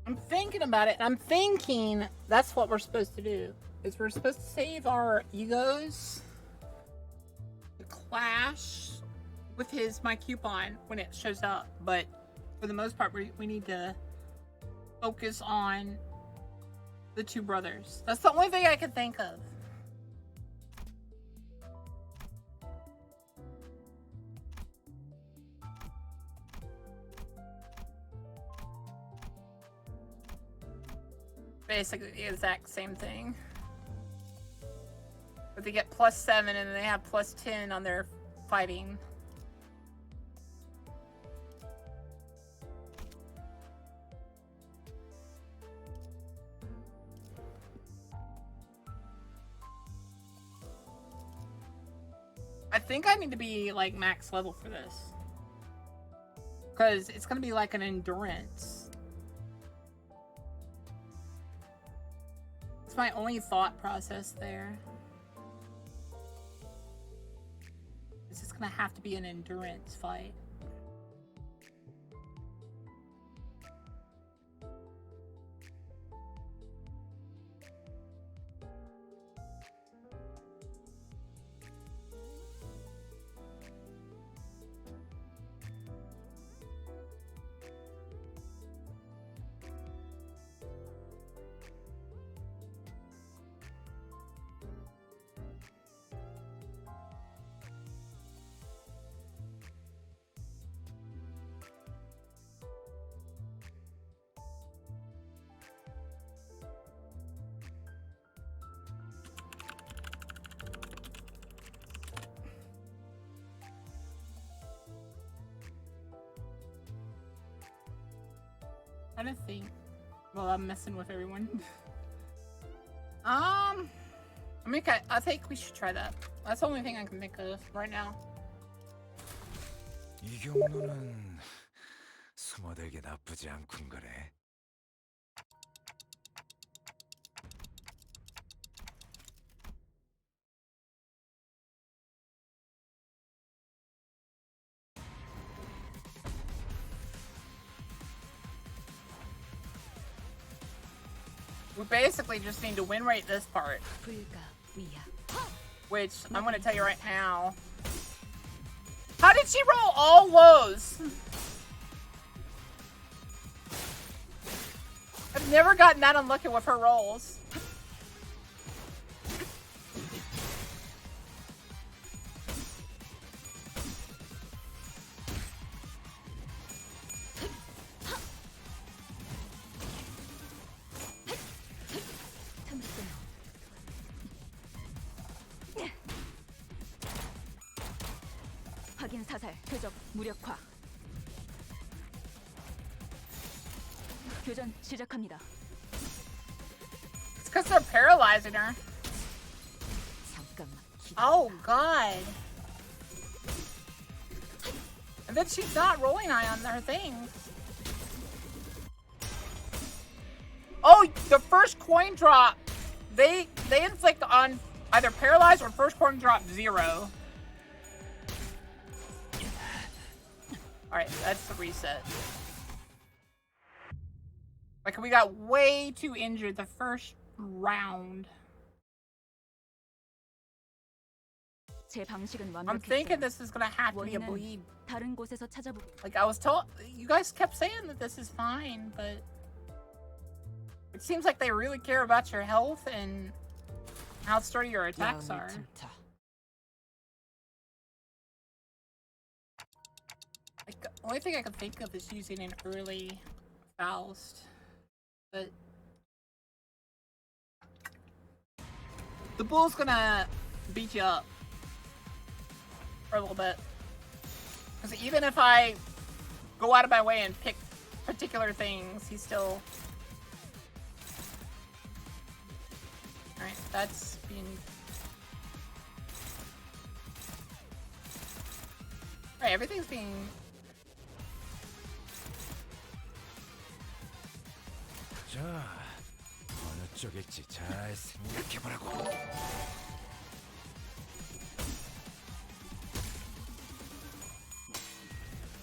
I'm thinking about it, and I'm thinking that's what we're supposed to do. Is we're supposed to save our egos to clash with my coupon when it shows up, but for the most part, we need to focus on the two brothers. That's the only thing I can think of. Basically the exact same thing. But they get +7 and then they have +10 on their fighting. I think I need to be like max level for this. Because it's going to be like an endurance. It's my only thought process there. This is going to have to be an endurance fight. I don't think. Well, I'm messing with everyone. I think we should try that. That's the only thing I can think of right now. 이 경로는 숨어들기 나쁘지 않군 거래. We basically just need to win rate this part. Which, I'm gonna tell you right now. How did she roll all lows? I've never gotten that unlucky with her rolls. 확인 사살, 표적, 무력화. 교전 시작합니다. It's because they're paralyzing her. 잠깐만. Oh god. And then she's not rolling high on her thing. Oh, the first coin drop. They inflict on either paralyzed or first coin drop 0. Alright, that's the reset. Like, we got way too injured the first round. 제 방식은 I'm thinking this is gonna have to be a bleed. 다른 곳에서 찾아보. Like, I was told, you guys kept saying that this is fine, but it seems like they really care about your health and how sturdy your attacks are. Like, the only thing I can think of is using an early Faust, but the bull's gonna beat you up for a little bit. Because even if I go out of my way and pick particular things, he's still... Alright, that's being... Alright, everything's being... 자, 어느 쪽일지 잘 생각해보라고.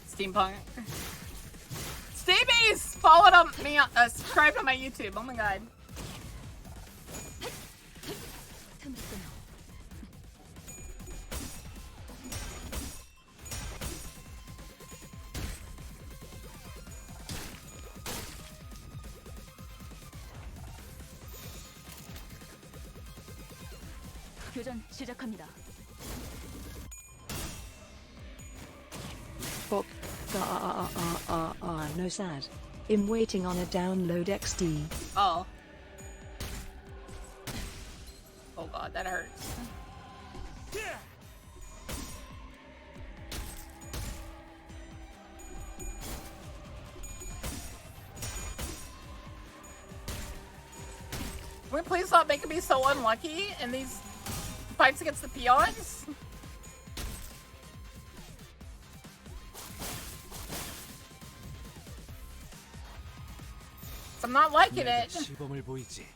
Steampunk. Steamies followed up me, subscribed on my YouTube. Oh my god. 교전 시작합니다. No sad. I'm waiting on a download XD. Oh. Oh god, that hurts. Can we please stop making me so unlucky in these fights against the peons? I'm not liking 내가 it. 시범을 보이지.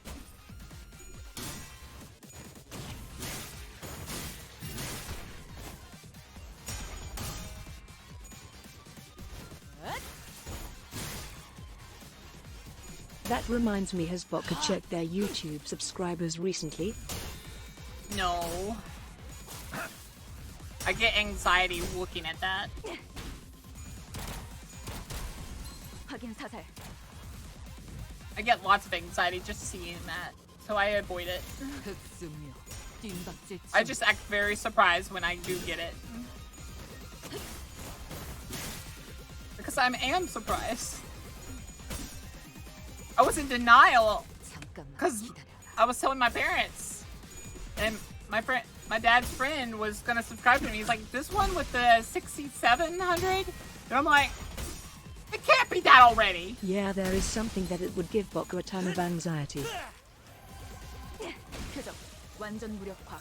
That reminds me, has Boka checked their YouTube subscribers recently? No. I get anxiety looking at that. 확인 사살. I get lots of anxiety just seeing that, so I avoid it. I just act very surprised when I do get it. Because I am surprised. I was in denial because I was telling my parents, and my dad's friend was gonna subscribe to me. He's like, this one with the 6,700, and I'm like, it can't be that already. Yeah, there is something that it would give Boka a ton of anxiety. 표적 완전 무력화.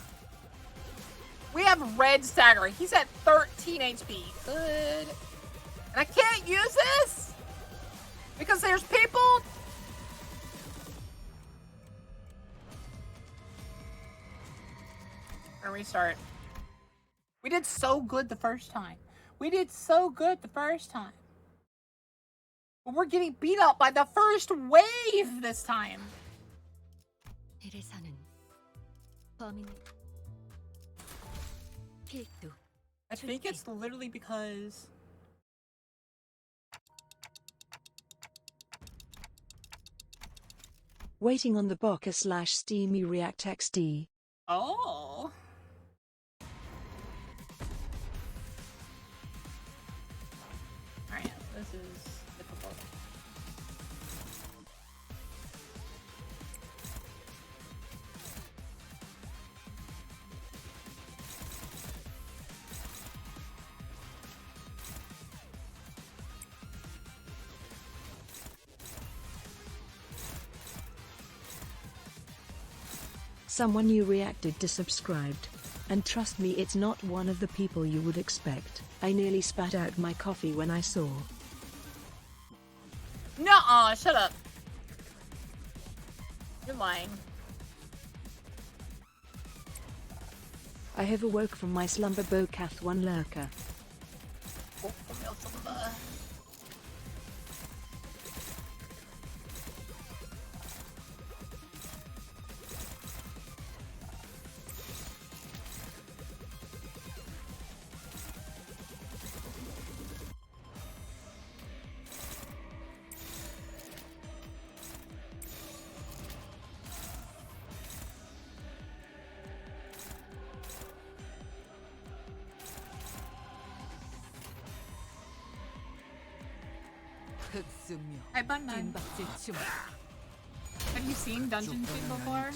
We have Red Stagger. He's at 13 HP. Good. And I can't use this because there's people. Or restart. We did so good the first time. We did so good the first time. But we're getting beat up by the first wave this time. 해를 사는 범인 필두. I think it's literally because Waiting on the Boka/Steamy React XD. oh. Alright, this is difficult. Someone you reacted to subscribed. And trust me, it's not one of the people you would expect. I nearly spat out my coffee when I saw. Nuh-uh, shut up. You're lying. I have awoke from my slumber, Bokath one lurker. Hi, Bunman. Have you seen Dungeon King before?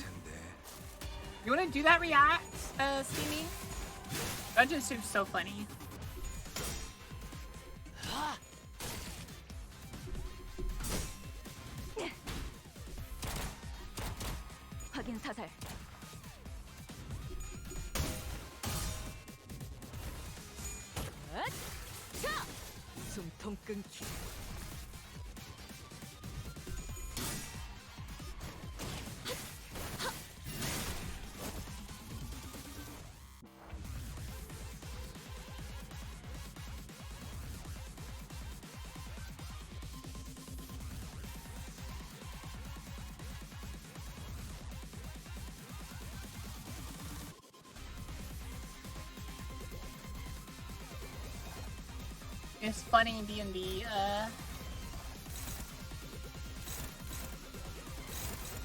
You want to do that react, Steamy? Dungeon Soup's so funny. 확인 사살. 숨통 끊기. It's funny D&D,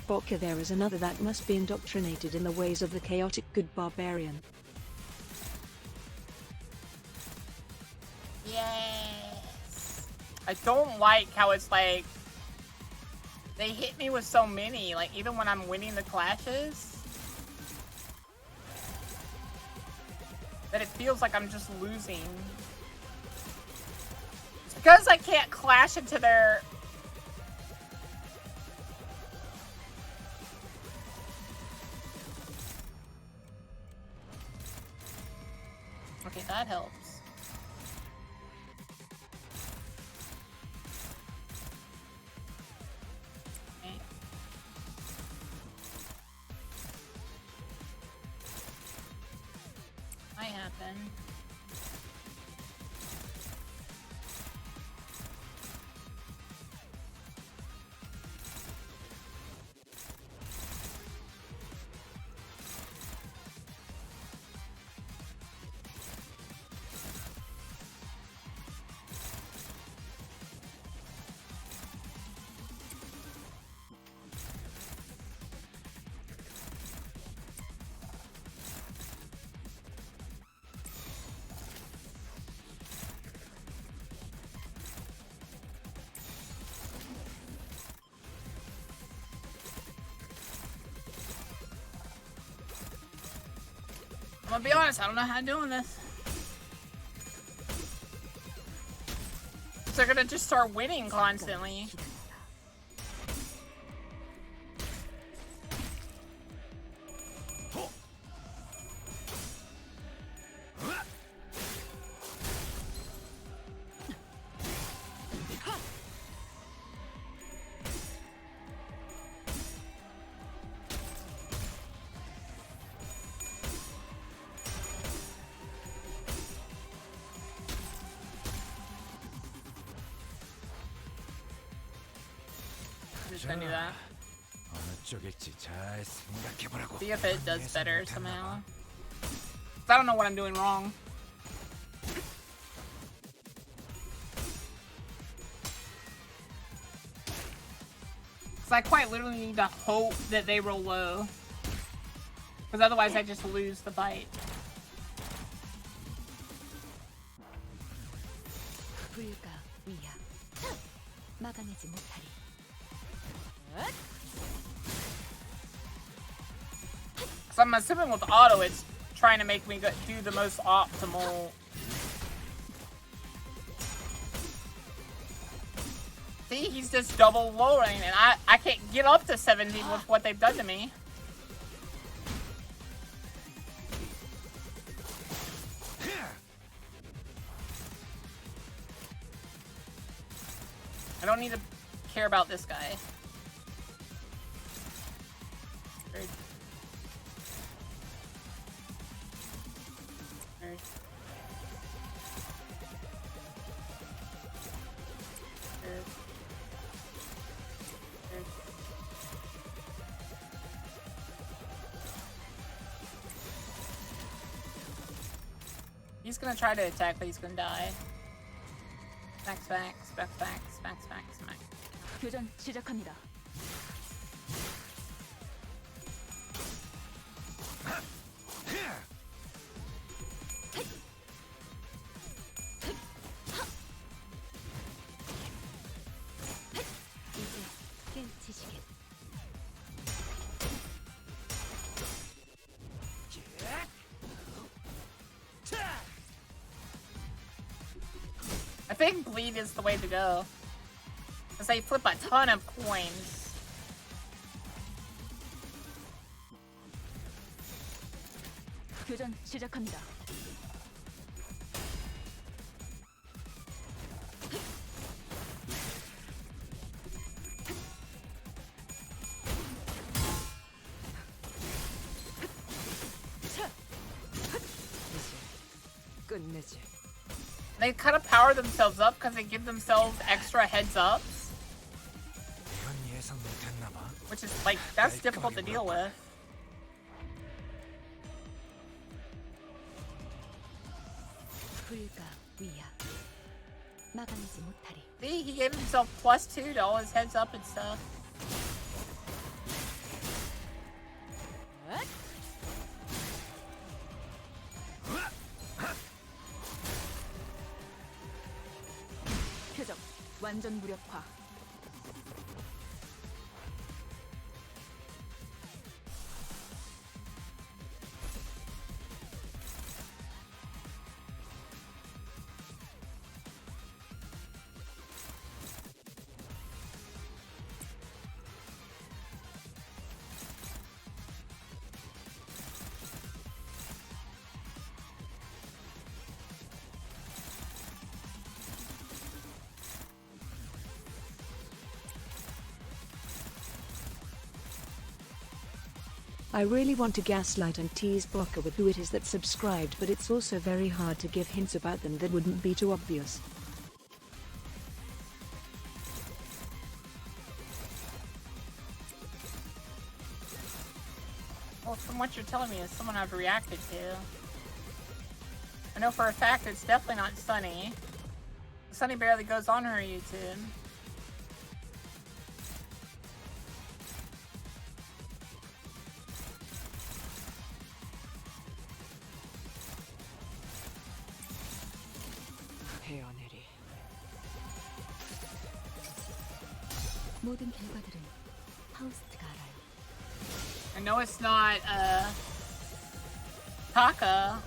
Boka, there is another that must be indoctrinated in the ways of the chaotic good barbarian. Yes. I don't like how it's like they hit me with so many, like even when I'm winning the clashes, that it feels like I'm just losing. It's because I can't clash into their okay, that helps. Might happen. I'm gonna be honest, I don't know how I'm doing this. They're gonna just start winning constantly. Just gonna do that. See if it does better somehow. 'Cause I don't know what I'm doing wrong. Because I quite literally need to hope that they roll low. Because otherwise I just lose the fight. So I'm assuming with auto, it's trying to make me do the most optimal. See, he's just double lowering, and I can't get up to 17 with what they've done to me. I don't need to care about this guy. Great. Great. Great. Great. He's gonna try to attack, but he's gonna die. Smack, smack, smack, smack, smack, smack, smack. 교전 시작합니다. I think bleed is the way to go. Because they flip a ton of coins. 교전 시작합니다. 끝내지. They kind of power themselves up because they give themselves extra heads ups. Which is like, that's difficult to deal with. See, he gave himself +2 to all his heads up and stuff. 표정 완전 무력화. I really want to gaslight and tease Boka with who it is that subscribed, but it's also very hard to give hints about them that wouldn't be too obvious. Well, from what you're telling me, is someone I've reacted to. I know for a fact it's definitely not Sunny. Sunny barely goes on her YouTube. 헤어내리. 모든 결과들은 파우스트가 알아요. I know it's not, Taka.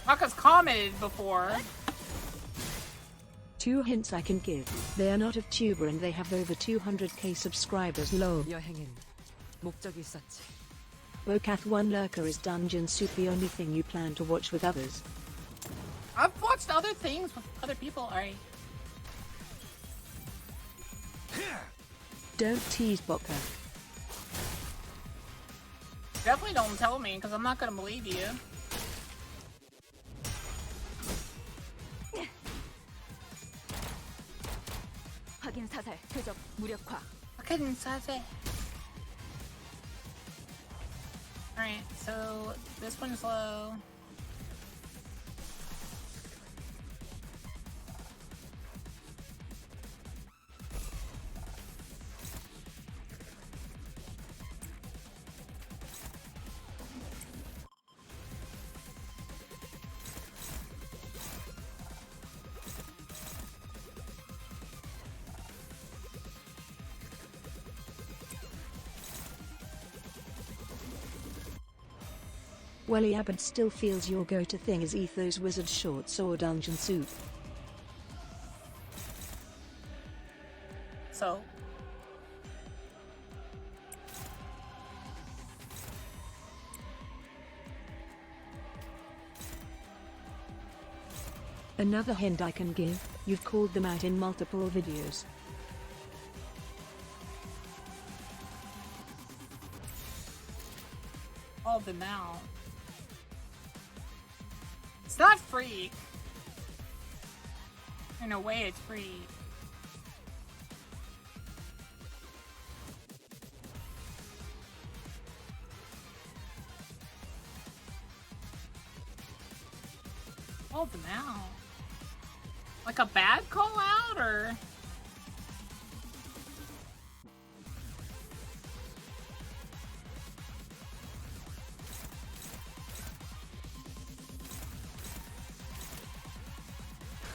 Taka's commented before. 2 hints I can give. They are not of Tuber and they have over 200k subscribers. Lol. 여행엔 목적이 있었지. Bokath 1 Lurker is Dungeon Soup the only thing you plan to watch with others? I've watched other things with other people, alright. Don't tease Boka. Definitely don't tell me, because I'm not gonna believe you. 확인 사살, 표적, 무력화. 확인 사살. Alright, so this one's low. Well, Abed still feels your go-to thing is Ethos Wizard Shorts or Dungeon Soup. So? Another hint I can give, you've called them out in multiple videos. All them out. It's not free. In a way, it's free. All them out. Like a bad call out, or?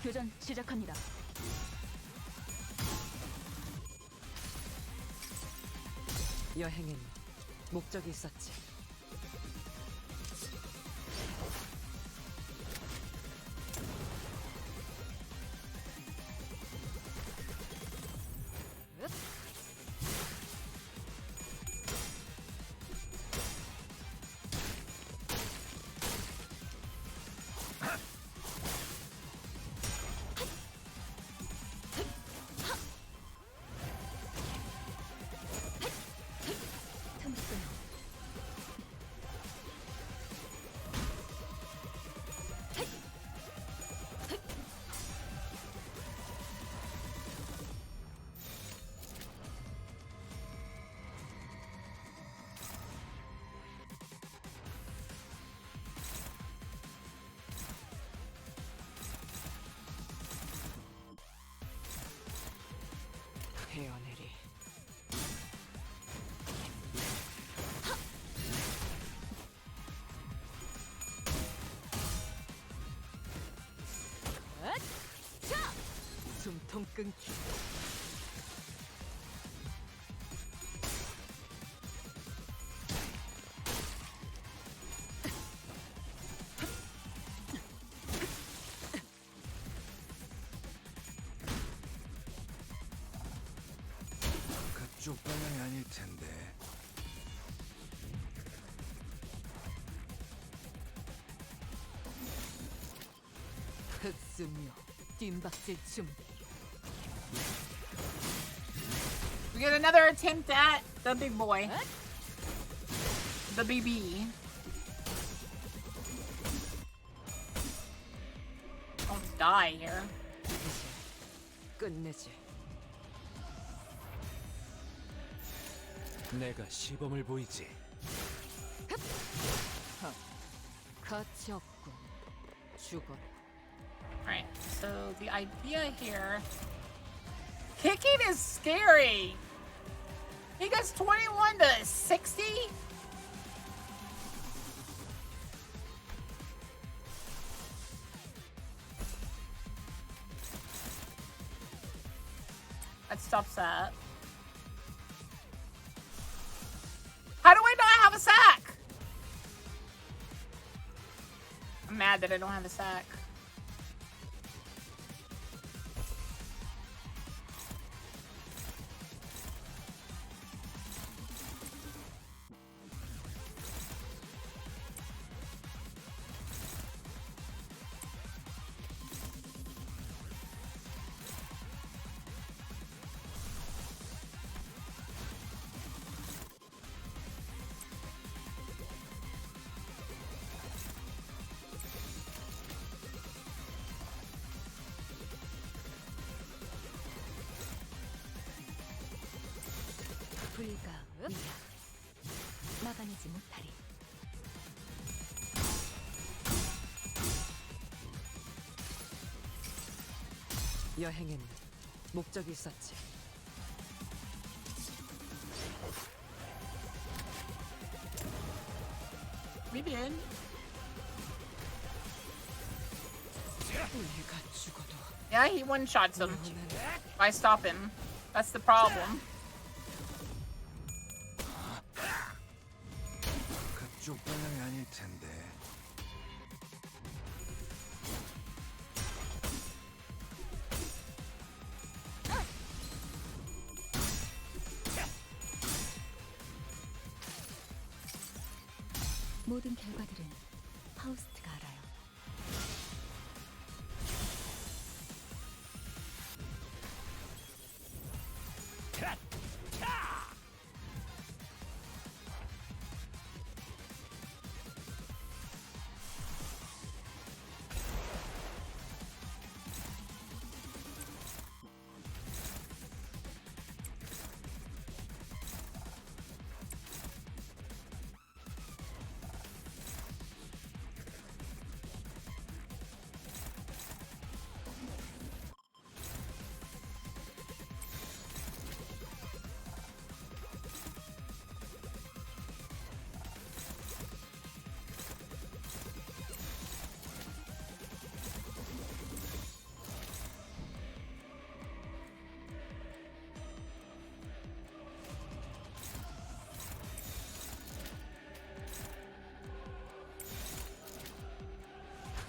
교전 시작합니다. 여행엔 목적이 있었지. 헤어내리. 숨통 끊기. 그쪽 방향이 아닐 텐데. 흑수묘, 뜀박질 준비. We get another attempt at the big boy. the BB. Don't die here. 끝내지. 내가 시범을 보이지. 가치 없군. 죽어. Alright, so the idea here... Kicking is scary! He goes 21 to 60? That stops that. How do I not have a sack? I'm mad that I don't have a sack. 불가음 막아내지 못하리. 여행에는 목적이 있었지. We did. 우리가 죽어도 Yeah, he one-shots him. I stop him. That's the problem. 그쪽 방향이 아닐 텐데. 모든 결과들은 파우스트가 알아요.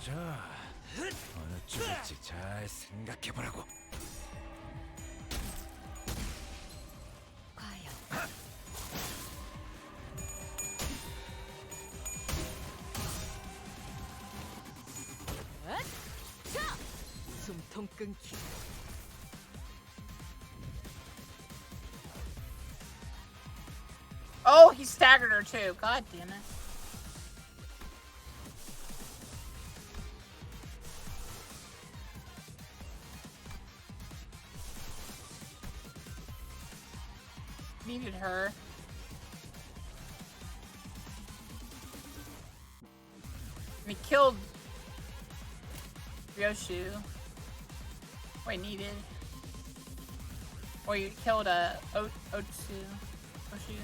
자, 어느 쪽일지 잘 생각해보라고. 과연 숨통 끊기. Oh, he staggered her too. God damn it. Needed her. And he killed Ryoshu. Or he needed. Or you killed Otsu. Oshu.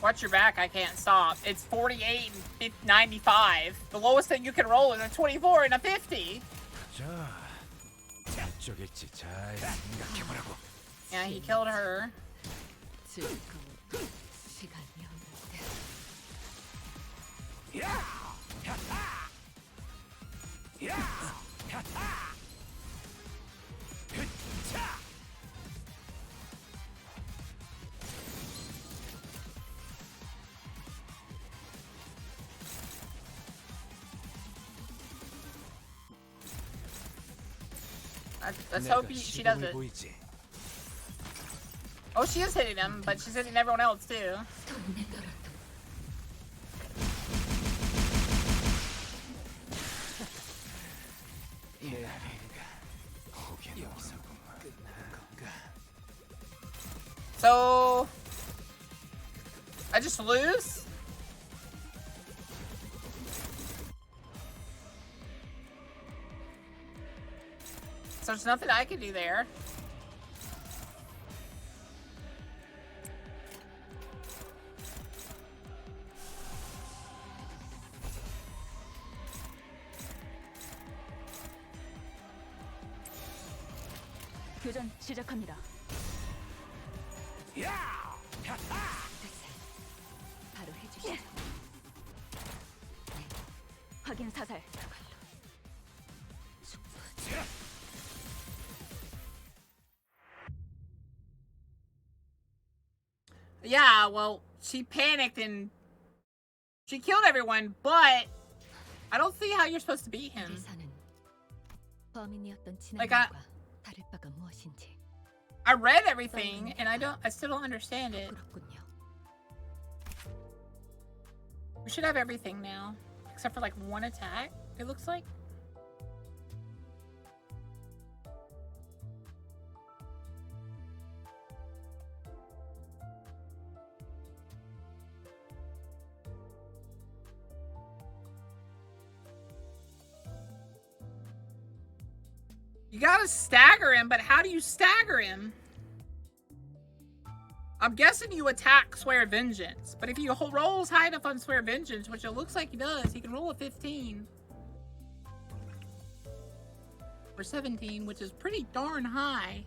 Watch your back, I can't stop. It's 48 and 95. The lowest thing you can roll is a 24 and a 50. Yeah, he killed her. Let's hope she does it. Oh, she is hitting him, but she's hitting everyone else too. So I just lose? So there's nothing I can do there. 교전 시작합니다. 바로 해주시죠. 네. 확인 사살. Yeah, well, she panicked and she killed everyone, but I don't see how you're supposed to beat him. Like I read everything and I still don't understand it. We should have everything now, except for like one attack, it looks like. You gotta stagger him, but how do you stagger him? I'm guessing you attack Swear Vengeance, but if he rolls high enough on Swear Vengeance, which it looks like he does, he can roll a 15. Or 17, which is pretty darn high.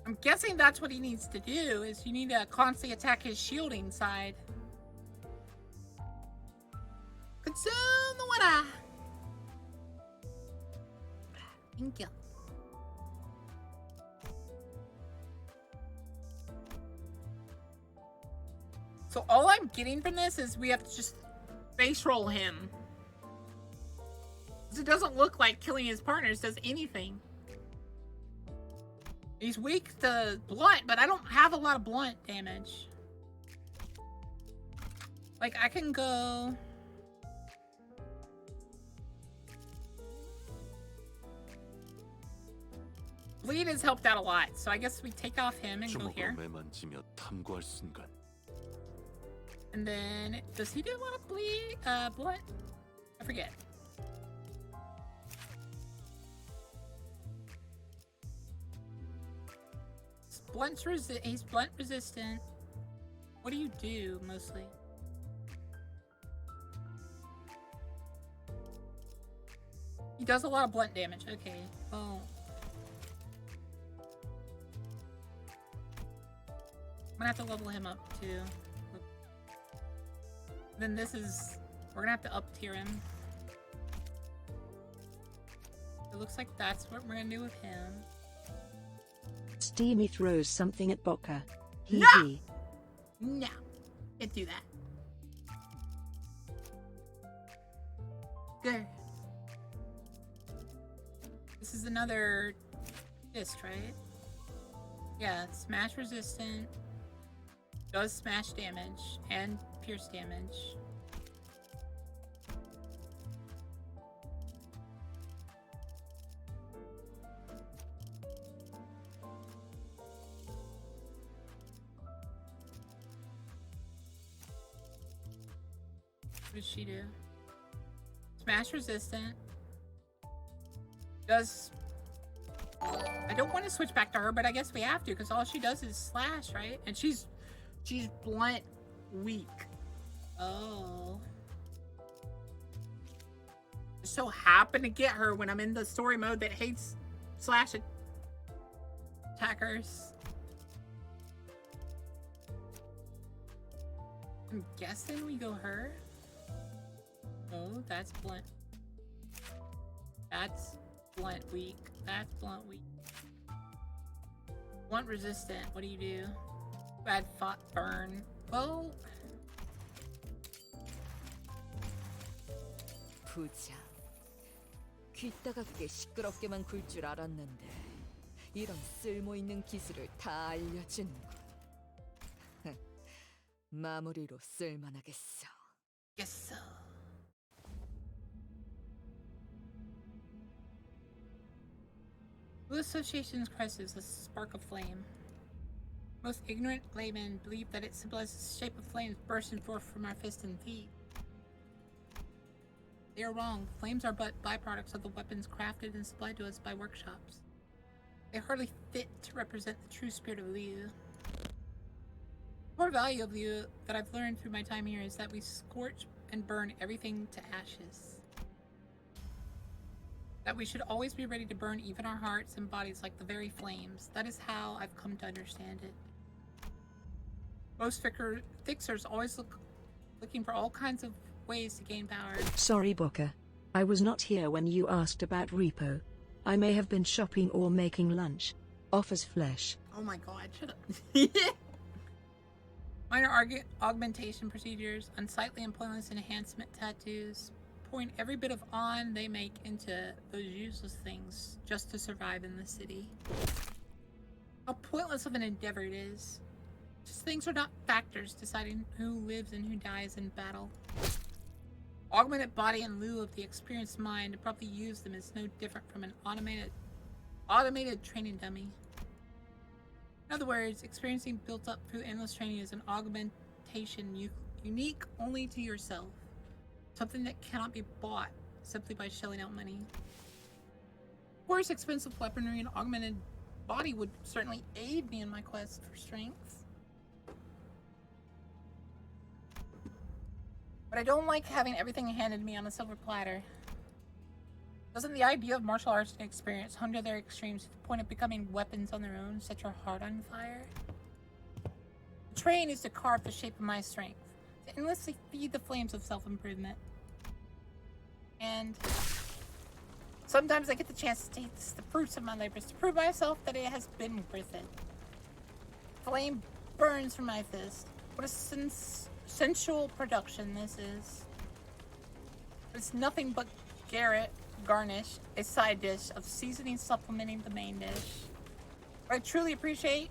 I'm guessing that's what he needs to do, is you need to constantly attack his shielding side. Consume the water! Thank you. So all I'm getting from this is we have to just base roll him. It doesn't look like killing his partners does anything. He's weak to blunt, but I don't have a lot of blunt damage. Like I can go... Bleed has helped out a lot, so I guess we take off him and go here. And then, does he do a lot of bleed? Blood? I forget. He's blunt resistant. What do you do mostly? He does a lot of blunt damage. Okay. Oh. I'm gonna have to level him up too. Then this is... We're gonna have to up tier him. It looks like that's what we're gonna do with him. Steamy throws something at Boka. No! No. Can't do that. Good. This is another disc, right? Yeah, smash resistant. Does smash damage and pierce damage. What does she do? Smash resistant. Does I don't want to switch back to her, but I guess we have to because all she does is slash, right? And she's blunt weak. Oh. Just so happen to get her when I'm in the story mode that hates slash attackers. I'm guessing we go her. Oh, that's blunt. That's blunt weak. That's blunt weak. Blunt resistant. What do you do? Bad fought burn. Well. 부자. 귀따갑게 시끄럽게만 굴 줄 알았는데 이런 쓸모있는 기술을 다 알려주는군. 마무리로 쓸만하겠어. Yes. Blue Association's crest is a spark of flame. Most ignorant laymen believe that it symbolizes the shape of flames bursting forth from our fists and feet. They are wrong. Flames are but byproducts of the weapons crafted and supplied to us by workshops. They hardly fit to represent the true spirit of Liu. The core value of Liu that I've learned through my time here is that we scorch and burn everything to ashes. That we should always be ready to burn even our hearts and bodies like the very flames. That is how I've come to understand it. Most fixers always looking for all kinds of ways to gain power. Sorry, Booker. I was not here when you asked about repo. I may have been shopping or making lunch. Offers flesh. Oh my god, shut up. Minor augmentation procedures, unsightly and pointless enhancement tattoos, pouring every bit of on they make into those useless things just to survive in the city. How pointless of an endeavor it is. Just things are not factors deciding who lives and who dies in battle. Augmented body in lieu of the experienced mind to properly use them is no different from an automated training dummy. In other words, experiencing built up through endless training is an augmentation unique only to yourself. Something that cannot be bought simply by shelling out money. Of course, expensive weaponry and augmented body would certainly aid me in my quest for strength. But I don't like having everything handed me on a silver platter. Doesn't the idea of martial arts and experience honed to their extremes to the point of becoming weapons on their own set your heart on fire? The train is to carve the shape of my strength, to endlessly feed the flames of self-improvement. And sometimes I get the chance to taste the fruits of my labors to prove myself that it has been worth it. Flame burns from my fist. What a sensual production this is. It's nothing but garret garnish, a side dish of seasoning supplementing the main dish. What I truly appreciate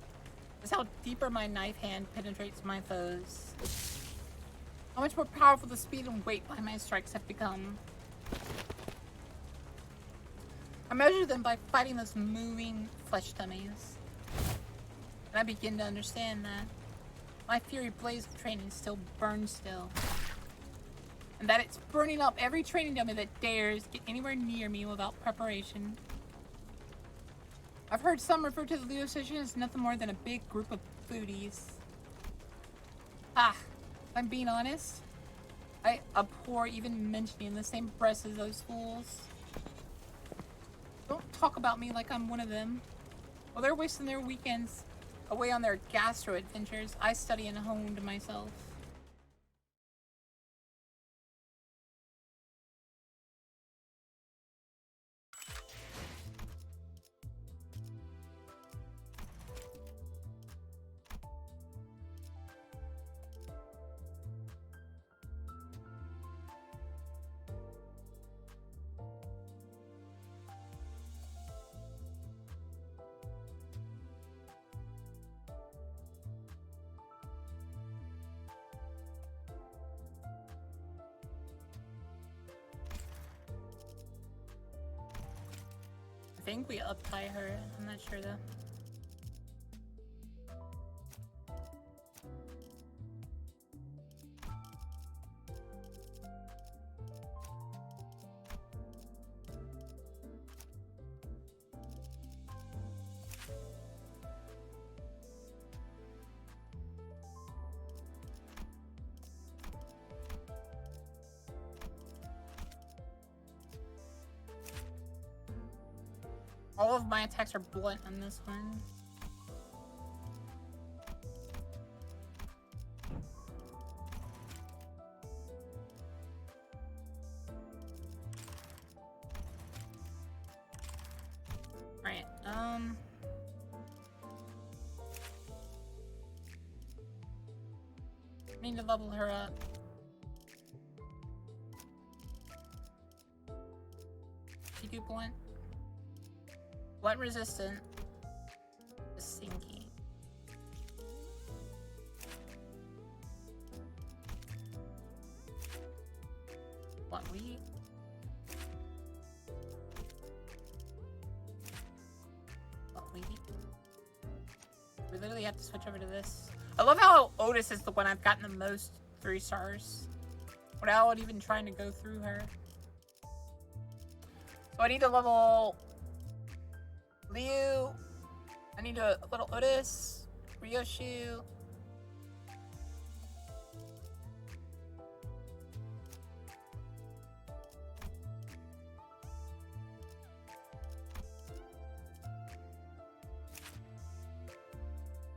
is how deeper my knife hand penetrates my foes. How much more powerful the speed and weight behind my strikes have become. I measure them by fighting those moving flesh dummies. And I begin to understand that my fury blaze of training still burns still. And that it's burning up every training dummy that dares get anywhere near me without preparation. I've heard some refer to the Liu Association as nothing more than a big group of foodies. If I'm being honest, I abhor even mentioning the same breasts as those fools. Don't talk about me like I'm one of them. While they're wasting their weekends away on their gastro adventures, I study and hone to myself. I think we up-tie her. I'm not sure though. All of my attacks are blunt on this one. Alright, need to level her up. You do blunt? Blunt resistant. The sinky. Blunt weak. Blunt weak. We literally have to switch over to this. I love how Otis is the one I've gotten the most 3 stars without even trying to go through her. So I need to level Liu. I need a little Otis, Ryoshu.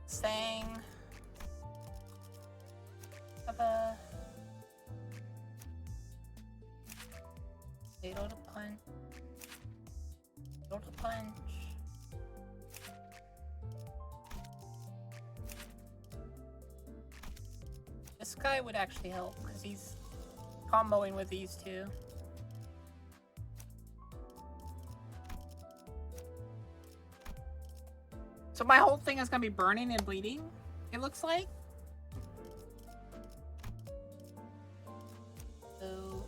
Sang. Papa. Fatal to punch. Fatal to punch. This guy would actually help because he's comboing with these two. So my whole thing is gonna be burning and bleeding, it looks like. So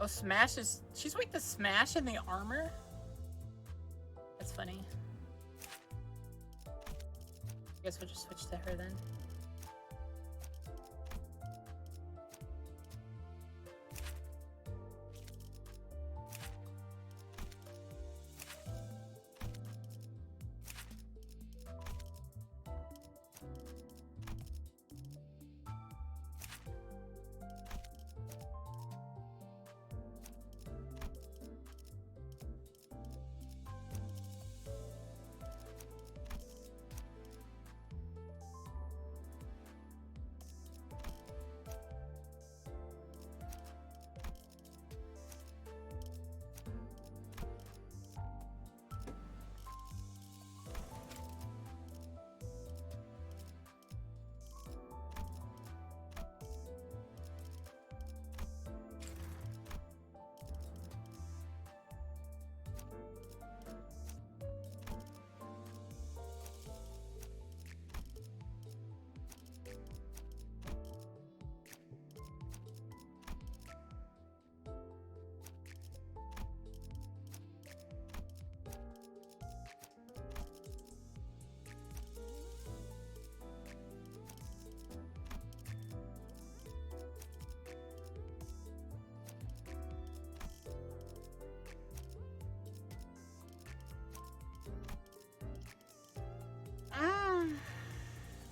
oh, Smash is... She's weak to Smash in the armor? That's funny. I guess we'll just switch to her then.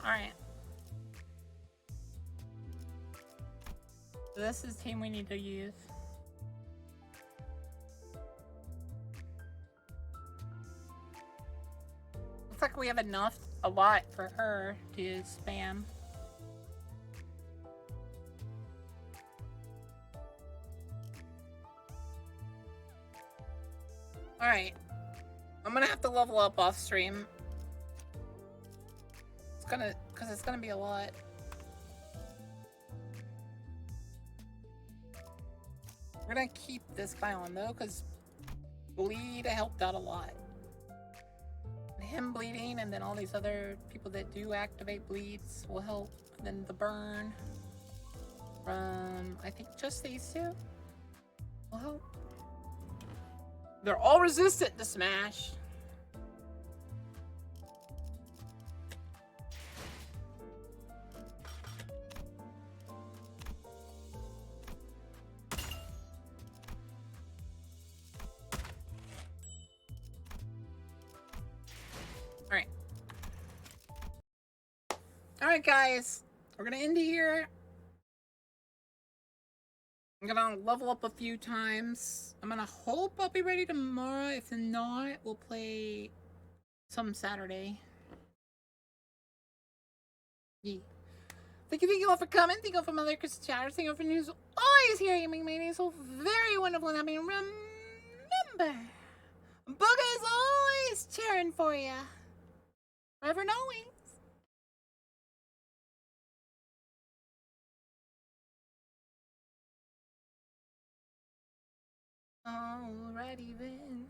Alright. So this is the team we need to use. Looks like we have enough, a lot for her to spam. Alright. I'm gonna have to level up off stream. Because it's gonna be a lot. We're gonna keep this guy on though, because bleed helped out a lot. Him bleeding and then all these other people that do activate bleeds will help. And then the burn from, I think just these two will help. They're all resistant to Smash. Alright, guys. We're gonna end here. I'm gonna level up a few times. I'm gonna hope I'll be ready tomorrow. If not, we'll play some Saturday. Yeah. Thank you all for coming. Thank you all for my other Chris chatters. Thank you all for news. Always here, you make my day so very wonderful and happy. Remember, Booga is always cheering for you. Forever knowing. Alrighty then.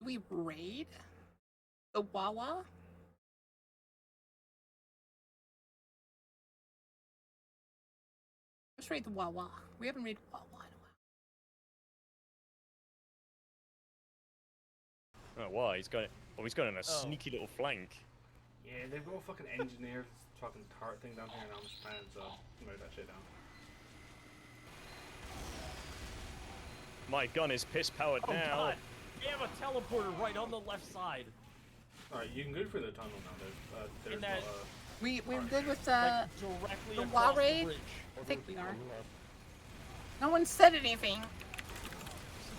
We raid the Wawa? Let's raid the Wawa. We haven't raided Wawa in a while. Oh, why? He's got it. Oh, he's got in a sneaky little flank. Yeah, they've got a fucking engineer fucking turret thing down here, and I'm just playing, so I'm gonna move that shit down. My gun is piss powered now. God. We have a teleporter right on the left side. Alright, you can go through the tunnel now. There's that- not a... We're good with Like, directly the across Wa raid? the bridge. I think we are. No one said anything.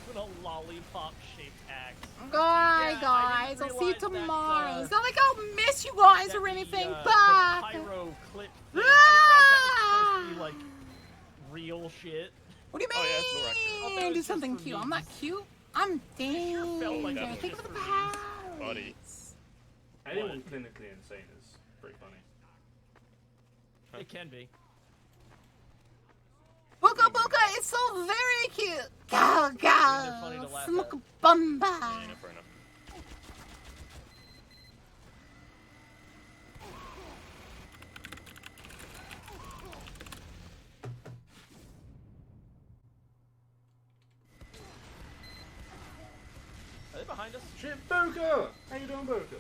With a lollipop-shaped axe. Bye, Yeah, guys. I I'll didn't see you realize that, tomorrow. It's not like I'll miss you guys or anything. The Bye. pyro clip thing. I didn't know if that was supposed to be like real shit. What do you mean? Oh, yeah, it's more accurate. Do something cute. I'm not cute. I'm dangerous. like that Think was of the just power. Buddy. Anyone clinically insane is pretty funny. It can be. Booka Booka is so very cute. Go, They're funny go. to laugh Smoke at. bumba. Yeah, fair enough. Are they behind us? Shit, Boka! How you doing, Boka?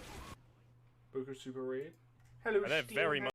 Boka Super Raid? Hello, They're Steve. very much